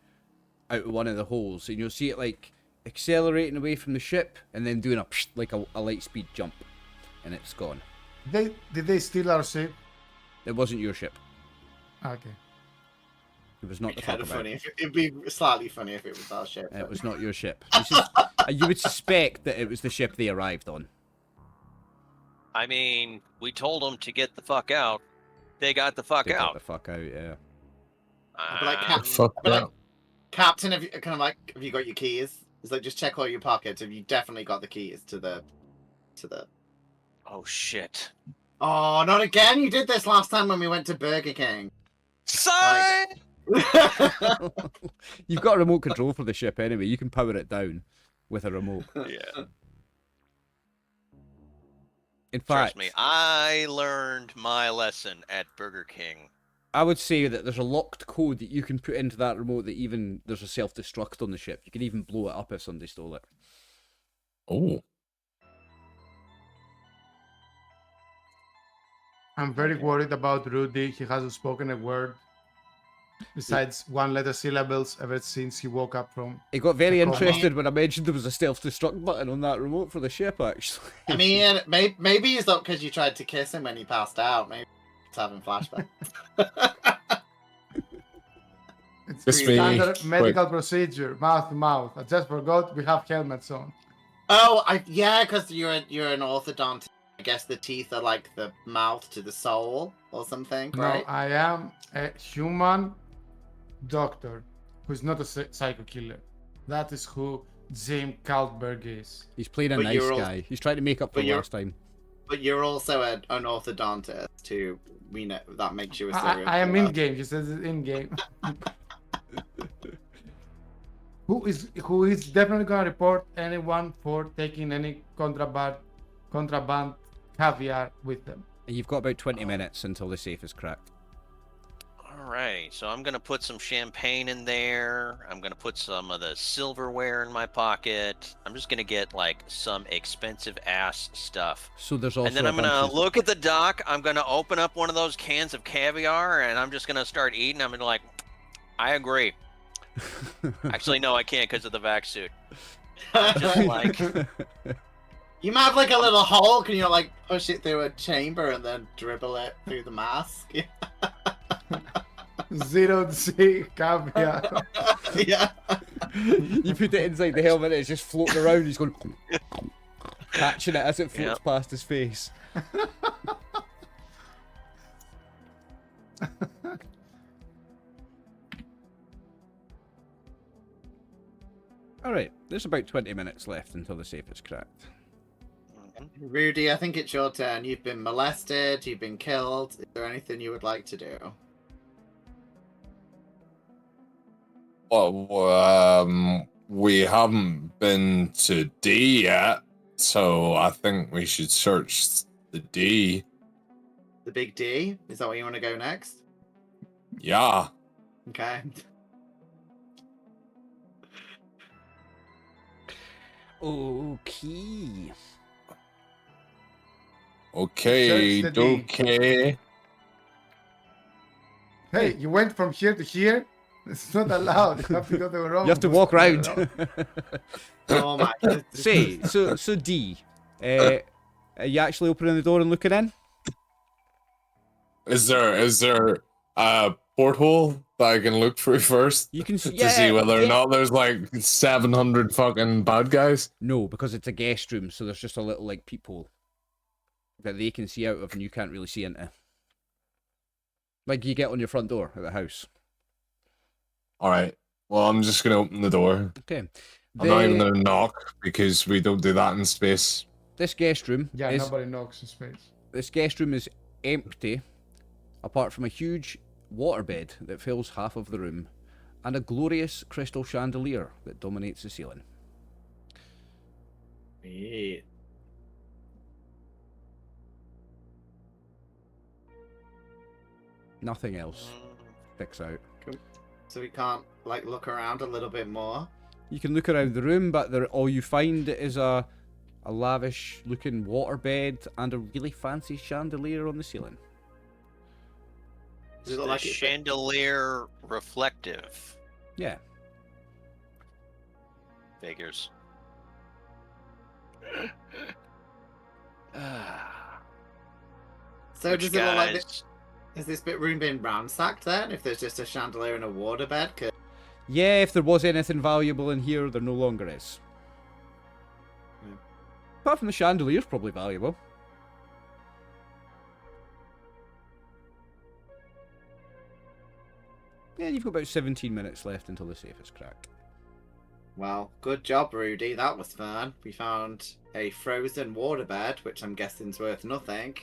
out of one of the holes, and you'll see it like accelerating away from the ship, and then doing like a light-speed jump, and it's gone. Did they steal our ship? It wasn't your ship. Okay. It was not the Kind fuck of about. funny. It'd be slightly funny if it was our ship. It was not your ship. You would suspect that it was the ship they arrived on. I mean, we told them to get the fuck out. They got the fuck They got out. the fuck out, yeah. I'd be like, Um, Fuck I'd be like, that. Captain, have you got your keys? It's like, just check all your pockets. Have you definitely got the keys to the? oh shit. Oh, not again! You did this last time when we went to Burger King. Sign! You've got a remote control for the ship anyway. You can power it down with a remote. Yeah. In fact, Trust me, I learned my lesson at Burger King. I would say that there's a locked code that you can put into that remote that even there's a self-destruct on the ship. You can even blow it up if somebody stole it. Oh. I'm very worried about Rudy. He hasn't spoken a word besides one-letter syllables ever since he woke up from. He got very I call interested when I mentioned there was a self-destruct button on that remote for the ship, actually. I mean, maybe it's not because you tried to kiss him when he passed out. Maybe he's having flashbacks. It's Just me, standard quick. medical procedure, mouth to mouth. I just forgot we have helmets on. Oh, yeah, because you're an orthodontist. I guess the teeth are like the mouth to the soul or something, right? No, I am a human doctor who's not a psycho killer. That is who Jim Kaltberg is. He's playing a But nice you're all- guy. He's trying to make up for but you're- last time. But you're also an orthodontist who we know that makes you a I serial am killer. in game. He says it in game. Who is definitely gonna report anyone for taking any contraband caviar with them? And you've got about 20 minutes until the safe is cracked. Alright, so I'm gonna put some champagne in there. I'm gonna put some of the silverware in my pocket. I'm just gonna get like some expensive ass stuff. So there's also And then a I'm gonna bunch of- look at the dock. I'm gonna open up one of those cans of caviar, and I'm just gonna start eating. I'm gonna like, I agree. Actually, no, I can't because of the vac suit. Just like, You might have like a little hole. Can you like push it through a chamber and then dribble it through the mask? Zero C caviar. Yeah. You put it inside the helmet, it's just floating around. He's going, catching it as it floats Yep. past his face. Alright, there's about 20 minutes left until the safe is cracked. Rudy, I think it's your turn. You've been molested. You've been killed. Is there anything you would like to do? Well, we haven't been to D yet, so I think we should search the D. The big D? Is that where you want to go next? Yeah. Okay. Okay. Okay, Search the D. okay. Hey, you went from here to here? It's not allowed. You have to go the wrong. You have to walk round. Oh my. Say, so D, are you actually opening the door and looking in? Is there a porthole that I can look through first You can to see whether or not there's like 700 fucking bad guys? No, because it's a guest room, so there's just a little like peephole that they can see out of and you can't really see into. Like you get on your front door at the house. All right. Well, I'm just gonna open the door. Okay. I'm not even gonna knock because we don't do that in space. This guest room Yeah, is nobody knocks in space. this guest room is empty, apart from a huge waterbed that fills half of the room, and a glorious crystal chandelier that dominates the ceiling. Sweet. Nothing else sticks out. So we can't like look around a little bit more. You can look around the room, but all you find is a lavish looking waterbed and a really fancy chandelier on the ceiling. Does it the look like it's chandelier reflective. Yeah. Figures. So Which does it look like guys- has this bit room been ransacked then? If there's just a chandelier and a waterbed? 'Cause Yeah, if there was anything valuable in here, there no longer is. Apart from the chandelier's probably valuable. you've got about 17 minutes left until the safe is cracked. Well, good job, Rudy. That was fun. We found a frozen waterbed, which I'm guessing is worth nothing.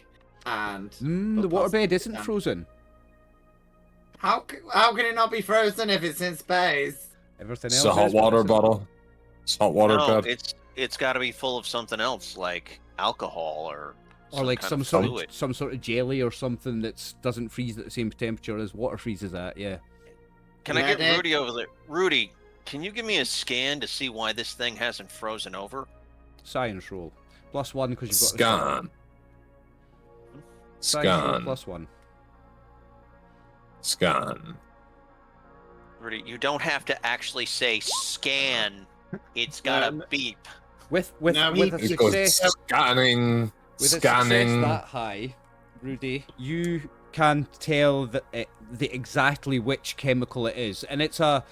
And The waterbed isn't frozen. How can it not be frozen if it's in space? Everything It's else a hot is, but water it's- bottle. It's hot water No, bed. it's got to be full of something else, like alcohol or Or kind some of sort fluid. of some sort of jelly or something that doesn't freeze at the same temperature as water freezes at. Yeah. Can I get Medic. Rudy over there? Rudy, can you give me a scan to see why this thing hasn't frozen over? Science roll. +1 because you've got Scan. Science roll Scan. +1. Scan. Rudy, you don't have to actually say scan. It's got Um, a beep. With No, with a It goes success scanning. with a success Scanning. that high, Rudy, you can tell that the exactly which chemical it is, and it's a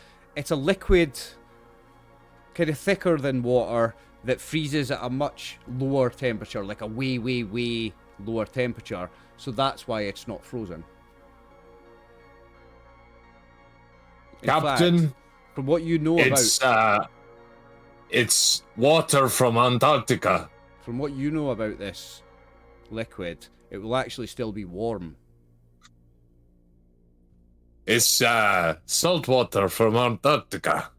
liquid, kind of thicker than water that freezes at a much lower temperature, like a way lower temperature. So that's why it's not frozen. In Captain, fact, from what you know it's water from Antarctica. from what you know about this liquid, it will actually still be warm. It's salt water from Antarctica.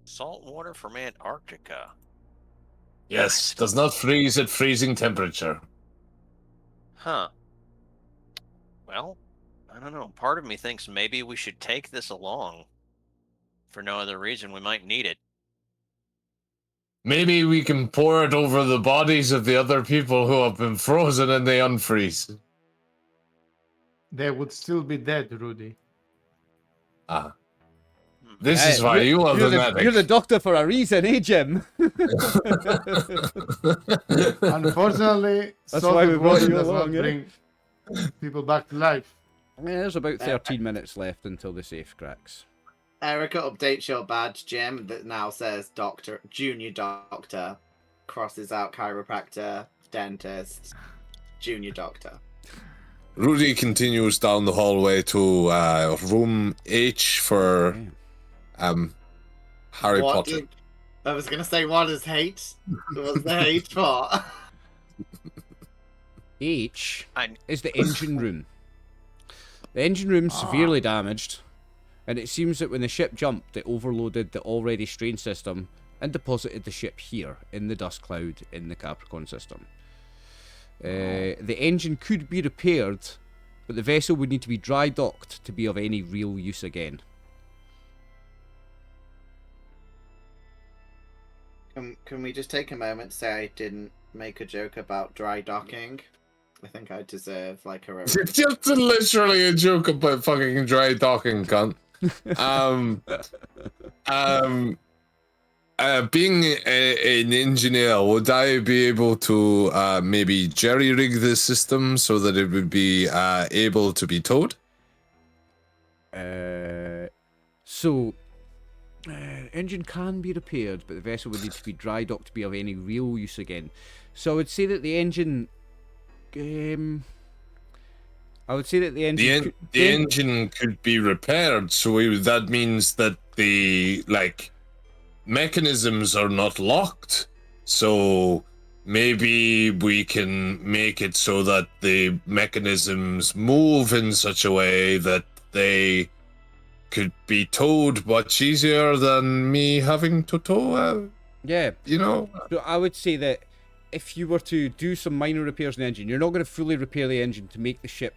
Salt water from Antarctica. Yes, does not freeze at freezing temperature. Huh. Well, I don't know. Part of me thinks maybe we should take this along. For no other reason, we might need it. Maybe we can pour it over the bodies of the other people who have been frozen and they unfreeze. They would still be dead, Rudy. Ah. This is Hey, why you are the medic. You're the doctor for a reason, eh, Jim? Unfortunately, That's salt why we and brought water you does along, not eh? bring people back to life. There's about 13 minutes left until the safe cracks. Erica updates your badge, Jim, that now says Doctor, Junior Doctor, crosses out chiropractor, dentist, Junior Doctor. Rudy continues down the hallway to room H for Harry What Potter. I was going to say, what is hate? What's the hate for? H I- is the engine room. The engine room's severely damaged, and it seems that when the ship jumped, it overloaded the already strained system and deposited the ship here, in the dust cloud in the Capricorn system. The engine could be repaired, but the vessel would need to be dry docked to be of any real use again. Can we just take a moment to say I didn't make a joke about dry docking? I think I deserve like a It's just literally a joke about fucking dry docking, cunt. Being an engineer, would I be able to maybe jerry-rig the system so that it would be able to be towed? Engine can be repaired, but the vessel would need to be dry docked to be of any real use again. So I would say that the engine... The engine could be repaired, so that means that the mechanisms are not locked. So maybe we can make it so that the mechanisms move in such a way that they could be towed much easier than me having to tow. Yeah. So I would say that if you were to do some minor repairs in the engine, you're not going to fully repair the engine to make the ship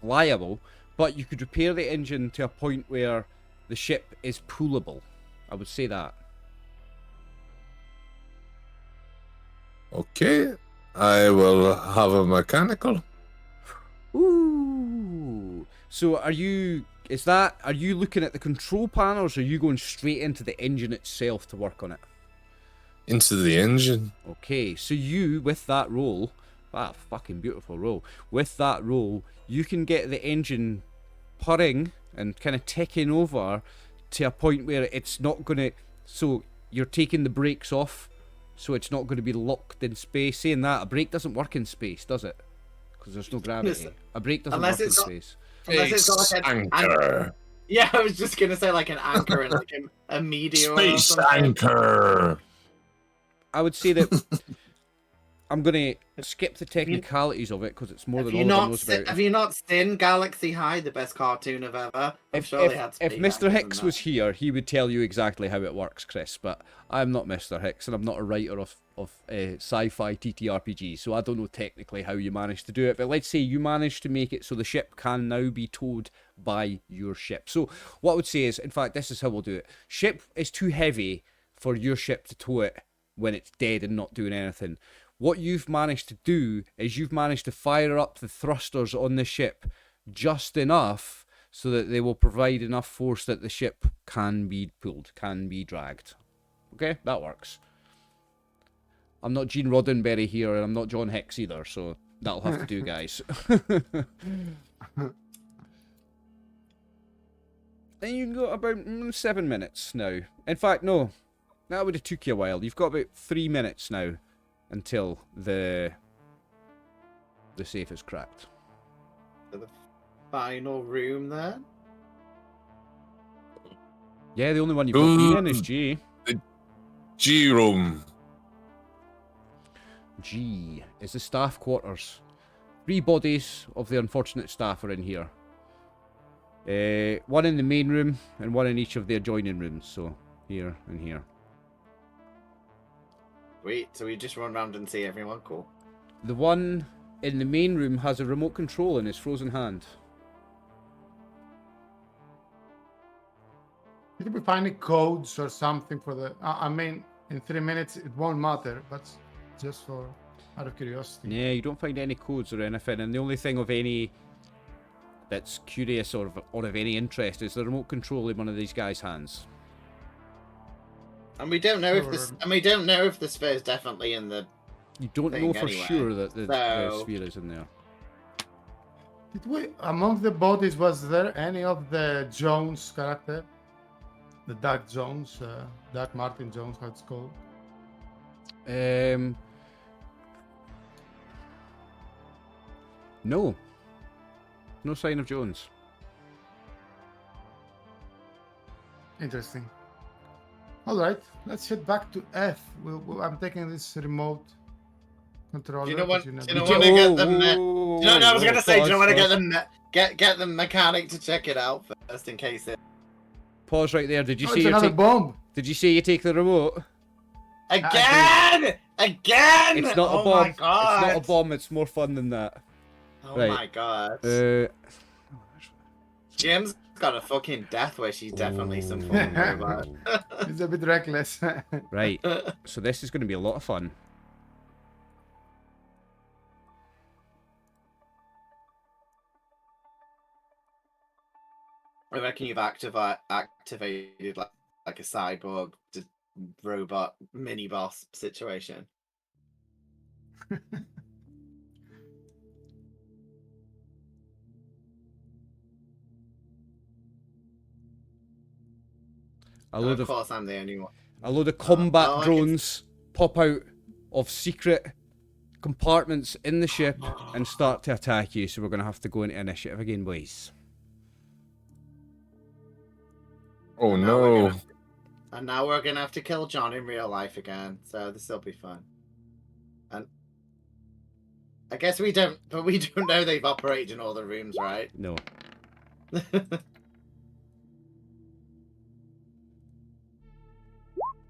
flyable, but you could repair the engine to a point where the ship is pullable. I would say that. Okay, I will have a mechanical. Ooh. So are you looking at the control panels, or are you going straight into the engine itself to work on it? Into the engine. Okay, so you, with that roll, fucking beautiful roll, with that roll, you can get the engine purring and kind of ticking over to a point where it's not going to, so you're taking the brakes off, so it's not going to be locked in space. Saying that, a brake doesn't work in space, does it? because there's no gravity. A brake doesn't Unless work in it's got- space. Unless it's got like an anchor. Yeah, I was just gonna say like an anchor and like a meteor or Space something. anchor. I would say that I'm going to skip the technicalities of it because it's more Have than you Oliver not knows about. have you not seen Galaxy High, the best cartoon of ever? I'm If, sure if, they had if space Mr. anchors Hicks in was that. here, he would tell you exactly how it works, Chris. But I'm not Mr. Hicks, and I'm not a writer of sci-fi TTRPG, so I don't know technically how you managed to do it. But let's say you managed to make it so the ship can now be towed by your ship. So what I would say is, in fact, this is how we'll do it. Ship is too heavy for your ship to tow it when it's dead and not doing anything. What you've managed to do is you've managed to fire up the thrusters on the ship just enough so that they will provide enough force that the ship can be pulled, can be dragged. Okay, that works. I'm not Gene Roddenberry here, and I'm not John Hicks either, so that'll have to do, guys. And you've got about 7 minutes now. In fact, no, that would have took you a while. You've got about 3 minutes now until the safe is cracked. The final room there. Yeah, the only one you've not been in is G. G room. G is the staff quarters. 3 bodies of the unfortunate staff are in here. One in the main room and one in each of the adjoining rooms. So here and here. Wait, so we just run around and see everyone? Cool. The one in the main room has a remote control in his frozen hand. Did we find any codes or something for the? I mean, in 3 minutes it won't matter, but just for out of curiosity. Yeah, you don't find any codes or anything, and the only thing of any that's curious or of any interest is the remote control in one of these guys' hands. And we don't know if this. And we don't know if the sphere is definitely in the. You don't know for sure that the sphere is in there. Did we among the bodies was there any of the Jones character? The Doug Jones, Doug Martin Jones, how it's called? No. No sign of Jones. Interesting. All right, let's head back to F. I'm taking this remote controller. Do you know what? because Do you know never- want to get them? No, I was gonna say, do you know want to get Pause, them? Get the mechanic to check it out first in case it. Pause right there. Did you Oh, say it's you another take? bomb. Did you say you take the remote? Again! Again! It's not oh a bomb. My God. It's not a bomb. It's more fun than that. Oh Right. my God. Jim's got a fucking death wish. He's definitely some fucking robot. It's a bit reckless. Right. So this is going to be a lot of fun. I reckon you've activated like a cyborg robot mini boss situation. A load Of course, I'm the only one. A load of combat I can- drones pop out of secret compartments in the ship and start to attack you. So we're going to have to go into initiative again, boys. Oh Now we're no. gonna- And now we're gonna have to kill John in real life again. So this will be fun. And I guess we don't know they've operated in all the rooms, right? No.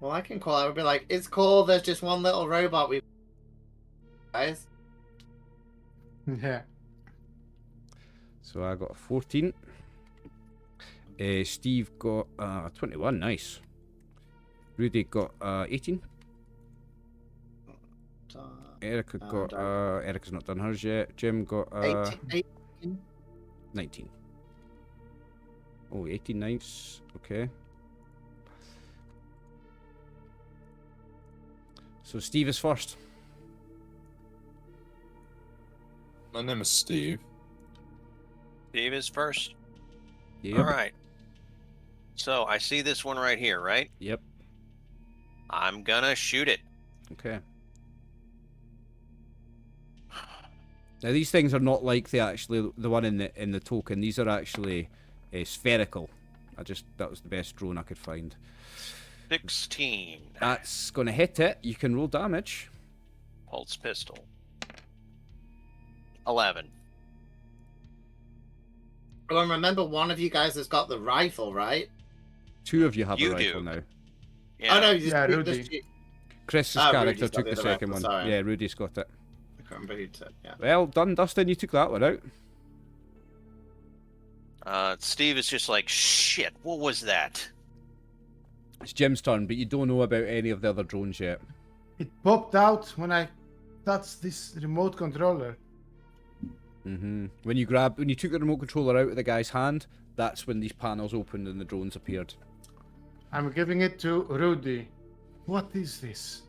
Well, I can call. I would be like, it's cool. There's just one little robot. We guys. Yeah. So I got a 14. Steve got 21. Nice. Rudy got 18. Erica got Erica's not done hers yet. Jim got 18. 19. Oh, 18, nice. Okay. So Steve is first. My name is Steve. Steve is first. Yep. All right. So I see this one right here, right? Yep. I'm gonna shoot it. Okay. Now these things are not like the one in the token. These are actually spherical. That was the best drone I could find. 16. That's gonna hit it. You can roll damage. Pulse pistol. 11. Well, and remember, one of you guys has got the rifle, right? 2 of you have You a rifle do. Oh now. no, Yeah, Rudy. Chris's Ah, character Rudy's got took the the other second rifle, one. sorry. Yeah, Rudy's got it. I can't remember who took. Yeah. Well done, Dustin. You took that one out. Steve is just like, shit, what was that? It's Jim's turn, but you don't know about any of the other drones yet. It popped out when I touched this remote controller. When you took the remote controller out of the guy's hand, that's when these panels opened and the drones appeared. I'm giving it to Rudy. What is this?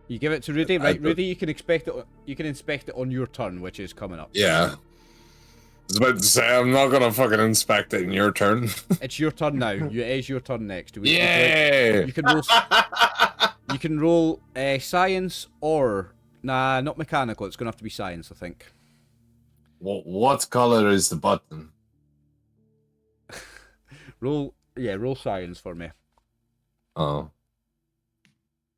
You give it to Rudy, right? Rudy, you can inspect it on your turn, which is coming up. Yeah. I was about to say, I'm not gonna fucking inspect it in your turn. It's your turn now. It is your turn next. Yeah. You can roll. You can roll science or not mechanical. It's gonna have to be science, I think. What color is the button? Roll science for me. Oh.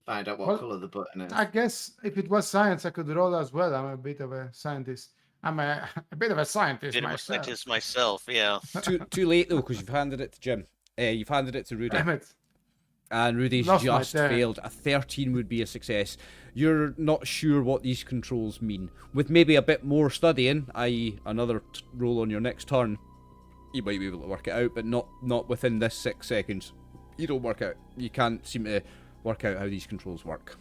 Find out what Well, color the button is. I guess if it was science, I could roll as well. I'm a bit of a scientist. I'm a bit of a scientist Bit of a myself. scientist myself, yeah. Too late though, because you've handed it to Jim. You've handed it to Rudy. Damn it. And Rudy's Lost my just turn. failed. A 13 would be a success. You're not sure what these controls mean. With maybe a bit more studying, i.e. another roll on your next turn, you might be able to work it out, but not within this 6 seconds. You can't seem to work out how these controls work.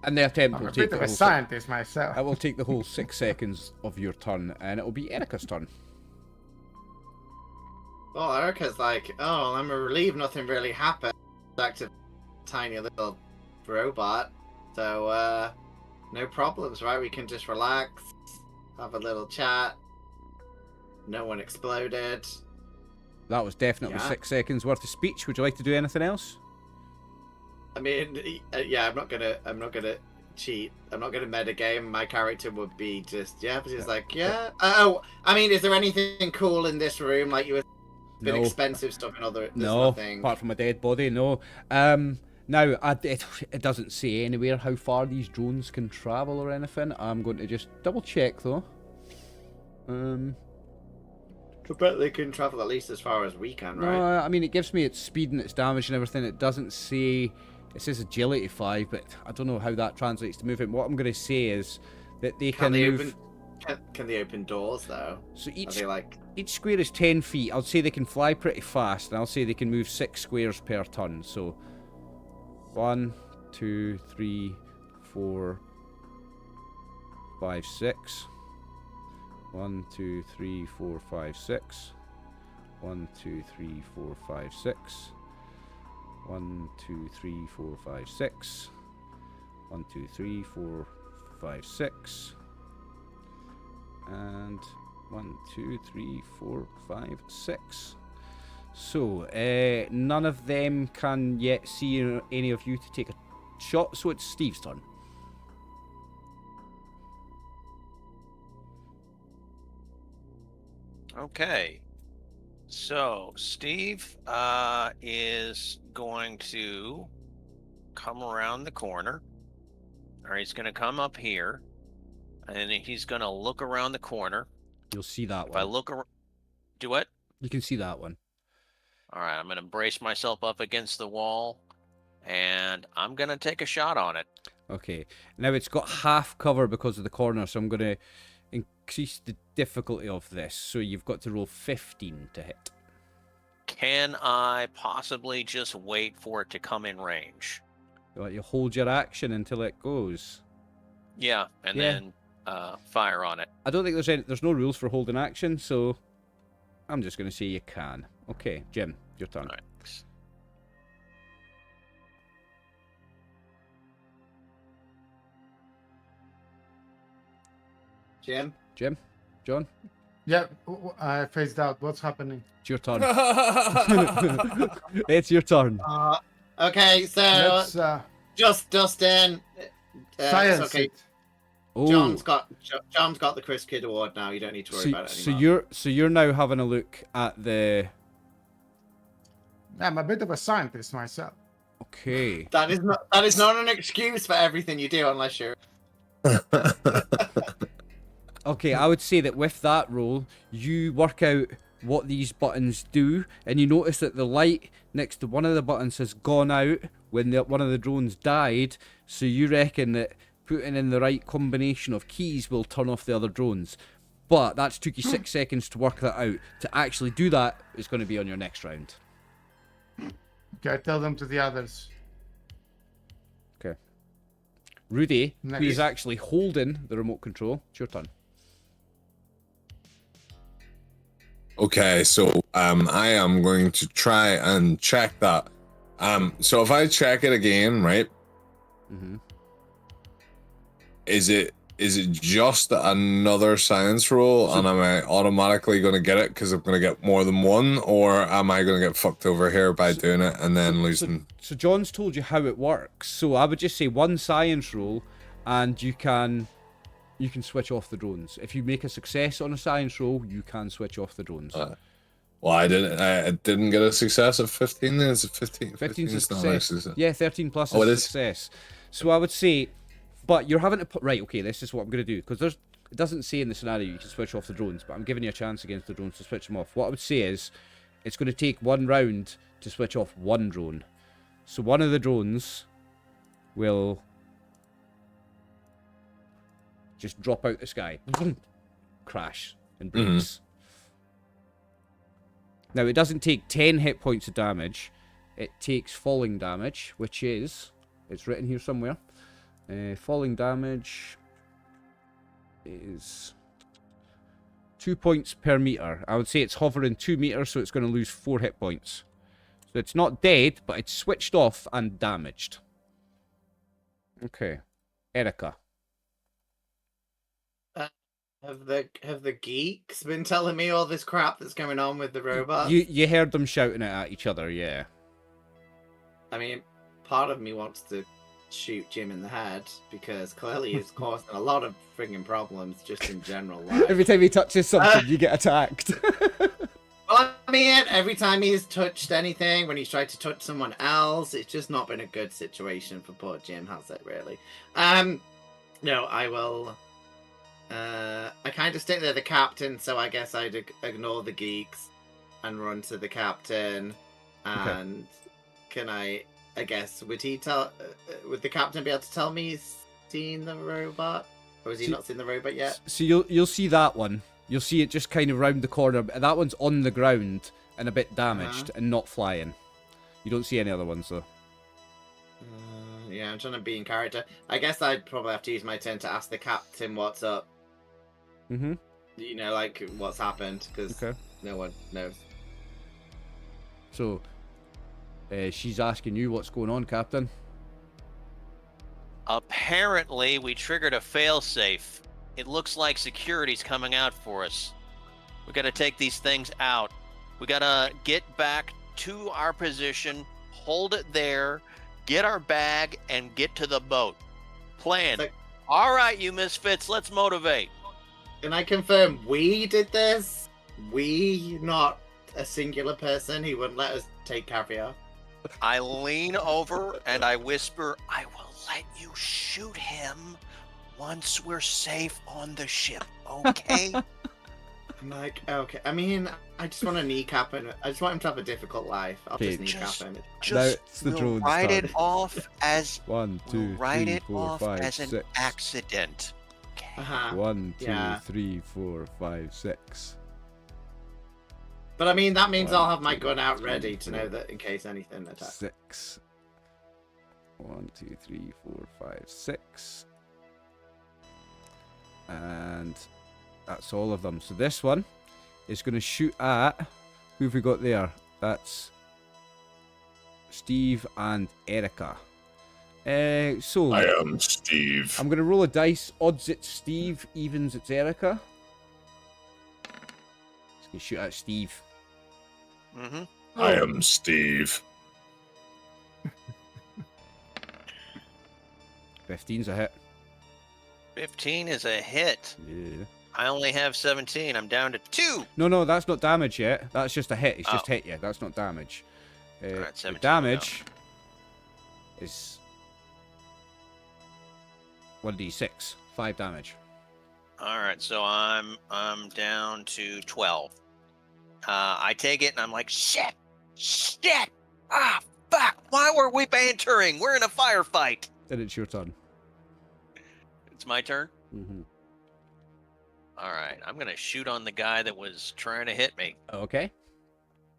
And the attempt I'm will a take bit of the a whole scientist myself. it will take the whole 6 seconds of your turn, and it will be Erica's turn. Well, Erica's like, oh, I'm relieved nothing really happened. Active tiny little robot. So, no problems, right? We can just relax, have a little chat. No one exploded. That was definitely Yeah. 6 seconds worth of speech. Would you like to do anything else? I mean, yeah, I'm not gonna cheat. I'm not gonna metagame. My character would be just like, yeah. Oh, I mean, is there anything cool in this room? Like you were been No. expensive stuff and other. There's No, nothing. apart from a dead body, no. Now, it doesn't say anywhere how far these drones can travel or anything. I'm going to just double check though. I bet they can travel at least as far as we can, right? No, I mean, it gives me its speed and its damage and everything. It doesn't say... It says agility 5, but I don't know how that translates to movement. What I'm going to say is that they can they move... Can they open doors though? So Are they like? each square is 10 feet. I'll say they can fly pretty fast, and I'll say they can move 6 squares per turn. So 1, 2, 3, 4, 5, 6. 1, 2, 3, 4, 5, 6. 1, 2, 3, 4, 5, 6. 1, 2, 3, 4, 5, 6. 1, 2, 3, 4, 5, 6. And 1, 2, 3, 4, 5, 6. So, none of them can yet see any of you to take a shot, so it's Steve's turn. Okay. So, Steve is going to come around the corner. Or he's going to come up here. And he's going to look around the corner. You'll see that If I one. look around... Do what? You can see that one. Alright, I'm going to brace myself up against the wall. And I'm going to take a shot on it. Okay. Now it's got half cover because of the corner, so I'm going to increase the difficulty of this. So you've got to roll 15 to hit. Can I possibly just wait for it to come in range? You hold your action until it goes. Yeah, and Yeah. then fire on it. I don't think there's no rules for holding action, so I'm just going to say you can. Okay, Jim, your turn. Alright. Jim? John, Yeah, I phased out. What's happening? it's your turn. It's your turn. Okay, so Let's Just Dustin. Science. It's okay. Oh, John's got the Chris Kidd Award now. You don't need to worry about it anymore. so you're now having a look at the. I'm a bit of a scientist myself. Okay. That is not an excuse for everything you do unless you're. Okay, I would say that with that roll, you work out what these buttons do, and you notice that the light next to one of the buttons has gone out when one of the drones died, so you reckon that putting in the right combination of keys will turn off the other drones. But that's took you 6 seconds to work that out. To actually do that is going to be on your next round. Okay, tell them to the others. Okay. Rudy, who Next. is actually holding the remote control, it's your turn. Okay, so I am going to try and check that. So if I check it again, right? Mm-hmm. Is it just another science roll, and am I automatically going to get it because I'm going to get more than one, or am I going to get fucked over here by doing it and then losing? So John's told you how it works. So I would just say one science roll, and you can switch off the drones. If you make a success on a science roll, you can switch off the drones. Well, I didn't get a success of 15. Is it 15? 15 is a not success. nice, is it? Yeah, 13 plus Oh, is it a is? success. So I would say, but you're having to put right. Okay, this is what I'm going to do because it doesn't say in the scenario you can switch off the drones, but I'm giving you a chance against the drones to switch them off. What I would say is, it's going to take one round to switch off one drone. So one of the drones will just drop out the sky, crash and breaks. Now, it doesn't take 10 hit points of damage. It takes falling damage, which is... It's written here somewhere. Falling damage is 2 points per meter. I would say it's hovering 2 meters, so it's going to lose 4 hit points. So it's not dead, but it's switched off and damaged. Okay. Erica. Have the geeks been telling me all this crap that's going on with the robots? You heard them shouting it at each other, yeah. I mean, part of me wants to shoot Jim in the head because clearly he's causing a lot of frigging problems just in general life. Every time he touches something, you get attacked. Well, I mean, every time he's touched anything, when he's tried to touch someone else, it's just not been a good situation for poor Jim, has it, really? No, I will... I kind of stick there, the captain, so I guess I'd ignore the geeks and run to the captain. And can I guess, would the captain be able to tell me he's seen the robot? Or has he not seen the robot yet? So you'll see that one. You'll see it just kind of round the corner. That one's on the ground and a bit damaged and not flying. You don't see any other ones, though. Yeah, I'm trying to be in character. I guess I'd probably have to use my turn to ask the captain what's up. Mm-hmm. You know, like, what's happened, because no one knows. So, she's asking you what's going on, Captain. Apparently, we triggered a failsafe. It looks like security's coming out for us. We gotta take these things out. We gotta get back to our position, hold it there, get our bag, and get to the boat. Plan. All right, you misfits, let's motivate. Can I confirm we did this? We, not a singular person who wouldn't let us take caviar? I lean over and I whisper, I will let you shoot him once we're safe on the ship, okay? I'm like, okay. I mean, I just want to kneecap him. I just want him to have a difficult life. I'll just kneecap him. We'll write it off as 1, 2, 3, 4, 5, as an 6. accident. Okay. 1, 2, 3, 4, 5, 6. But I mean, that means I'll have my gun out ready to know that in case anything attacks. 6. 1, 2, 3, 4, 5, 6. And that's all of them. So this one is going to shoot at... Who have we got there? That's Steve and Erica. So I am Steve. I'm going to roll a dice. Odds it's Steve, evens it's Erica. Just going to shoot at Steve. Mm-hmm. I am Steve. 15's a hit. 15 is a hit. Yeah. I only have 17. I'm down to 2. No, that's not damage yet. That's just a hit. It's just Oh. hit you. That's not damage. Alright, The 17 damage is 1d6. 5 damage. All right, so I'm down to 12. I take it and I'm like, shit, fuck. Why were we bantering? We're in a firefight. Then it's your turn. It's my turn. Mm-hmm. All right, I'm gonna shoot on the guy that was trying to hit me, Okay.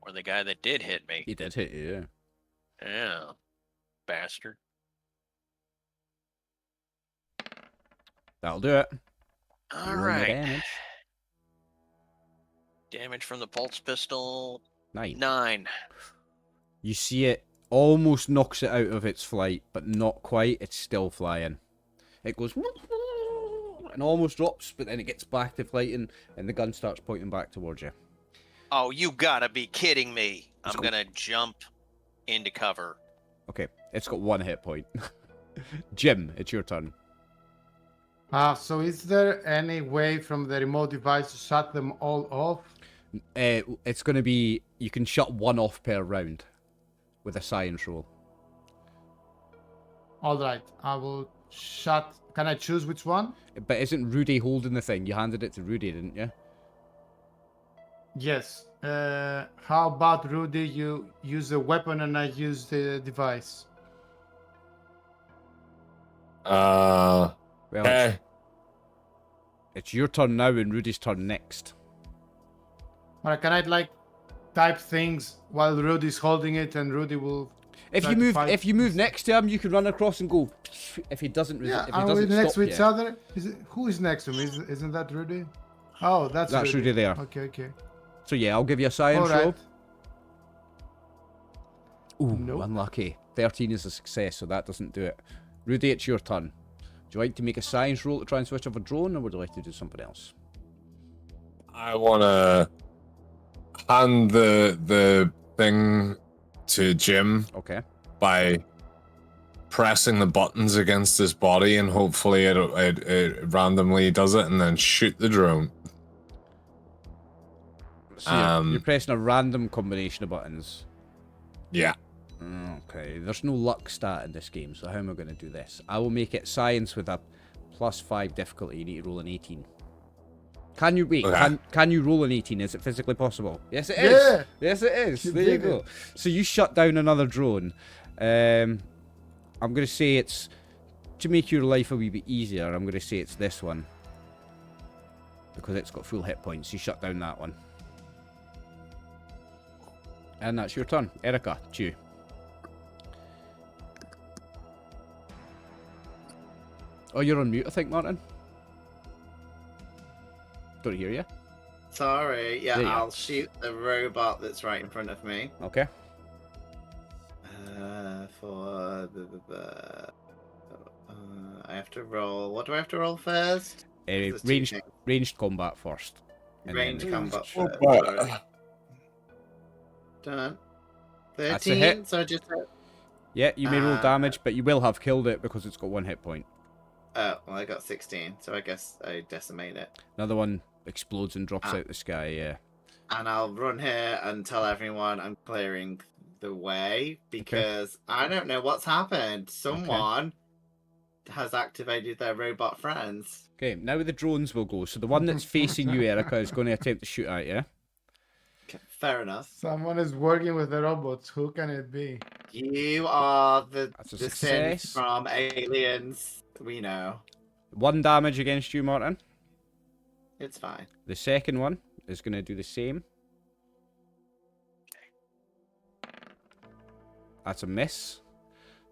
or the guy that did hit me. He did hit you, yeah. Yeah, bastard. That'll do it. All Roll the right. damage. Damage from the pulse pistol, 9. 9. You see it almost knocks it out of its flight, but not quite. It's still flying. It goes and almost drops, but then it gets back to flighting, and the gun starts pointing back towards you. Oh, you gotta be kidding me. Let's I'm go. gonna jump into cover. Okay, it's got 1 hit point. Jim, it's your turn. So is there any way from the remote device to shut them all off? It's going to be, you can shut 1 off per round with a science roll. All right, I will shut. Can I choose which one? But isn't Rudy holding the thing? You handed it to Rudy, didn't you? Yes. How about Rudy? You use the weapon and I use the device. Well, Okay. it's your turn now and Rudy's turn next. Alright, can I like type things while Rudy's holding it and Rudy will? If try you to move, fight? if you move next to him, you can run across and go. If he doesn't, Yeah, if he are we doesn't next stop to each you. other? Who is next to me? Isn't that Rudy? Oh, that's Rudy there. Okay. So yeah, I'll give you a science All roll. right. Ooh, Nope. unlucky. 13 is a success, so that doesn't do it. Rudy, it's your turn. Do you like to make a science roll to try and switch off a drone, or would you like to do something else? I want to hand the thing to Jim Okay. by pressing the buttons against his body, and hopefully it randomly does it, and then shoot the drone. So you're pressing a random combination of buttons. Yeah. Okay, there's no luck stat in this game, so how am I going to do this? I will make it science with a +5 difficulty. You need to roll an 18. Can you wait? Okay. Can you roll an 18? Is it physically possible? Yes, it is. Yeah. Yes, it is. You There you did go. it. So you shut down another drone. I'm going to say it's to make your life a wee bit easier. I'm going to say it's this one because it's got full hit points. You shut down that one, and that's your turn, Erica. It's you. Oh, you're on mute, I think, Martin. Don't hear you. Sorry, yeah, There you go. I'll shoot the robot that's right in front of me. Okay. For I have to roll. What do I have to roll first? There's two Ranged, things. ranged combat first. and then Range the combat rest. first. What? Sorry. Done. That's a 13, hit. so just hit. Yeah, you may roll Uh, damage, but you will have killed it because it's got 1 hit point. Oh, well, I got 16, so I guess I decimate it. Another one explodes and drops Ah. out the sky, yeah. And I'll run here and tell everyone I'm clearing the way because I don't know what's happened. Someone has activated their robot friends. Okay, now the drones will go. So the one that's facing you, Erica, is going to attempt to shoot at you. Okay, fair enough. Someone is working with the robots. Who can it be? You are the That's a descent success. from aliens. We know. 1 damage against you, Martin. It's fine. The second one is going to do the same. That's a miss.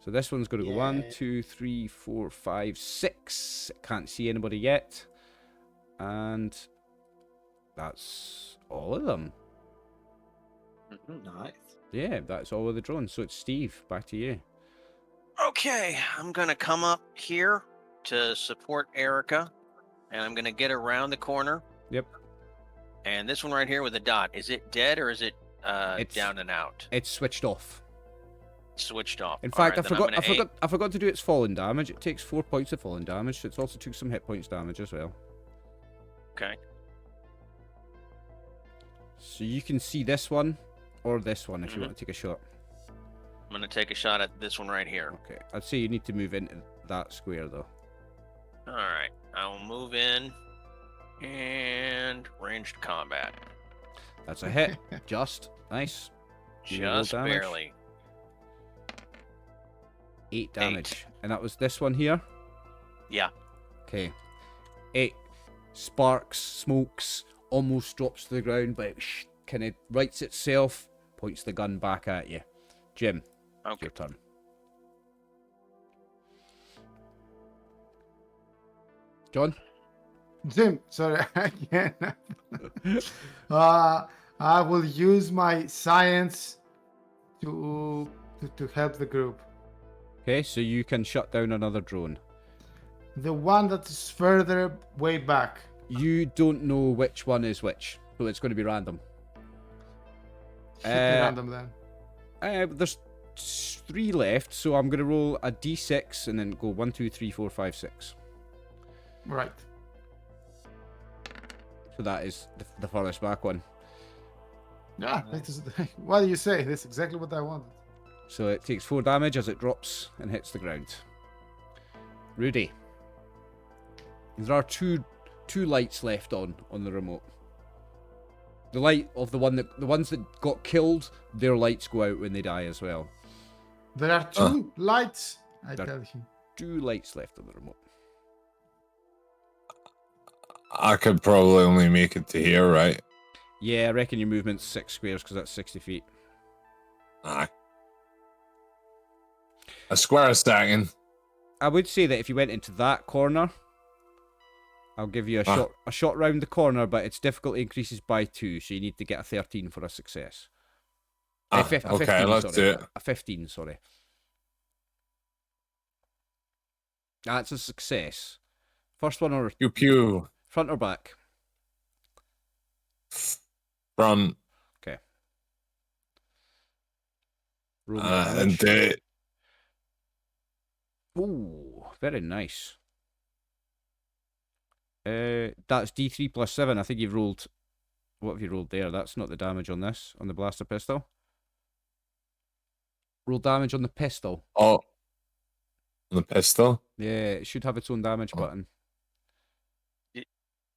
So this one's going to go 1, Yeah. 2, 3, 4, 5, 6. Can't see anybody yet. And that's all of them. Nice. Yeah, that's all of the drones. So it's Steve, back to you. Okay, I'm gonna come up here to support Erica, and I'm gonna get around the corner. Yep. And this one right here with a dot, is it dead or is it It's- down and out? It's switched off. switched off. In All fact, right, then I'm gonna I forgot to do its falling damage. It takes 4 points of falling damage, so it's also took some hit points damage as well. Okay. So you can see this one, or this one if you Mhm. want to take a shot. I'm gonna take a shot at this one right here. Okay, I'd say you need to move into that square though. All right, I will move in and ranged combat. That's a hit. Just nice. You roll Just damage. barely. 8 damage, and that was this one here. Yeah. Okay. 8 sparks, smokes, almost drops to the ground, but it kind of rights itself, points the gun back at you. Jim, Okay. your turn. John? Jim, sorry, again. I will use my science to help the group. Okay, so you can shut down another drone. The one that is further way back. You don't know which one is which, so it's going to be random. Shoot me random then. There's 3 left, so I'm going to roll a d6 and then go 1, 2, 3, 4, 5, 6. Right. So that is the farthest back one. Yeah, that is, what do you say? That's exactly what I wanted. So it takes 4 damage as it drops and hits the ground. Rudy. There are two lights left on the remote. The light of the ones that got killed, their lights go out when they die as well. There are 2 lights. I There- tell him. 2 lights left on the remote. I could probably only make it to here, right? Yeah, I reckon your movement's 6 squares because that's 60 feet. Aye. A square a second. I would say that if you went into that corner, I'll give you a shot round the corner, but its difficulty increases by 2, so you need to get a 13 for a success. A 15, let's sorry. do it. A 15, sorry. That's a success. First one or Pew pew. front or back? Front. Roll me And damage. Ooh, very nice. That's D3 plus 7. I think you've rolled. What have you rolled there? That's not the damage on this, on the blaster pistol. Roll damage on the pistol. Oh. The pistol? Yeah, it should have its own damage Oh. button.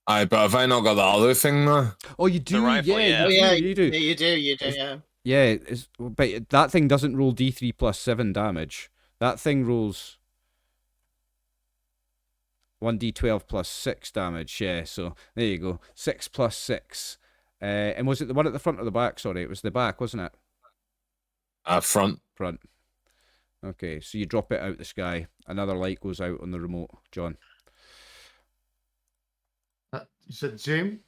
Aye, but have I not got the other thing now? Oh, you do? rifle, yeah, yeah. Oh, you yeah, do. You do. Yeah, you do, yeah. Yeah, but that thing doesn't roll D3 plus 7 damage. That thing rolls 1d12 plus 6 damage, yeah, so there you go. 6 plus 6. And was it the one at the front or the back? Sorry, it was the back, wasn't it? Front. Front. Okay, so you drop it out the sky. Another light goes out on the remote, John. You said Jim?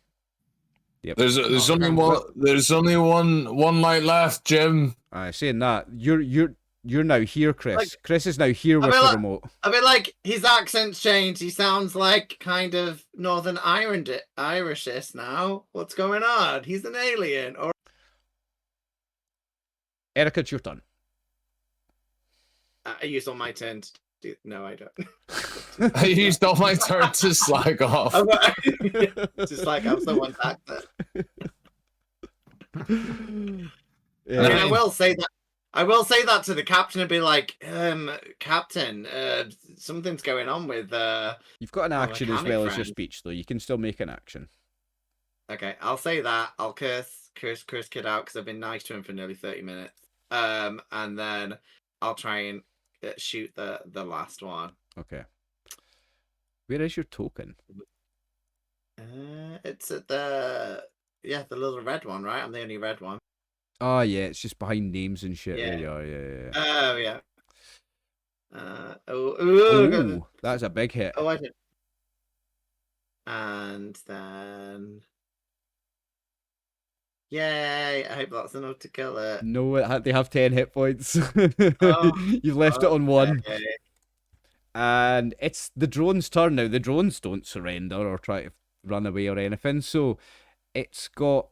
Yep. There's Oh, only okay. one. There's only one light left, Jim. Saying that, you're now here, Chris. Like- Chris is now here with mean, the like- remote. I mean, like, his accent's changed. He sounds like kind of Northern Irishish now. What's going on? He's an alien. Or Erica, it's your turn. I used all my turn to do... No, I don't. I used all my turn to slag off. Just like I'm someone's actor. Yeah. I mean, I will say that. I will say that to the captain and be like, Captain, something's going on with. You've got an my action as mechanic well as your friend. speech, though. You can still make an action. Okay, I'll say that. I'll curse Kid out because I've been nice to him for nearly 30 minutes. And then I'll try and shoot the last one. Okay. Where is your token? It's at the little red one, right? I'm the only red one. Oh, yeah, it's just behind names and shit. Yeah. There you are, yeah. Oh yeah. Ooh, that's a big hit. Oh, I did. And then, yay! I hope that's enough to kill it. No, they have 10 hit points. Oh, You've left it on 1. Okay. And it's the drone's turn now. The drones don't surrender or try to run away or anything. So it's got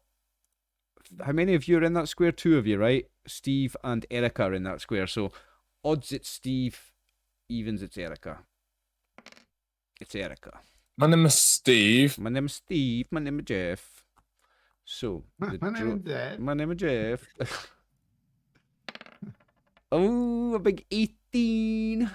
how many of you are in that square? 2 of you, right? Steve and Erica are in that square. So odds it's Steve, evens it's Erica. It's Erica. My name is Steve. My name is Steve. My name is Jeff. So My name is Dad. My name is Jeff. Oh, a big 18.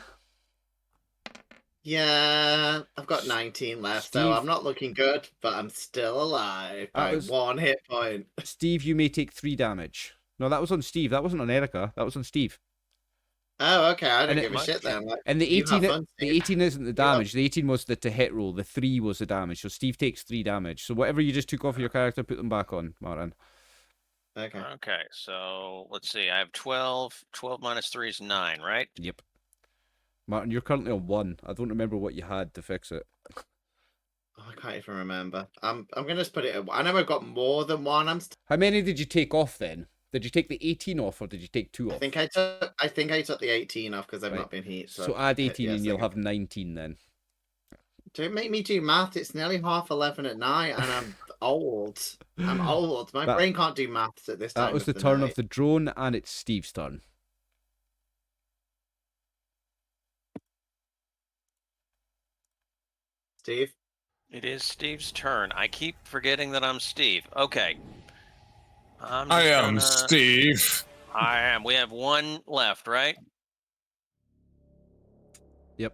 Yeah, I've got 19 left, so Steve- I'm not looking good, but I'm still alive by was- 1 hit point. Steve, you may take 3 damage. No, that was on Steve. That wasn't on Erica. That was on Steve. Oh, okay. I don't And give a shit then. Like, And the you have 18, fun, the Steve. 18 isn't the damage. The 18 was the to hit roll. The 3 was the damage. So Steve takes 3 damage. So whatever you just took off your character, put them back on, Martin. Okay. Okay, so let's see. I have 12. 12 minus 3 is 9, right? Yep. Martin, you're currently on 1. I don't remember what you had to fix it. Oh, I can't even remember. I'm gonna just put it at 1. I know I've got more than 1. How many did you take off then? Did you take the 18 off or did you take 2 off? I think I took the 18 off because I've Right. not been heat. So add 18 yeah, and you'll so- have 19 then. Don't make me do math. It's nearly 11:30 at night, and I'm old. I'm old. My That- brain can't do maths at this time. That was of the turn night. of the drone and it's Steve's turn. Steve. It is Steve's turn. I keep forgetting that I'm Steve. Okay. I'm I just am gonna- Steve. I am. We have 1 left, right? Yep.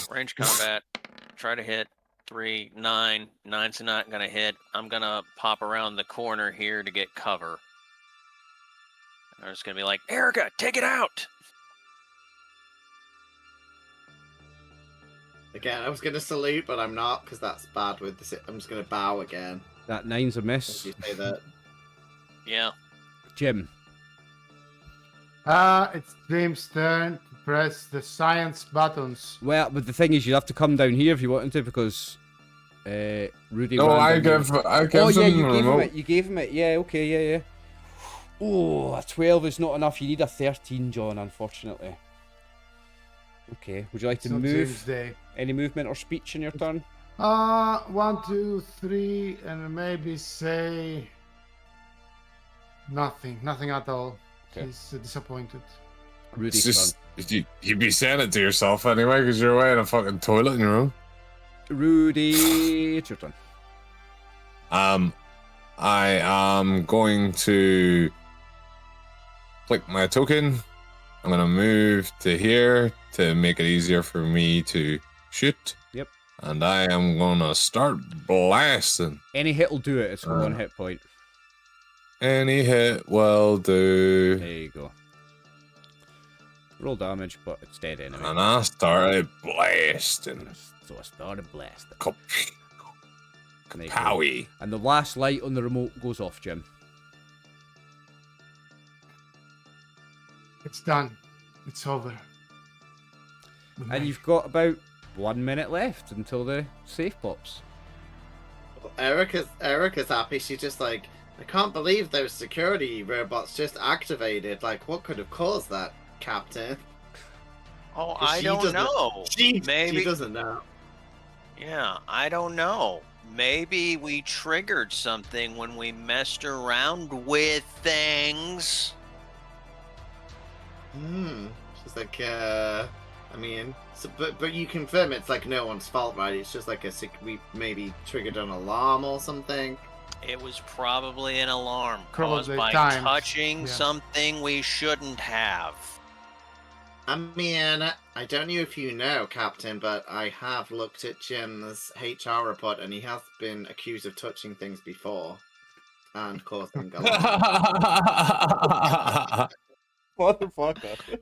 Range combat. Try to hit 3, 9. 9's not gonna hit. I'm gonna pop around the corner here to get cover. I'm just gonna be like, Erica, take it out. Again, I was gonna salute, but I'm not because that's bad with this. I'm just gonna bow again. That 9's a If miss. you say that. Yeah. Jim. It's Jim's turn to press the science buttons. Well, but the thing is, you have to come down here if you wanted to because Rudy. No, ran I down give here. I give Oh yeah, them you the gave him remote. it. You gave him it. Yeah. Okay. Yeah. Oh, a 12 is not enough. You need a 13, John. Unfortunately. Okay. Would you like to It's not move? Jim's day. Any movement or speech in your turn? 1, 2, 3, and maybe say nothing. Nothing at all. Okay. He's disappointed. Rudy's It's just you'd be saying it to yourself anyway because you're away in a fucking toilet in your room. turn. Rudy, it's your turn. I am going to click my token. I'm gonna move to here to make it easier for me to shoot. Yep. And I am gonna start blasting. Any hit will do it. It's got 1 hit point. Any hit will do. There you go. Roll damage, but it's dead anyway. And I started blasting. So I started blasting. There you go. Kapowie. And the last light on the remote goes off, Jim. It's done. It's over. Good And night. you've got about 1 minute left until the safe pops. Erica's happy. She's just like, I can't believe those security robots just activated. Like, what could have caused that, Captain? Oh, 'Cause I she don't doesn't- know. She Maybe. doesn't know. Yeah, I don't know. Maybe we triggered something when we messed around with things. She's like, I mean, so, but you confirm it's like no one's fault, right? It's just like we maybe triggered an alarm or something. It was probably an alarm caused Probably by timed, touching yeah. something we shouldn't have. I mean, I don't know if you know, Captain, but I have looked at Jim's HR report, and he has been accused of touching things before and causing alarm. Motherfucker.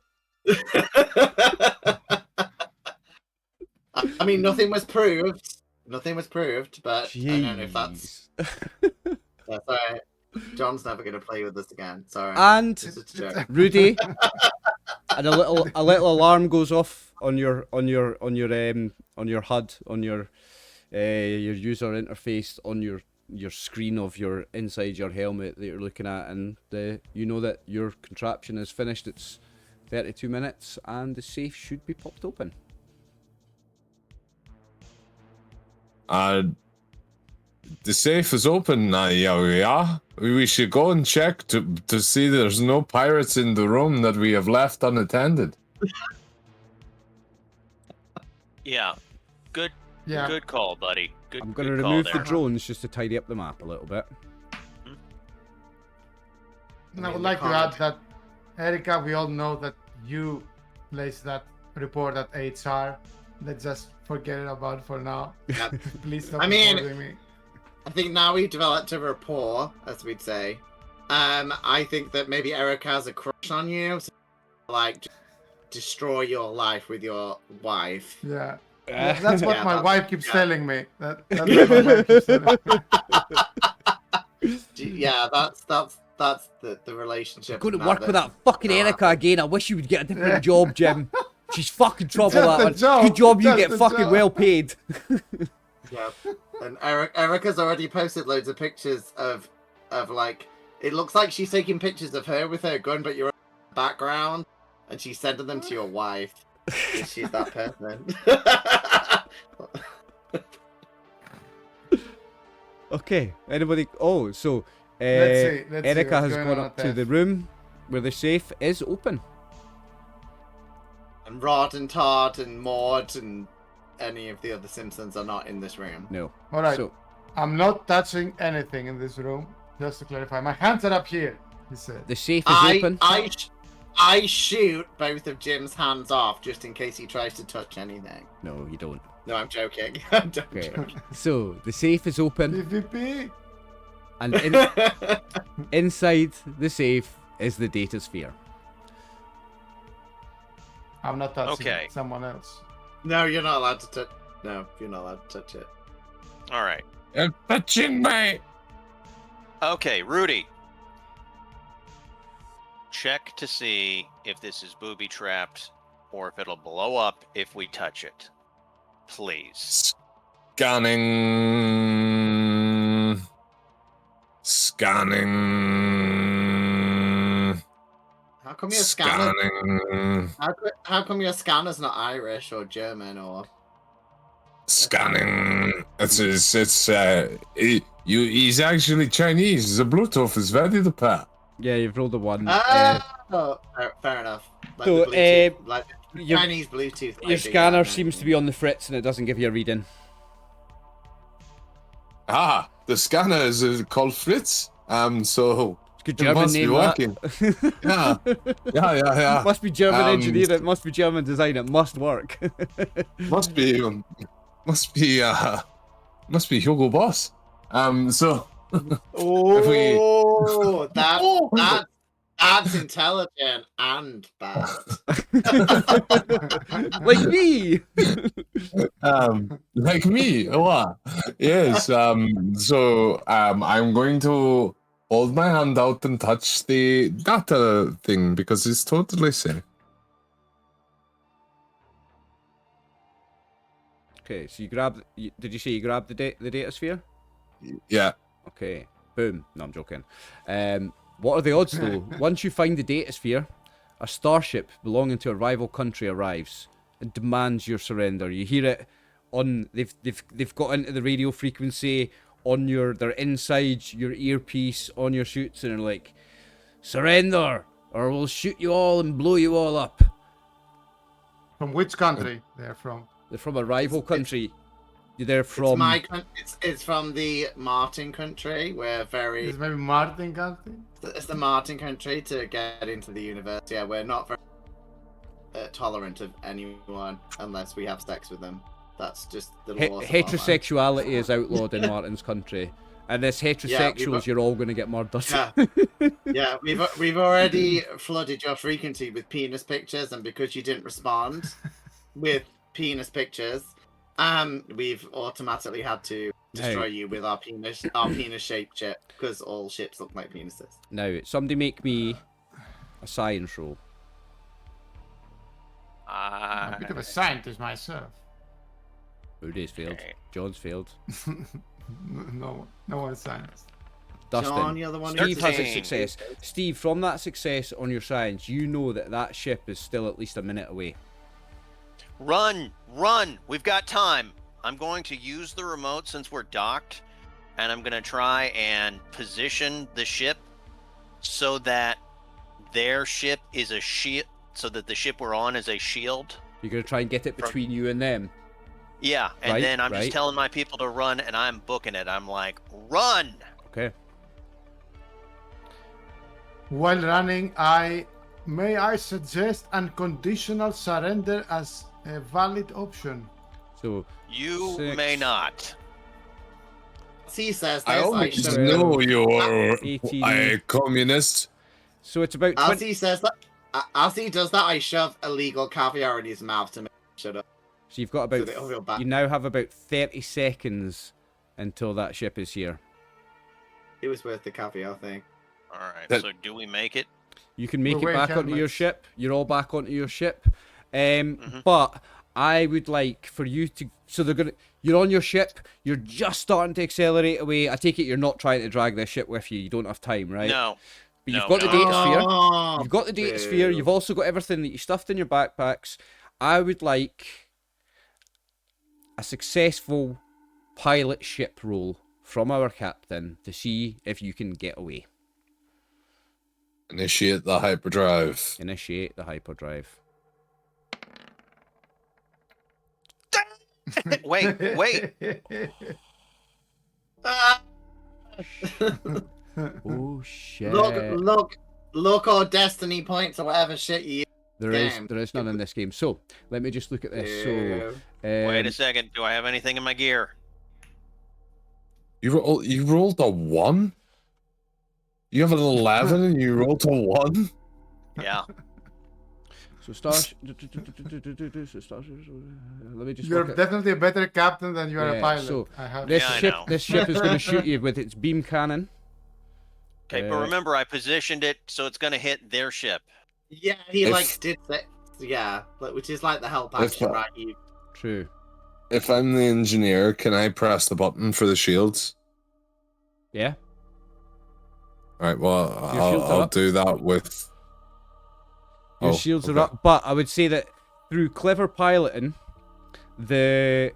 I mean, nothing was proved. Nothing was proved, but I don't know if that's alright. John's never going to play with us again. Sorry. And It's just a joke. Rudy, and a little alarm goes off on your HUD, on your user interface, on your screen of your inside your helmet that you're looking at, and you know that your contraption is finished. It's 32 minutes, and the safe should be popped open. The safe is open now, yeah. We should go and check to see there's no pirates in the room that we have left unattended. Yeah. Good. Yeah. Good call, buddy. I'm going to good call remove the there. drones just to tidy up the map a little bit. And I would like to add that, Erica, we all know that you placed that report at HR. Let's just forget it about for now. Yeah. Please stop I mean- reporting me. I think now we've developed a rapport, as we'd say. I think that maybe Eric has a crush on you, so, like, destroy your life with your wife. Yeah. That's what Yeah, my that's- wife keeps yeah. telling me. That's what my wife keeps telling me. Yeah, that's the relationship. Going to now work with that fucking No, Erica again. I wish you would get a different job, Jim. She's fucking trouble, Just that a one. job, Good job you just get a fucking job. well paid. Yeah. And Erica's already posted loads of pictures of like, it looks like she's taking pictures of her with her gun, but you're in the background, and she's sending them to your wife. She's that person. Okay, anybody? Oh, so Let's see Erica what's has going gone on up at to the Tef. room where the safe is open. And Rod and Todd and Maud and any of the other Simpsons are not in this room. No. All right. So I'm not touching anything in this room. Just to clarify, my hands are up here. He said. the safe is open. I shoot both of Jim's hands off just in case he tries to touch anything. No, you don't. No, I'm joking. I'm Okay. joking. So the safe is open, PvP. and inside the safe is the data sphere. I'm not touching Okay. it. Someone else. No, you're not allowed to touch. No, you're not allowed to touch it. All right. You're touching me. Okay, Rudy. Check to see if this is booby trapped or if it'll blow up if we touch it. Please. Scanning. Scanning. How come your scanner? Scanning. How come your scanner's not Irish or German or? Scanning. He's actually Chinese. The Bluetooth is ready to pair. Yeah, you've rolled a 1. Oh, fair enough. Like So, the Bluetooth, like the your- Chinese Bluetooth. Your scanner seems to be on the fritz, and it doesn't give you a reading. Ah, the scanner is called Fritz. So It's good it German must be name. working. That. Yeah. Must be German Um, engineer. It must be German design. It must work. Must be Hugo Boss. So Oh, that's intelligent and bad. Like me. like me. What? Yes. So I'm going to hold my hand out and touch the data thing because it's totally safe. Okay, so you grab. Did you say you grabbed the data sphere? Yeah. Okay. Boom. No, I'm joking. What are the odds though? Once you find the data sphere, a starship belonging to a rival country arrives and demands your surrender. You hear it on. They've got into the radio frequency on your. They're inside your earpiece on your suits, and they're like, "Surrender, or we'll shoot you all and blow you all up." From which country they're from? They're from a rival country. They're from. It's from the Martin country. We're very. Is maybe Martin country? It's the Martin country to get into the universe. Yeah, we're not very tolerant of anyone unless we have sex with them. That's just the laws. of our land. Heterosexuality is outlawed in Martin's country, and as heterosexuals, you're all going to get murdered. Yeah, yeah. We've already flooded your frequency with penis pictures, and because you didn't respond with penis pictures, we've automatically had to destroy you with our penis shaped ship because all ships look like penises. Now, somebody make me a science roll. I'm a bit of a scientist myself. Rudy's failed. Okay. John's failed. No one's science. Dustin. John, you're the one who Steve has a 13. success. Steve, from that success on your science, you know that ship is still at least a minute away. Run! We've got time. I'm going to use the remote since we're docked and I'm gonna try and position the ship so that their ship is a shield, so that the ship we're on is a shield. You're gonna try and get it between you and them. Yeah, and Right, then I'm right. just telling my people to run, and I'm booking it. I'm like, run! Okay. While running, may I suggest unconditional surrender as a valid option? So You 6, may not. C says this. I always should- know you're 18. a communist. So it's about 20. As he says that, as he does that, I shove illegal caviar in his mouth to make him shut up. So you've got So about. that he'll feel bad. You now have about 30 seconds until that ship is here. It was worth the caviar thing. All right, That- so do we make it? You can make We're it wearing back onto your helmets. ship. You're all back onto your ship. But I would like for you to. So they're gonna. You're on your ship. You're just starting to accelerate away. I take it you're not trying to drag this ship with you. You don't have time, right? No. But you've No, got the no, data no. sphere. Oh, You've got the data sphere. boo. You've also got everything that you stuffed in your backpacks. I would like a successful pilot ship roll from our captain to see if you can get away. Initiate the hyperdrive. Initiate the hyperdrive. Wait. Ah, Oh shit! look, or destiny points or whatever shit you. There is Damn. none in this game. So let me just look at this. So Wait a second. Do I have anything in my gear? You rolled a 1? You have an 11 and you rolled a 1? Yeah. so stars. So stars. Let me just. You're work it. definitely a better captain than you are Yeah, a pilot. so I have This Yeah, I ship. know. This ship is going to shoot you with its beam cannon. Okay, but remember, I positioned it so it's gonna hit their ship. Yeah, he If- like did that. Yeah, which is like the help If, action, uh, right? You True. If I'm the engineer, can I press the button for the shields? Yeah. Alright, well, Your shields are I'll up. do that with... Your Oh, shields are okay. up, but I would say that through clever piloting, they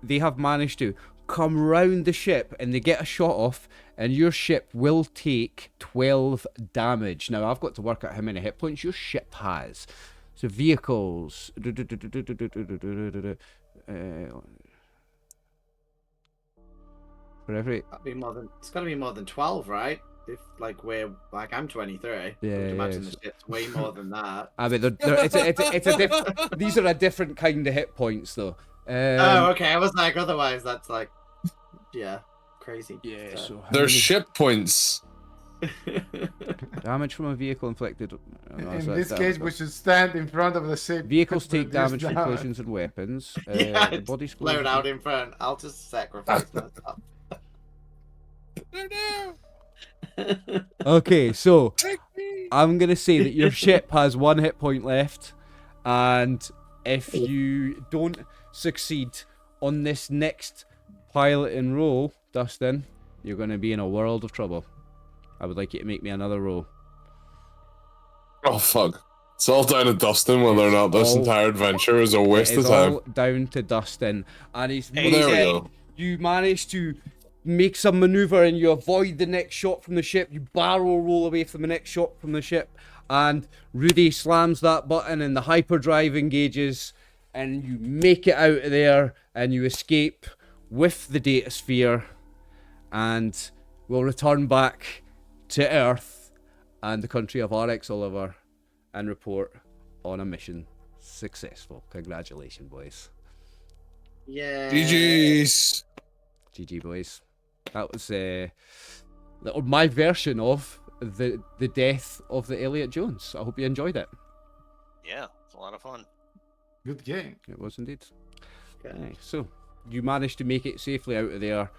have managed to come round the ship and they get a shot off, and your ship will take 12 damage. Now I've got to work out how many hit points your ship has. So vehicles. For every that'd be more than. It's got to be more than 12, right? If like we're like I'm 23. I would Yeah, imagine yeah. the ship's way more than that. I mean, these are a different kind of hit points, though. Oh, okay. I was like, otherwise that's like, yeah, crazy. Yeah, so how They're many- ship points. damage from a vehicle inflicted. In this case, we should stand in front of the ship. Vehicles to take reduce damage from collisions and weapons. yeah, The body blown out in front. I'll just sacrifice myself. Okay, so I'm gonna say that your ship has 1 hit point left, and if you don't succeed on this next piloting roll, Dustin, you're gonna be in a world of trouble. I would like you to make me another roll. Oh, fuck. It's all down to Dustin whether or not this all- entire adventure is a waste It of is time. all down to Dustin, and he's Hey, Well, there we Hey. go. you manage to make some maneuver and you avoid the next shot from the ship. You barrel roll away from the next shot from the ship, and Rudy slams that button and the hyperdrive engages, and you make it out of there and you escape with the data sphere, and we'll return back to Earth and the country of RxOliver and report on a mission successful. Congratulations, boys. Yeah. GG's. GG, boys. That was my version of the death of the Elliot Jones. I hope you enjoyed it. Yeah, it's a lot of fun. Good game. It was indeed. Okay. Aye, so you managed to make it safely out of there.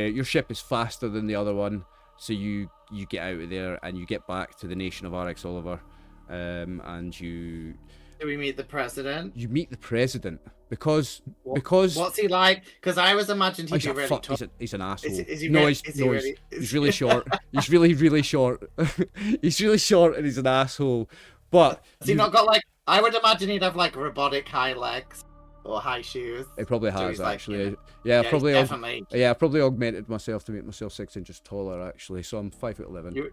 Your ship is faster than the other one, so you get out of there and you get back to the nation of RxOliver, and you Do we meet the president? meet the president because What's he like? Because I was imagined he'd he's be a really fuck, tough. he's an asshole. Is he no, really- he's, is he no, really- he's really short. He's really short. He's really short and he's an asshole. But Has he not got like? I would imagine he'd have like robotic high legs. or high shoes. It probably So has he's like, actually. you know, Yeah, yeah, probably. he's definitely. Yeah, I probably augmented myself to make myself 6 inches taller actually. So I'm 5'11".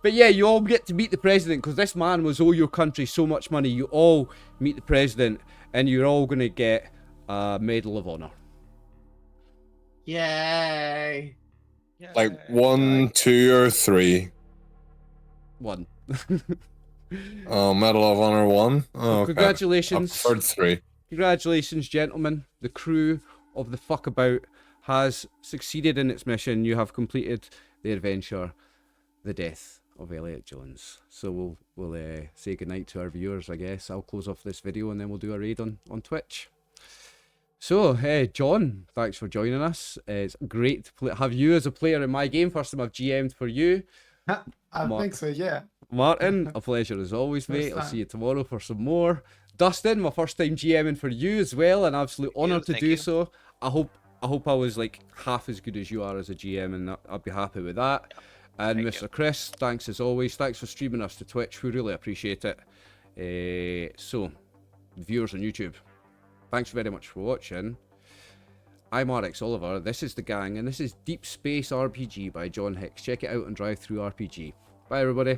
But yeah, you all get to meet the president because this man was owe your country so much money. You all meet the president, and you're all gonna get a Medal of Honor. Yay! Like 1, 2, or 3. 1. Oh, Medal of Honor 1. Oh, okay. Congratulations. I preferred 3. Congratulations, gentlemen. The crew of the Fuckabout has succeeded in its mission. You have completed the adventure, the death of Elliot Jones. So we'll say goodnight to our viewers, I guess. I'll close off this video and then we'll do a raid on Twitch. So, John, thanks for joining us. It's great to have you as a player in my game. First time I've GM'd for you. I think so, yeah. Martin, a pleasure as always, mate. I'll see you tomorrow for some more. Dustin, my first time GMing for you as well. An absolute honour to do so. I hope I was like half as good as you are as a GM, and I'll be happy with that. And Mr. Chris, thanks as always. Thanks for streaming us to Twitch. We really appreciate it. So, viewers on YouTube, thanks very much for watching. I'm RxOliver. This is The Gang, and this is Deep Space RPG by John Hicks. Check it out on Drive Through RPG. Bye, everybody.